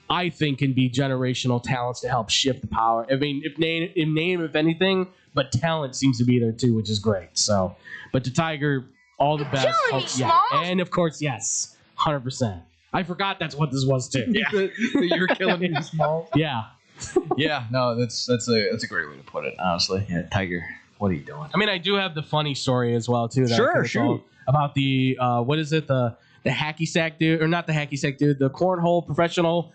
I think can be generational talents to help shift the power. I mean, if anything, but talent seems to be there too, which is great. So, but to Tiger, all the best. And of course, yes, 100%. I forgot that's what this was too. Yeah, you're killing me, small. Yeah. Yeah, no, that's a great way to put it, honestly. Yeah, Tiger, what are you doing? I mean, I do have the funny story as well too. Sure. about the what is it, the hacky sack dude, or not the hacky sack dude, the cornhole professional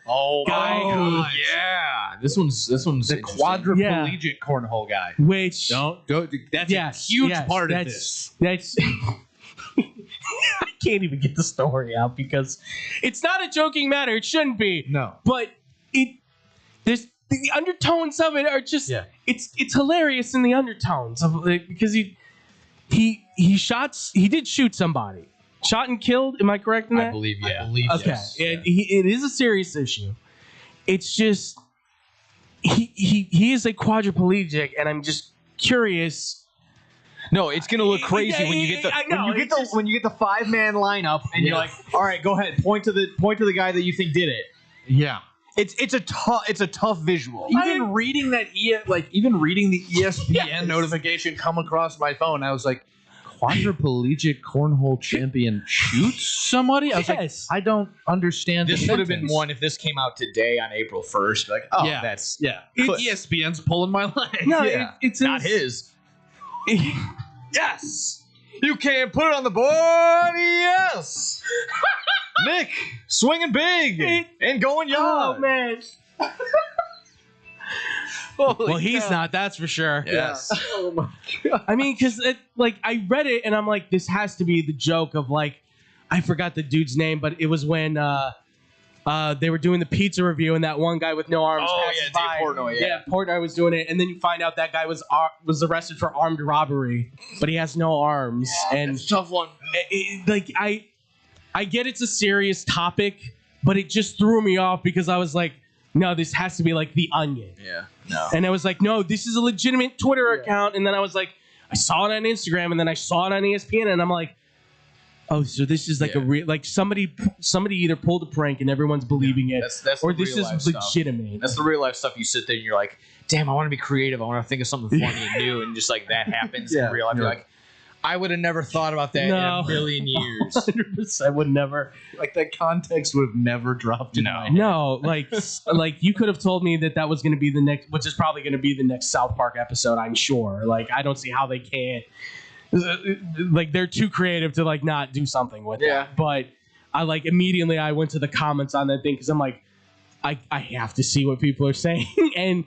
guy. Yeah, this one's The quadriplegic cornhole guy. Which don't go. That's a huge part of this. That's I can't even get the story out because it's not a joking matter. It shouldn't be. No, but there's the undertones of it are just it's hilarious in the undertones of it, because he did shoot somebody, shot and killed. Am I correct in that? I believe Okay, yes. it is a serious issue. It's just he is a quadriplegic, and I'm just curious. No, it's gonna look crazy when you get the when you get the 5-man lineup and you're like, all right, go ahead, point to the guy that you think did it. Yeah. It's a tough visual. Even reading the ESPN notification come across my phone, I was like, quadriplegic cornhole champion shoots somebody? I was like, I don't understand. This would have been one if this came out today on April 1st. Like, oh, that's ESPN's pulling my leg. No, yeah. it's not his. Yes, you can't put it on the board. Yes, Nick swinging big and going yard. Oh man. Well, he's not. That's for sure. Yes. Oh my god. I mean, because I read it and I'm like, this has to be the joke of I forgot the dude's name, but it was when they were doing the pizza review and that one guy with no arms passes by. Dave Portnoy. Yeah, Portnoy was doing it, and then you find out that guy was arrested for armed robbery, but he has no arms. And it's a tough one. I get it's a serious topic, but it just threw me off because I was like, no, this has to be like The Onion. Yeah. No. And I was like, no, this is a legitimate Twitter account. And then I was like, I saw it on Instagram, and then I saw it on ESPN, and I'm like, oh, so this is like a real, somebody either pulled a prank and everyone's believing it, That's or the this real is life legitimate. Stuff. That's the real life stuff. You sit there and you're like, damn, I want to be creative. I want to think of something funny and new, and just like that happens in real life. You're like, I would have never thought about that in a million years. 100% would never. Like that context would have never dropped in my head. No, like you could have told me that was going to be the next, which is probably going to be the next South Park episode, I'm sure. Like, I don't see how they can't. Like, they're too creative to not do something with it. But I immediately I went to the comments on that thing because I'm like, I have to see what people are saying. And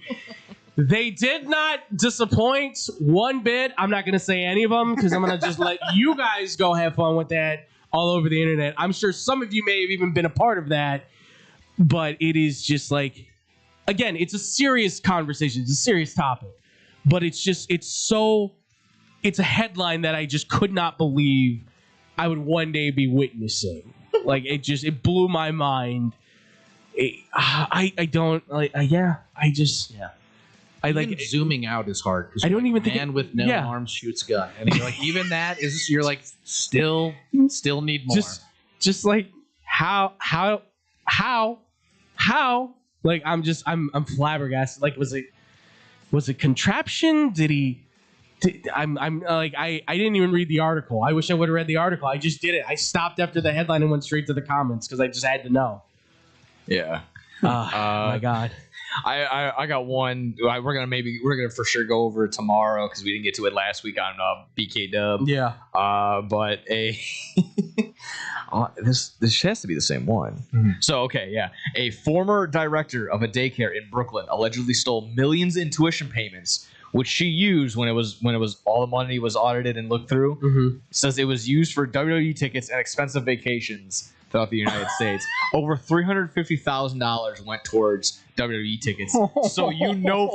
they did not disappoint one bit. I'm not going to say any of them because I'm going to just let you guys go have fun with that all over the internet. I'm sure some of you may have even been a part of that, but it is just again, it's a serious conversation. It's a serious topic, but it's a headline that I just could not believe I would one day be witnessing. It blew my mind. Even zooming out is hard. I don't even think man with no arms shoots gun, and you're like, even that is, you're like, still need more. Just how I'm flabbergasted. Was it contraption? I didn't even read the article. I wish I would have read the article. I just did it. I stopped after the headline and went straight to the comments because I just had to know. Yeah. My God. I got one. We're gonna for sure go over it tomorrow because we didn't get to it last week on BK Dub. Yeah. But this has to be the same one. Mm-hmm. So a former director of a daycare in Brooklyn allegedly stole millions in tuition payments, which she used when it was all the money was audited and looked through. Mm-hmm. Says it was used for WWE tickets and expensive vacations throughout the United States. Over $350,000 went towards WWE tickets. So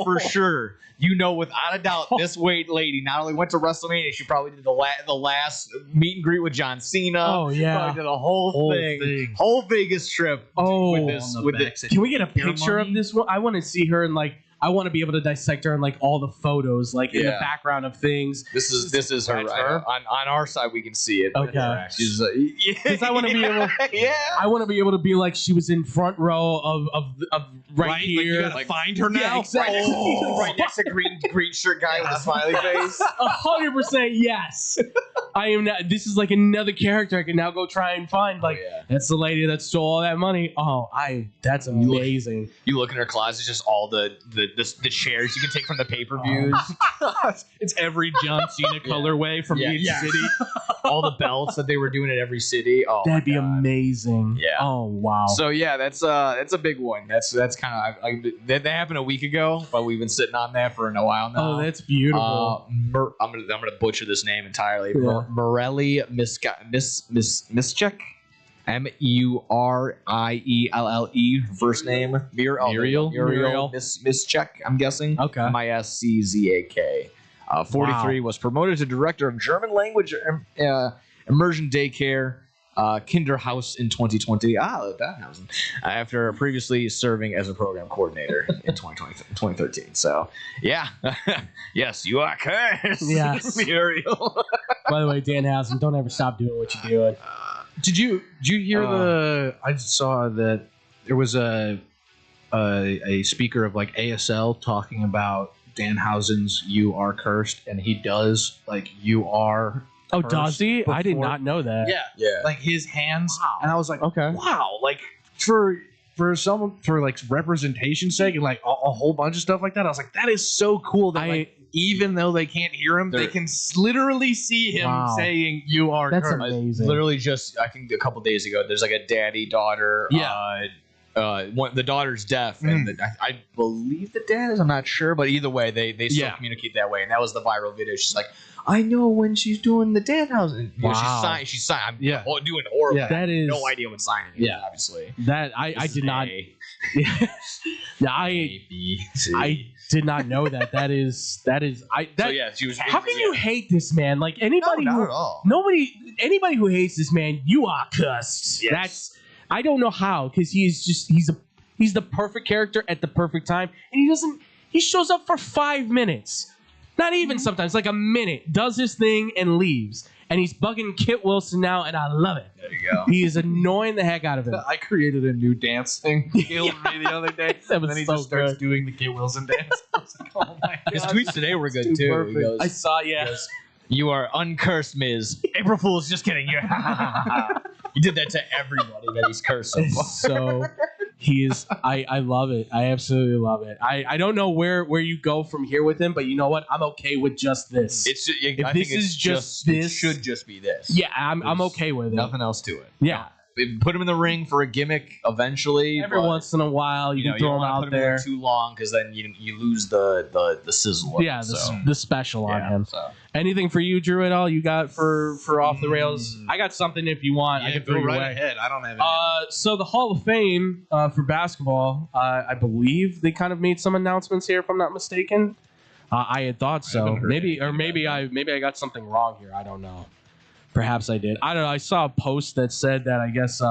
for sure, without a doubt, this lady not only went to WrestleMania, she probably did the last meet and greet with John Cena. Oh yeah, probably did a whole thing. Whole Vegas trip. Oh, with this. Can we get a picture of this one? I want to see her in I want to be able to dissect her in all the photos, in the background of things. This is her. On our side, we can see it. Okay. She's because I want to be able. I want to be able to be like she was in front row of right here. You gotta find her now. Yeah, exactly. Right next to green shirt guy with a smiley face. 100% yes. I am now. This is another character I can now go try and find. That's the lady that stole all that money. Oh, that's amazing. You look in her closet, just all the the chairs you can take from the pay-per-views. It's every John Cena colorway from each city. All the belts that they were doing at every city. Oh, That'd be amazing. Yeah. Oh wow. So yeah, that's a big one. That's kind of that happened a week ago, but we've been sitting on that for a while now. Oh, that's beautiful. I'm gonna butcher this name entirely. Yeah. Morelli Mischek. Murielle, first name Muriel Mischek, I'm guessing. Okay. Miszczak. 43 was promoted to director of German language immersion daycare Kinderhaus in 2020. Danhausen. After previously serving as a program coordinator in 2013. So yeah, yes, you are cursed. Yes. Muriel. By the way, Danhausen, don't ever stop doing what you're doing. Did you hear I saw that there was a speaker of like ASL talking about Danhausen's "You Are Cursed," and he does like "You Are." Oh, does he? I did not know that. Yeah. Like his hands, and I was like, okay, wow, like for like representation's sake and like a whole bunch of stuff like that. I was like, that is so cool that like even though they can't hear him, they can literally see him saying "You are." That's cursed." amazing. Literally, just I think a couple days ago, there's like a daddy-daughter. The daughter's deaf, and I believe the dad is. I'm not sure, but either way, they still communicate that way, and that was the viral video. She's like, I know when she's doing the Danhausen. You know, she's signed. I'm doing horrible. Yeah. That is no idea what signing is. Obviously. That I did not. I did not know that. That is. She was. How can you hate this man? Like anybody not who at all. anybody who hates this man, you are cussed. Yes. That's. I don't know how, because he's the perfect character at the perfect time, and he shows up for 5 minutes, not even sometimes, like a minute, does his thing and leaves, and he's bugging Kit Wilson now, and I love it. There you go. He is annoying the heck out of him. I created a new dance thing. He killed me the other day. That was and then he so just starts good. doing the Kit Wilson dance. I was like, oh my god. His tweets today were good too. Perfect. He goes, I saw, he goes, "You are uncursed, Ms. April Fool's. Just kidding. You." He did that to everybody that he's cursed so far. So he is. I love it. I absolutely love it. I don't know where you go from here with him, but you know what? I'm okay with just this. It's just, if I this think is it's just this. this, It should just be this. yeah, I'm okay with it. Nothing else to it. Yeah. Put him in the ring for a gimmick eventually. Every once in a while, you can you throw don't him wanna out put him in there. too long because then you lose the sizzle. Of Yeah, it, the special on him. So. Anything for you, Drew? At all? You got for off the rails? I got something if you want. I can throw go you right away. ahead. I don't have any. So the Hall of Fame for basketball, I believe they kind of made some announcements here, if I'm not mistaken. I had thought so. Maybe I got something wrong here. I don't know. Perhaps I did. I don't know. I saw a post that said that I guess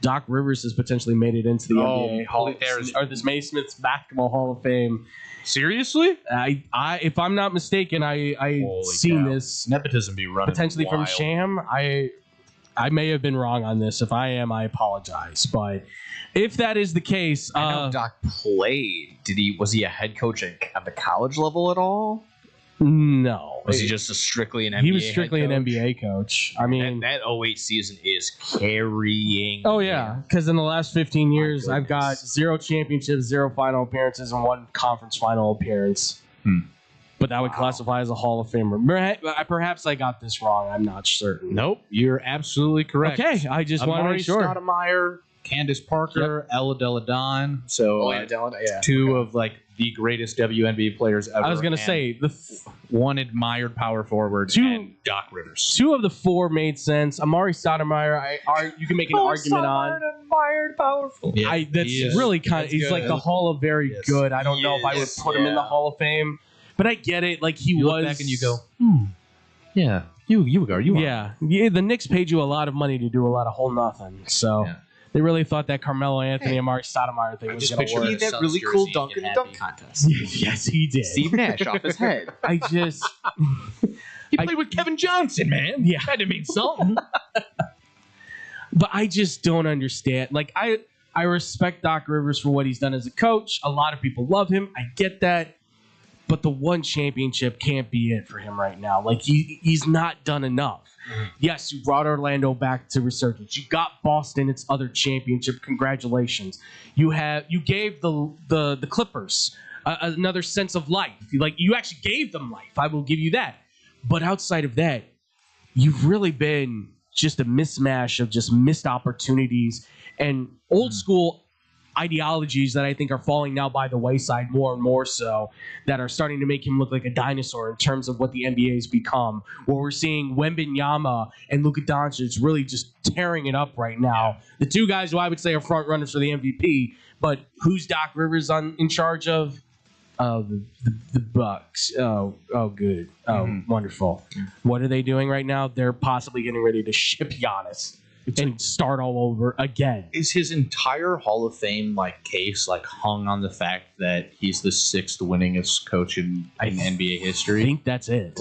Doc Rivers has potentially made it into the NBA Hall or this Naismith's Basketball Hall of Fame. Seriously? I if I'm not mistaken, I seen this Nepotism be running potentially from wild. Sham. I may have been wrong on this. If I am, I apologize. But if that is the case, I know Doc played. Was he a head coach at the college level at all? No. Was he just strictly an NBA? He was strictly head an coach? NBA coach. I mean, that 08 season is carrying. oh yeah, because in the last 15 years, I've got 0 championships, 0 final appearances, and 1 conference final appearance. But that would classify as a Hall of Famer. Perhaps I got this wrong. I'm not certain. Nope, you're absolutely correct. Okay, I just want to Amari make sure. Stoudemire, Candace Parker, Ella Deladon. So two of like the greatest WNBA players ever. I was gonna and say one admired power forward and Doc Rivers. 2 of the 4 made sense. Amari Stoudemire, you can make an argument on. Admired powerful. Yeah, That's really kind of. He's like the Hall of Very Good. I don't know if I would put him in the Hall of Fame, but I get it. Like he You was. look back and you go, yeah, you are. Yeah, the Knicks paid you a lot of money to do a lot of whole nothing. So they really thought that Carmelo Anthony, Amari Stoudemire thing was going to work. He did that really cool dunk in the dunk contest. Yes, he did. Steve Nash off his head. I just. He played with Kevin Johnson, man. Yeah, had to mean something. But I just don't understand. Like I respect Doc Rivers for what he's done as a coach. A lot of people love him. I get that. But the 1 championship can't be it for him right now. Like he's not done enough. Yes, you brought Orlando back to resurgence. You got Boston its other championship. Congratulations. You gave the Clippers another sense of life. Like, you actually gave them life. I will give you that. But outside of that, you've really been just a mismatch of just missed opportunities and old school ideologies that I think are falling now by the wayside more and more so, that are starting to make him look like a dinosaur in terms of what the NBA has become, where we're seeing Wembanyama and Luka Doncic really just tearing it up right now. The two guys who I would say are front runners for the MVP, but who's Doc Rivers in charge of? The Bucks. Oh, good. Oh, wonderful. What are they doing right now? They're possibly getting ready to ship Giannis and start all over again. Is his entire Hall of Fame case hung on the fact that he's the 6th winningest coach in NBA history? I think that's it.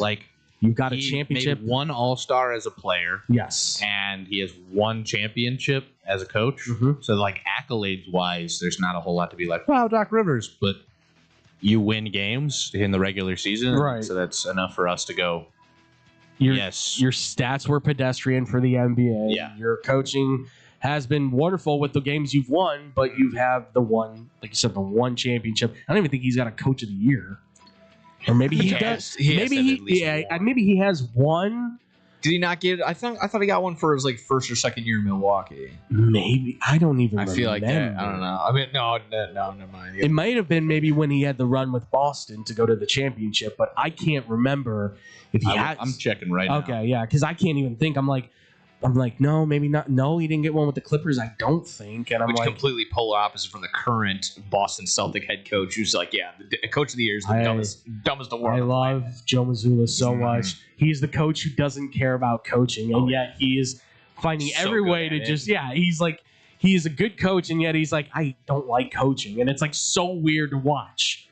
You've got a championship. Made one All-Star as a player. Yes. And he has one championship as a coach. So accolades-wise, there's not a whole lot to be like, wow, Doc Rivers. But you win games in the regular season. Right. So that's enough for us to go, yes. Your stats were pedestrian for the NBA. Yeah. Your coaching has been wonderful with the games you've won, but you have the one, like you said, the one championship. I don't even think he's got a coach of the year. Or maybe he does. Maybe he has one. Did he not get it? I thought he got one for his first or second year in Milwaukee. Maybe. I don't even remember. I feel like that. I don't know. I mean, no, never mind. It might have been maybe when he had the run with Boston to go to the championship, but I can't remember if he had. I'm checking right now. Okay, yeah, because I can't even think. I'm like, no, maybe not. No, he didn't get one with the Clippers, I don't think. And I'm completely polar opposite from the current Boston Celtic head coach, who's the coach of the year is the dumbest in the world. I love Joe Mazzulla so much. He's the coach who doesn't care about coaching, and yet he is finding every way to just, he is a good coach, and yet he's like, I don't like coaching. And it's so weird to watch.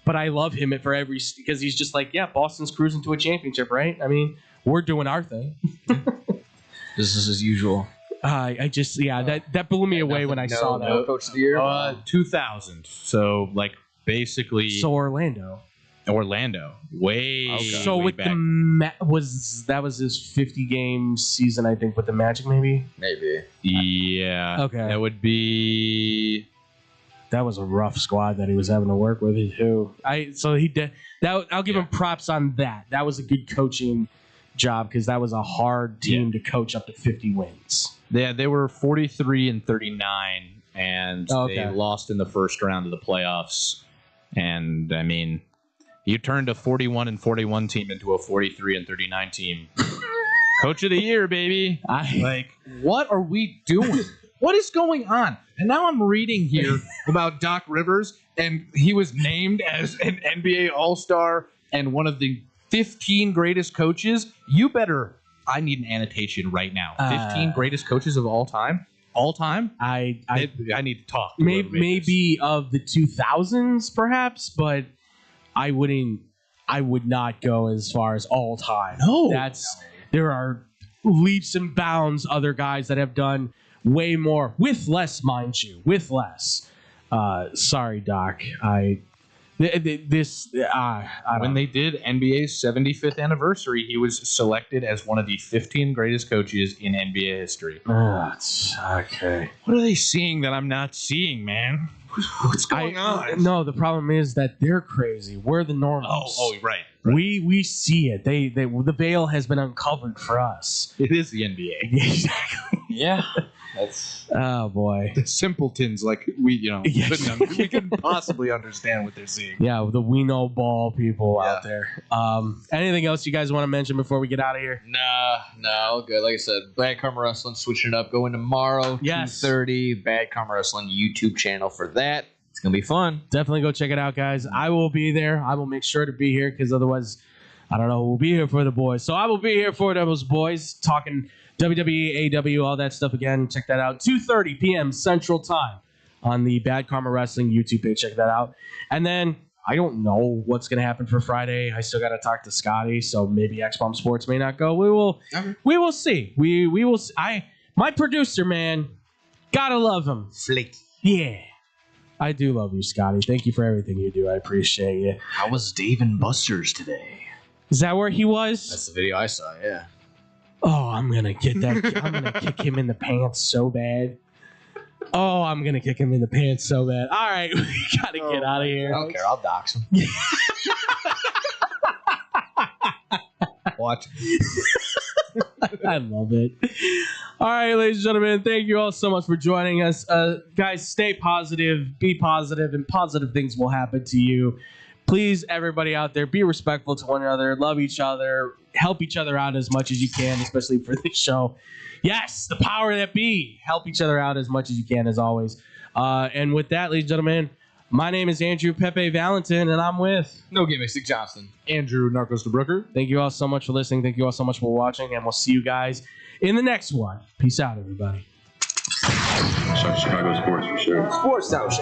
But I love him because he's just Boston's cruising to a championship, right? I mean, we're doing our thing. Business as usual. That blew me away when I saw that. Coach of the year? 2000. So, basically. So Orlando. Way So way with back. that was his 50-game season, I think, with the Magic, maybe? Maybe. Yeah. Okay. That would be. That was a rough squad that he was having to work with, too. So he did that. I'll give him props on that. That was a good coaching job because that was a hard team to coach up to 50 wins. Yeah, they were 43-39, and they lost in the first round of the playoffs. And I mean, you turned a 41-41 team into a 43-39 team. Coach of the year, baby. What are we doing? What is going on? And now I'm reading here about Doc Rivers, and he was named as an NBA All-Star and one of the 15 greatest coaches. I need an annotation right now. 15 greatest coaches of all time? All time? I need to talk. Maybe of the 2000s, perhaps, but I would not go as far as all time. No. There are leaps and bounds other guys that have done way more with less, mind you, with less. Sorry, Doc. When they did NBA's 75th anniversary, he was selected as one of the 15 greatest coaches in NBA history. Okay. What are they seeing that I'm not seeing, man? What's going on? No, the problem is that they're crazy. We're the normals. Oh, right. We see it. The veil has been uncovered for us. It is the NBA. Exactly. Yeah. Oh boy. The simpletons, we couldn't possibly understand what they're seeing. Yeah, the we know ball people out there. Anything else you guys want to mention before we get out of here? Nah, all good. Like I said, Bad Karma Wrestling switching it up, going tomorrow, 2:30. Bad Karma Wrestling YouTube channel for that. It's gonna be fun. Definitely go check it out, guys. I will be there. I will make sure to be here because otherwise, I don't know who will be here for the boys. So I will be here for those boys talking WWE, AW, all that stuff again. Check that out. 2:30 p.m. Central Time on the Bad Karma Wrestling YouTube page. Check that out. And then I don't know what's going to happen for Friday. I still got to talk to Scotty, so maybe X-Bomb Sports may not go. We will see. We will see. My producer, man, gotta love him. Flake. Yeah. I do love you, Scotty. Thank you for everything you do. I appreciate you. How was Dave and Buster's today? Is that where he was? That's the video I saw, yeah. Oh, I'm gonna get that. I'm gonna kick him in the pants so bad. Oh, I'm gonna kick him in the pants so bad. All right, we gotta get out of here. I don't care. I'll dox him. Watch. I love it. All right, ladies and gentlemen, thank you all so much for joining us. Guys, stay positive, be positive, and positive things will happen to you. Please, everybody out there, be respectful to one another, love each other, help each other out as much as you can, especially for this show. Yes, the power that be. Help each other out as much as you can, as always. And with that, ladies and gentlemen, my name is Andrew Pepe Valentin, and I'm with No Gimmicks, Nick Johnson. Andrew Narcos DeBrooker. Thank you all so much for listening. Thank you all so much for watching, and we'll see you guys in the next one. Peace out, everybody. Chicago sports for sure. Sports House.